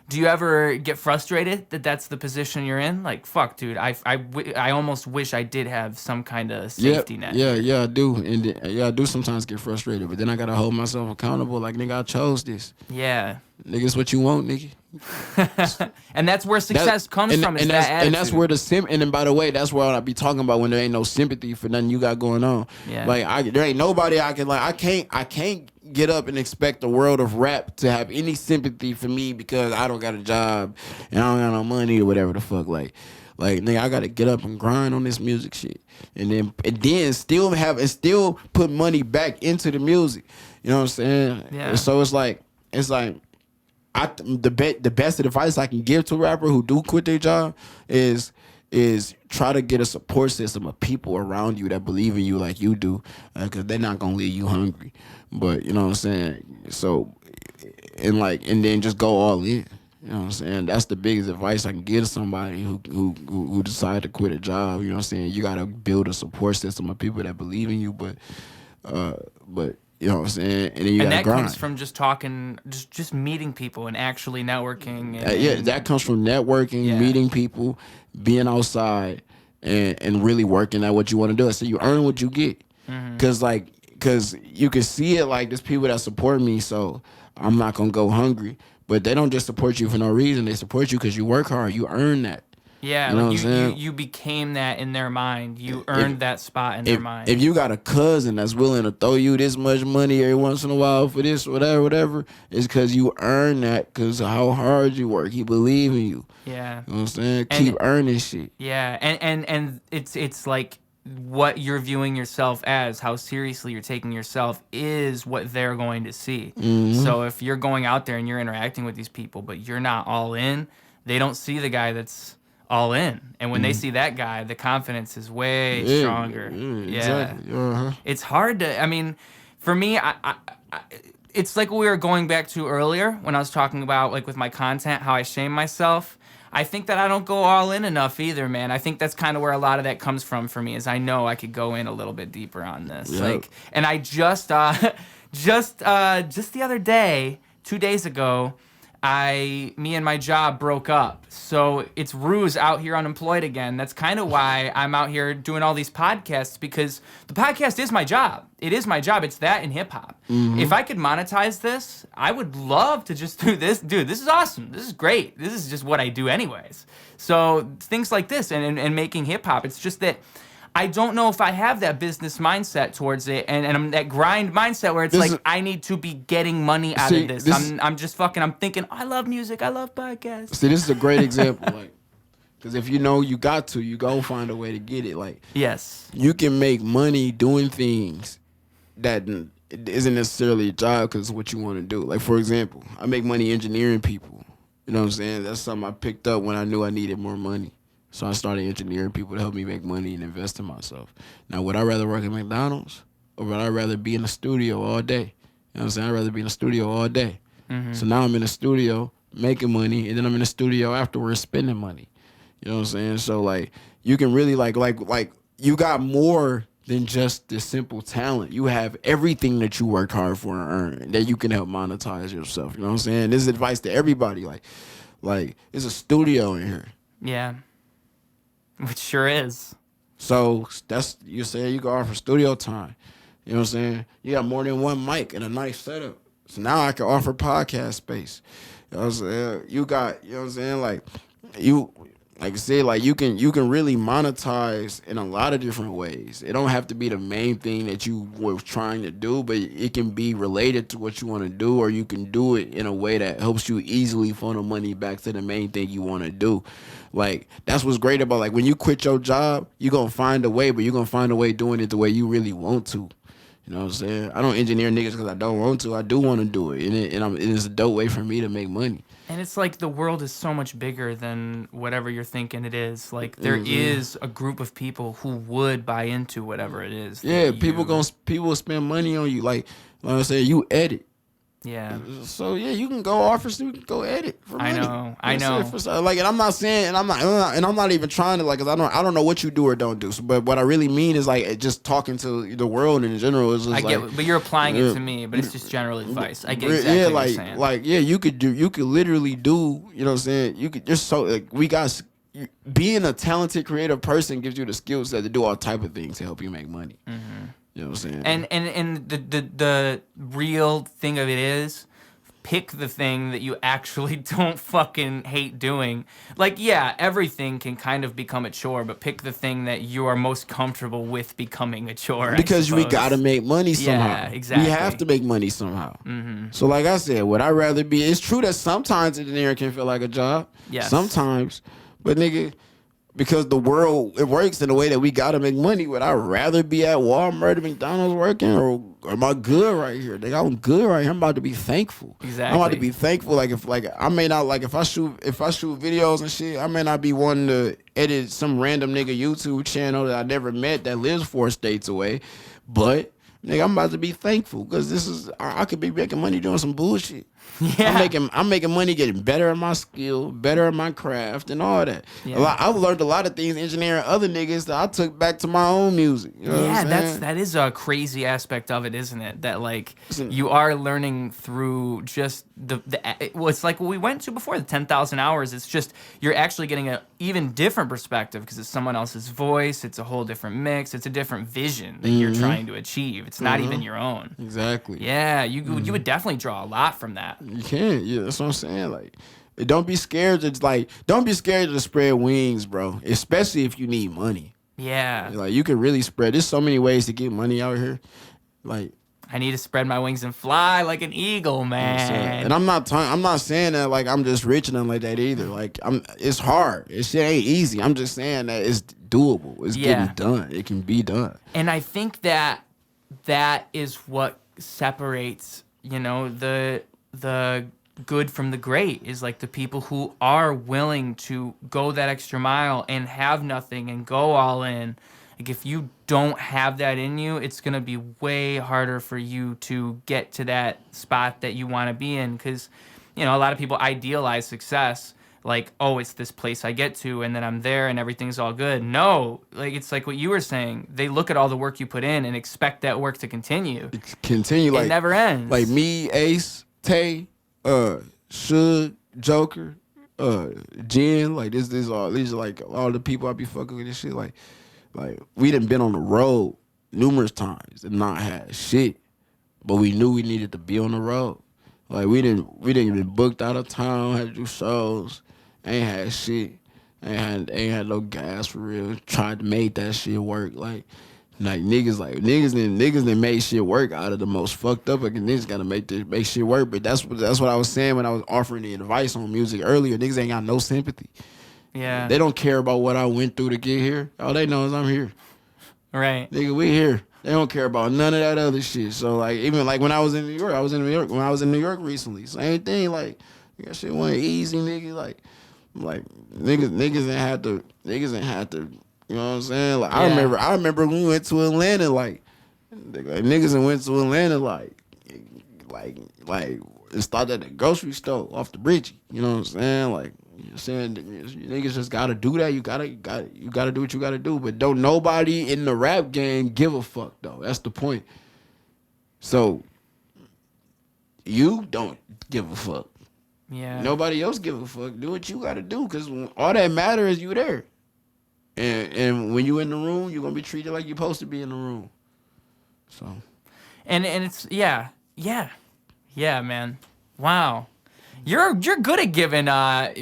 Do you ever get frustrated that that's the position you're in? Like, fuck, dude, I almost wish I did have some kind of safety net. Yeah, I do. And I do sometimes get frustrated, but then I got to hold myself accountable. Like, nigga, I chose this. Yeah. Nigga, it's what you want, nigga. And that's where success comes from, is that attitude. And that's where and then, by the way, that's where I be talking about when there ain't no sympathy for nothing you got going on. Yeah. Like, there ain't nobody I can, like, I can't get up and expect the world of rap to have any sympathy for me because I don't got a job and I don't got no money or whatever the fuck. Like nigga, I gotta get up and grind on this music shit, and then still put money back into the music. You know what I'm saying? Yeah. And so it's like the best advice I can give to a rapper who do quit their job is try to get a support system of people around you that believe in you like you do, because they're not gonna leave you hungry. But you know what I'm saying? So and then just go all in. You know what I'm saying? That's the biggest advice I can give to somebody who decide to quit a job. You know what I'm saying? You gotta build a support system of people that believe in you, but you know what I'm saying? And then you gotta grind. Comes from just talking, just meeting people and actually networking. That comes from networking, meeting people, being outside, and really working at what you want to do. So you earn what you get. Because you can see it like there's people that support me, so I'm not going to go hungry. But they don't just support you for no reason. They support you because you work hard. You earn that. Yeah, you know like you became that in their mind. You earned that spot in their mind. If you got a cousin that's willing to throw you this much money every once in a while for this, whatever, it's because you earn that because of how hard you work. He believe in you. Yeah. You know what I'm saying? Keep earning shit. Yeah, and it's like what you're viewing yourself as, how seriously you're taking yourself, is what they're going to see. Mm-hmm. So if you're going out there and you're interacting with these people, but you're not all in, they don't see the guy that's all in. And when they see that guy, the confidence is way stronger. Exactly. Uh-huh. It's hard to, I mean, for me, I it's like we were going back to earlier when I was talking about, like, with my content, how I shame myself. I think that I don't go all in enough either, man. I think that's kind of where a lot of that comes from for me, is I know I could go in a little bit deeper on this. Yep. Like, and I just the other day, 2 days ago, me and my job broke up. So it's Ruse out here unemployed again. That's kind of why I'm out here doing all these podcasts, because the podcast is my job. It is my job. It's that in hip hop. Mm-hmm. If I could monetize this, I would love to just do this. Dude, this is awesome. This is great. This is just what I do anyways. So things like this and making hip hop, it's just that I don't know if I have that business mindset towards it, and I'm that grind mindset where it's I need to be getting money out of this. I'm thinking, I love music, I love podcasts. See, this is a great example, like, because if you know you got to, you go find a way to get it. Like, yes, you can make money doing things that isn't necessarily a job because it's what you want to do. Like, for example, I make money engineering people. You know what I'm saying? That's something I picked up when I knew I needed more money. So I started engineering people to help me make money and invest in myself. Now, would I rather work at McDonald's, or would I rather be in the studio all day? You know what I'm saying? I'd rather be in the studio all day. Mm-hmm. So now I'm in the studio making money, and then I'm in the studio afterwards spending money. You know what I'm saying? So, like, you can really, like you got more than just the simple talent. You have everything that you work hard for and earn that you can help monetize yourself. You know what I'm saying? This is advice to everybody. Like there's a studio in here. Yeah. Which sure is. So that's, you say you can offer studio time. You know what I'm saying? You got more than one mic and a nice setup. So now I can offer podcast space. You know what I'm saying? You got, you know what I'm saying? Like I said, like you can really monetize in a lot of different ways. It don't have to be the main thing that you were trying to do, but it can be related to what you want to do, or you can do it in a way that helps you easily funnel money back to the main thing you want to do. Like, that's what's great about, like, when you quit your job, you're going to find a way, but you're going to find a way doing it the way you really want to. You know what I'm saying? I don't engineer niggas because I don't want to. I do want to do it. And it is a dope way for me to make money. And it's like the world is so much bigger than whatever you're thinking it is. Like, there is a group of people who would buy into whatever it is. Yeah, people will spend money on you. Like I said, you edit. Yeah. So yeah, you can go office, you can go edit for money. I know. Like, and I'm not saying, and I'm not even trying to, like, 'cause I don't know what you do or don't do. So, but what I really mean is, like, just talking to the world in general is just, but you're applying it to me, but it's just general advice. I get exactly what you're saying. You could literally do, you know what I'm saying? You could just being a talented creative person gives you the skill set to do all type of things to help you make money. Mm-hmm. You know what I'm saying? And the real thing of it is, pick the thing that you actually don't fucking hate doing. Like, yeah, everything can kind of become a chore, but pick the thing that you are most comfortable with becoming a chore. Because we gotta make money somehow. Yeah, exactly. We have to make money somehow. Mm-hmm. So like I said, would I rather be... It's true that sometimes engineering can feel like a job. Yes. Sometimes. But nigga... Because the world, it works in a way that we gotta make money. Would I rather be at Walmart or McDonald's working, or am I good right here? Nigga, I'm good right here. I'm about to be thankful. Exactly. I'm about to be thankful. If I shoot videos and shit, I may not be wanting to edit some random nigga YouTube channel that I never met that lives 4 states away. But nigga, I'm about to be thankful because I could be making money doing some bullshit. Yeah. I'm making money getting better at my skill, better at my craft, and all that. Yeah. I've learned a lot of things engineering other niggas that I took back to my own music. You know what I'm saying? that is a crazy aspect of it, isn't it? That like you are learning through just it's like what we went to before, the 10,000 hours. It's just you're actually getting an even different perspective because it's someone else's voice. It's a whole different mix. It's a different vision that you're trying to achieve. It's not even your own. Exactly. Yeah, you would definitely draw a lot from that. You can, yeah. That's what I'm saying. Like, don't be scared to spread wings, bro. Especially if you need money. Yeah. Like, you can really spread. There's so many ways to get money out here. Like, I need to spread my wings and fly like an eagle, man. And I'm not saying that like I'm just rich and nothing like that either. Like, it's hard. It shit ain't easy. I'm just saying that it's doable. It's getting done. It can be done. And I think that is what separates, the good from the great, is like the people who are willing to go that extra mile and have nothing and go all in. Like, if you don't have that in you, it's going to be way harder for you to get to that spot that you want to be in. Because, a lot of people idealize success like, oh, it's this place I get to and then I'm there and everything's all good. No, like, it's like what you were saying. They look at all the work you put in and expect that work to continue. It never ends. Like me, Ace, Tay, Suge, Joker, Jen, like these are like all the people I be fucking with and shit. Like we done been on the road numerous times and not had shit, but we knew we needed to be on the road. Like we didn't been booked out of town, had to do shows, ain't had shit, ain't had no gas for real. Tried to make that shit work. Like niggas that made shit work out of the most fucked up. Like, niggas gotta make shit work. But that's what I was saying when I was offering the advice on music earlier. Niggas ain't got no sympathy. Yeah. They don't care about what I went through to get here. All they know is I'm here. Right. Nigga, we here. They don't care about none of that other shit. So like, even like when I was in New York, when I was in New York recently, same thing. Like, that shit wasn't easy, nigga. Like niggas ain't had to. You know what I'm saying? Like, yeah. I remember when we went to Atlanta, like niggas and went to Atlanta, like and started at the grocery store off the bridge. You know what I'm saying? Like, you know, saying niggas just gotta do that. You gotta do what you gotta do. But don't nobody in the rap game give a fuck though. That's the point. So you don't give a fuck. Yeah. Nobody else give a fuck. Do what you gotta do, cause all that matters is you there. And when you in the room, you're gonna be treated like you're supposed to be in the room. So, and it's yeah, man. Wow, you're good at giving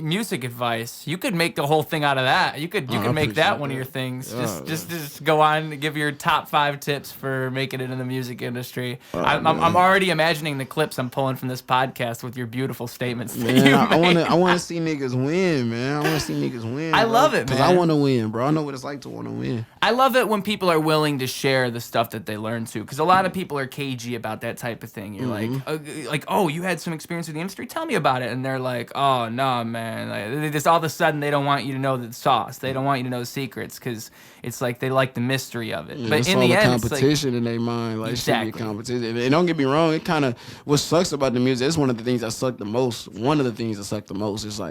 music advice. You could make the whole thing out of that. You could make that one of your things. Just go on and give your top 5 tips for making it in the music industry. I'm already imagining the clips I'm pulling from this podcast with your beautiful statements. Man, I want to see niggas win, man. I want to see niggas win. I love it, man. Because I want to win, bro. I know what it's like to want to win. I love it when people are willing to share the stuff that they learn too. Because a lot of people are cagey about that type of thing. You're like, oh, you had some experience with the industry? Tell me about about it and they're like, oh no, man, like, they just all of a sudden they don't want you to know the sauce. They don't want you to know the secrets because it's like they like the mystery of it. Yeah, but in the end, competition it's like, in their mind, like exactly. should be a competition. And don't get me wrong, it kind of what sucks about the music. It's one of the things that suck the most. One of the things that suck the most is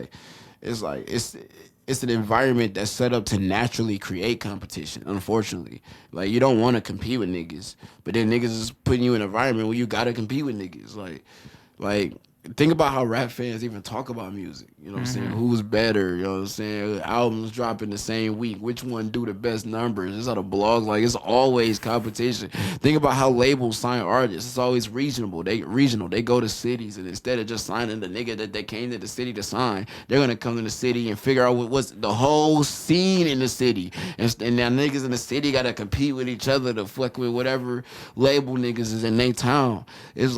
it's an environment that's set up to naturally create competition, unfortunately. Like, you don't want to compete with niggas, but then niggas is putting you in an environment where you got to compete with niggas. Like, think about how rap fans even talk about music. You know what I'm saying? Who's better? You know what I'm saying? Albums dropping the same week. Which one do the best numbers? It's on the blogs. Like, it's always competition. Think about how labels sign artists. It's always regional. They go to cities, and instead of just signing the nigga that they came to the city to sign, they're gonna come to the city and figure out what's the whole scene in the city. And now niggas in the city gotta compete with each other to fuck with whatever label niggas is in their town. It's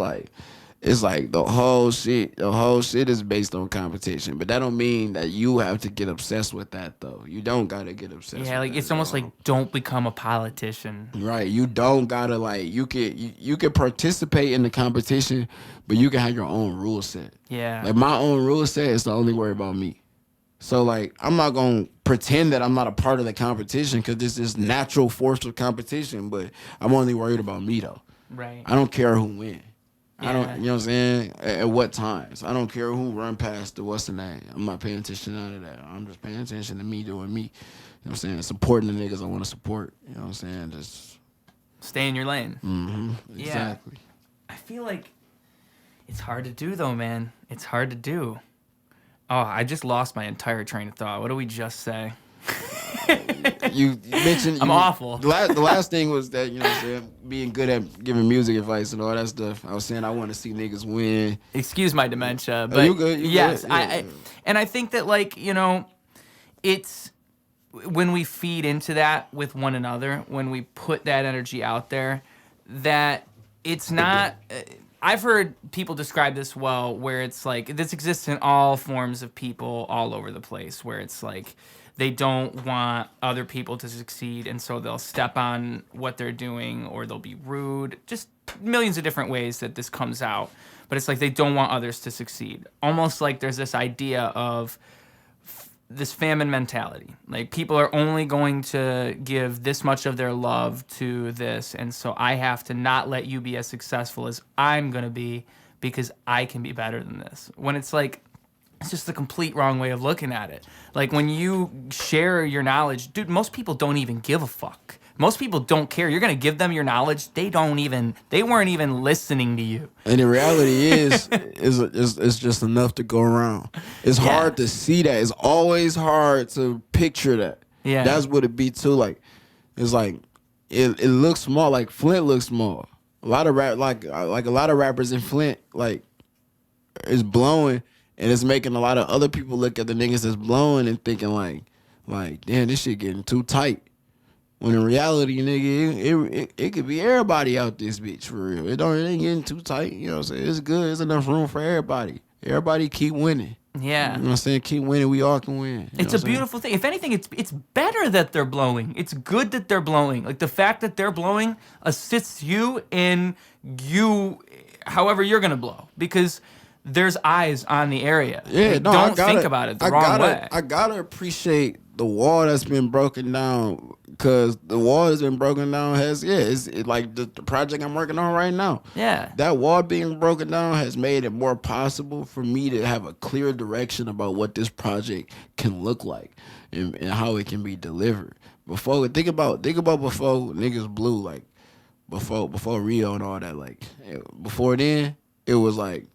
like the whole shit is based on competition. But that don't mean that you have to get obsessed with that, though. You don't gotta get obsessed with like that, it's almost like don't become a politician. Right. You don't gotta, like, you can participate in the competition, but you can have your own rule set. Yeah. Like, my own rule set is to only worry about me. So, like, I'm not gonna pretend that I'm not a part of the competition because this is natural force of competition, but I'm only worried about me, though. Right. I don't care who wins. Yeah. I don't, you know what I'm saying? At what times? I don't care who run past the what's the name. I'm not paying attention to none of that. I'm just paying attention to me doing me. You know what I'm saying? Supporting the niggas I want to support. You know what I'm saying? Just stay in your lane. Exactly. I feel like it's hard to do though, man. It's hard to do. Oh, I just lost my entire train of thought. What did we just say? You mentioned I'm awful. The last thing was that, you know what I'm saying, being good at giving music advice and all that stuff. I was saying I want to see niggas win. Excuse my dementia, but you good? Yes, good? I and I think that, like, you know, it's when we feed into that with one another, when we put that energy out there, that it's not. I've heard people describe this well, where it's like this exists in all forms of people all over the place, where it's like they don't want other people to succeed, and so they'll step on what they're doing, or they'll be rude. Just millions of different ways that this comes out. But it's like they don't want others to succeed. Almost like there's this idea of this famine mentality. Like, people are only going to give this much of their love to this, and so I have to not let you be as successful as I'm going to be because I can be better than this. When it's like, it's just the complete wrong way of looking at it. Like, when you share your knowledge, dude, most people don't even give a fuck. Most people don't care. You're going to give them your knowledge. They weren't even listening to you. And the reality is it's just enough to go around. It's hard to see that. It's always hard to picture that. Yeah. That's what it be too. Like, it's like, it looks small. Like, Flint looks small. A lot of like a lot of rappers in Flint, like, is blowing. And it's making a lot of other people look at the niggas that's blowing and thinking like, damn, this shit getting too tight. When in reality, nigga, it could be everybody out this bitch for real. It ain't getting too tight. You know what I'm saying? It's good. There's enough room for everybody. Everybody keep winning. Yeah. You know what I'm saying? Keep winning. We all can win. It's a beautiful thing. If anything, it's better that they're blowing. It's good that they're blowing. Like, the fact that they're blowing assists you in however you're gonna blow, because there's eyes on the area. Yeah, like, no, don't think about it the wrong way. I gotta appreciate the wall that's been broken down, because the wall that's been broken down it's like the project I'm working on right now. Yeah. That wall being broken down has made it more possible for me to have a clear direction about what this project can look like and how it can be delivered. Think about before niggas blew, like before Rio and all that. Like, before then, it was like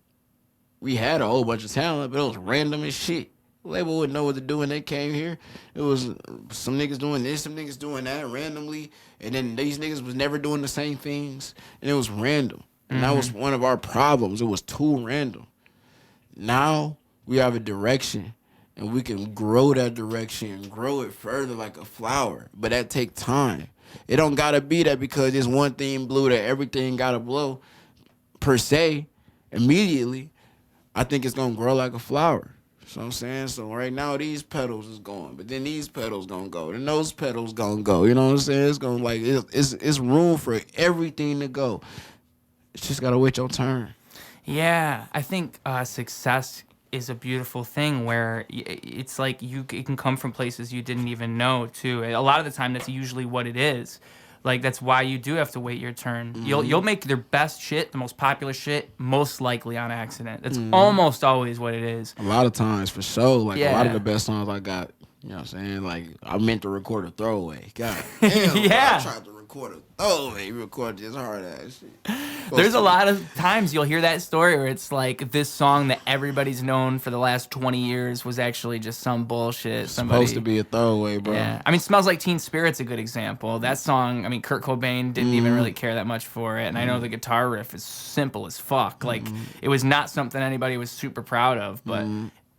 we had a whole bunch of talent, but it was random as shit. Label wouldn't know what to do when they came here. It was some niggas doing this, some niggas doing that randomly, and then these niggas was never doing the same things, and it was random. And that was one of our problems. It was too random. Now we have a direction, and we can grow that direction and grow it further like a flower. But that take time. It don't gotta be that because this one thing blew that everything gotta blow per se immediately. I think it's gonna grow like a flower. So I'm saying, so right now these petals is going, but then these petals gonna go, then those petals gonna go. You know what I'm saying? It's gonna, like, it's room for everything to go. It's just gotta wait your turn. Yeah, I think success is a beautiful thing where it's like it can come from places you didn't even know too. A lot of the time, that's usually what it is. Like, that's why you do have to wait your turn. You'll make their best shit, the most popular shit, most likely on accident. That's almost always what it is. A lot of times, for sure. Like, a lot of the best songs I got, you know what I'm saying? Like, I meant to record a throwaway. God damn, I tried to record a throwaway. You recorded this hard ass shit. There's a lot of times you'll hear that story where it's like this song that everybody's known for the last 20 years was actually just some bullshit. Supposed to be a throwaway, bro. Yeah. I mean, Smells Like Teen Spirit's a good example. That song, I mean, Kurt Cobain didn't even really care that much for it. And I know the guitar riff is simple as fuck. Like, it was not something anybody was super proud of, but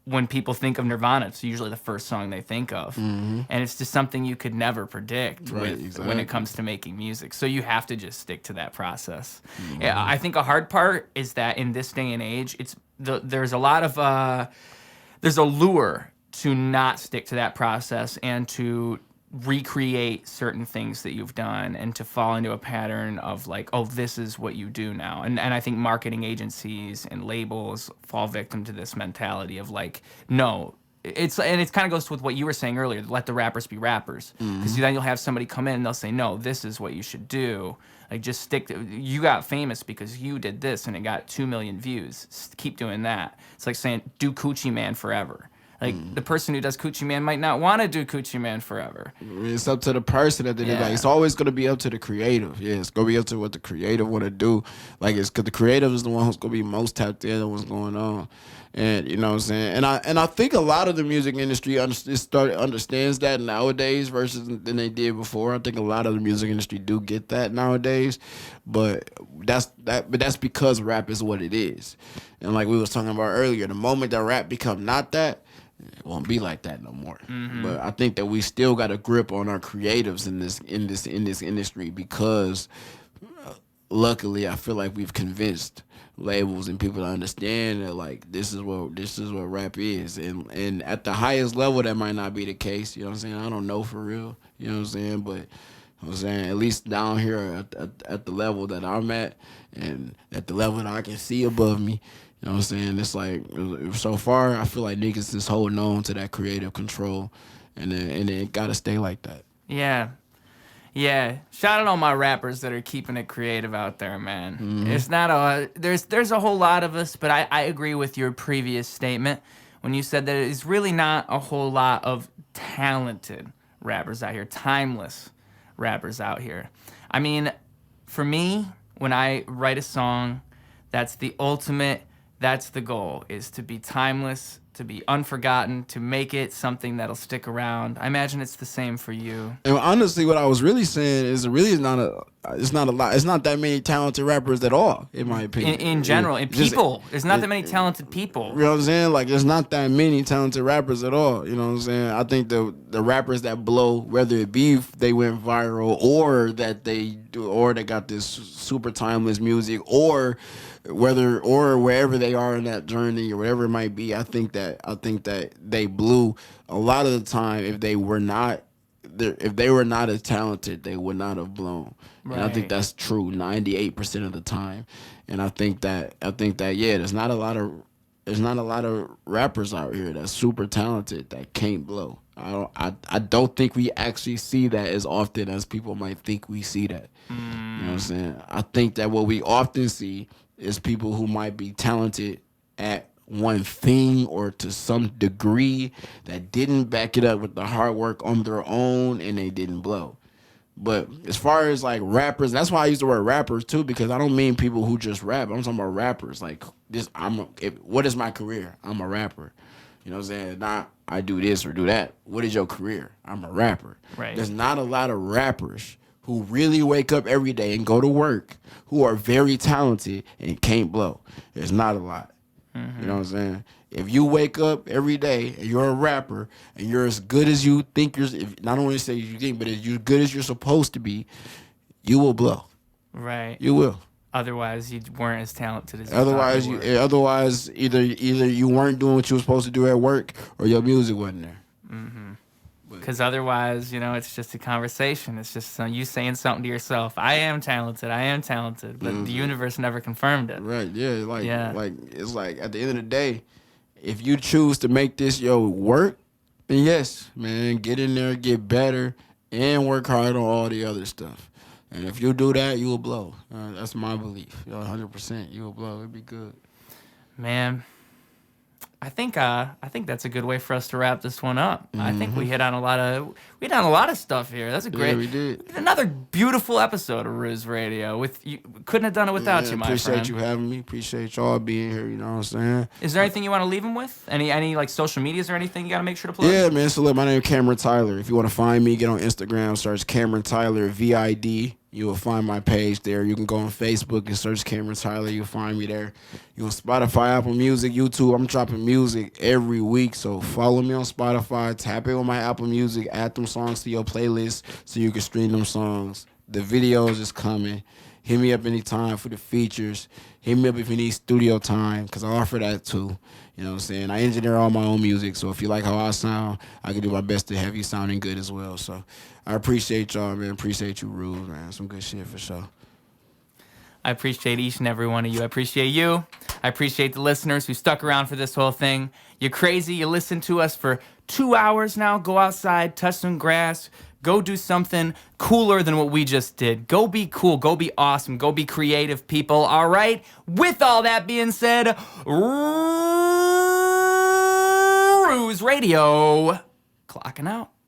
when people think of Nirvana, it's usually the first song they think of. And it's just something you could never predict when it comes to making music. So you have to just stick to that process. Yeah, I think a hard part is that in this day and age, there's a lot of there's a lure to not stick to that process and to recreate certain things that you've done and to fall into a pattern of like, oh, this is what you do now. And I think marketing agencies and labels fall victim to this mentality of like, no, it kind of goes with what you were saying earlier, let the rappers be rappers. Because then you'll have somebody come in and they'll say, no, this is what you should do. Like, just stick to, you got famous because you did this and it got 2 million views. Keep doing that. It's like saying, do Coochie Man forever. Like, the person who does Coochie Man might not want to do Coochie Man forever. It's up to the person at the end of the day. It's always going to be up to the creative. Yeah, it's going to be up to what the creative want to do. Like, it's because the creative is the one who's going to be most tapped in on what's going on. And, you know what I'm saying? And I think a lot of the music industry understands that nowadays versus than they did before. I think a lot of the music industry do get that nowadays. But that's because rap is what it is. And like we was talking about earlier, the moment that rap become not that, it won't be like that no more. But I think that we still got a grip on our creatives in this industry because luckily I feel like we've convinced labels and people to understand that like this is what rap is. And at the highest level that might not be the case, you know what I'm saying? I don't know for real. You know what I'm saying? But I'm saying at least down here at the level that I'm at and at the level that I can see above me, you know what I'm saying? It's like, so far, I feel like niggas is holding on to that creative control, and it gotta stay like that. Yeah. Shout out all my rappers that are keeping it creative out there, man. It's not there's a whole lot of us, but I agree with your previous statement when you said that it's really not a whole lot of talented rappers out here, timeless rappers out here. I mean, for me, when I write a song, that's the ultimate. That's the goal, is to be timeless, to be unforgotten, to make it something that'll stick around. I imagine it's the same for you. And honestly, what I was really saying is it's not that many talented rappers at all, in my opinion. In general, there's not that many talented people. You know what I'm saying? Like, there's not that many talented rappers at all. You know what I'm saying? I think the rappers that blow, whether it be they went viral or that they got this super timeless music or wherever they are in that journey or whatever it might be, I think that they blew a lot of the time. If they were not as talented, they would not have blown. Right. And I think that's true 98% of the time. And I think that yeah, there's not a lot of rappers out here that's super talented that can't blow. I don't think we actually see that as often as people might think we see that. You know what I'm saying? I think that what we often see is people who might be talented at one thing or to some degree that didn't back it up with the hard work on their own and they didn't blow. But as far as like rappers, that's why I use the word rappers too, because I don't mean people who just rap. I'm talking about rappers. Like what is my career? I'm a rapper. You know what I'm saying? Not I do this or do that. What is your career? I'm a rapper. Right. There's not a lot of rappers who really wake up every day and go to work, who are very talented and can't blow. There's not a lot. You know what I'm saying? If you wake up every day and you're a rapper and you're as good as you think not only say you think, but as good as you're supposed to be, you will blow. Right. You will. Otherwise, you weren't as talented as you Otherwise, thought you were. Otherwise, either you weren't doing what you were supposed to do at work or your music wasn't there. Because otherwise, it's just a conversation. It's just you saying something to yourself. I am talented. But the universe never confirmed it. Right, yeah. Like, it's like at the end of the day, if you choose to make this your work, then yes, man, get in there, get better, and work hard on all the other stuff. And if you do that, you will blow. That's my belief. 100%, you will blow. It'd be good. Man, I think that's a good way for us to wrap this one up. I think we hit on a lot of stuff here. That's a great. Yeah, we did. Another beautiful episode of Ruse Radio. With you, couldn't have done it without you, my friend. Appreciate you having me. Appreciate y'all being here. You know what I'm saying? Is there anything you want to leave them with? Any like social medias or anything you got to make sure to plug? Yeah, man. So look, my name is Cameron Tyler. If you want to find me, get on Instagram, search Cameron Tyler VID. You will find my page there. You can go on Facebook and search Cameron Tyler. You'll find me there. You on Spotify, Apple Music, YouTube. I'm dropping music every week, so follow me on Spotify. Tap in on my Apple Music. Add them songs to your playlist so you can stream them songs. The videos is coming. Hit me up anytime for the features. Hit me up if you need studio time, because I offer that too. You know what I'm saying? I engineer all my own music, so if you like how I sound, I can do my best to have you sounding good as well. So I appreciate y'all, man. Appreciate you, Ruse, man. Some good shit for sure. I appreciate each and every one of you. I appreciate you. I appreciate the listeners who stuck around for this whole thing. You're crazy. You listened to us for 2 hours now. Go outside, touch some grass. Go do something cooler than what we just did. Go be cool. Go be awesome. Go be creative, people. All right? With all that being said, Ruse Radio clocking out.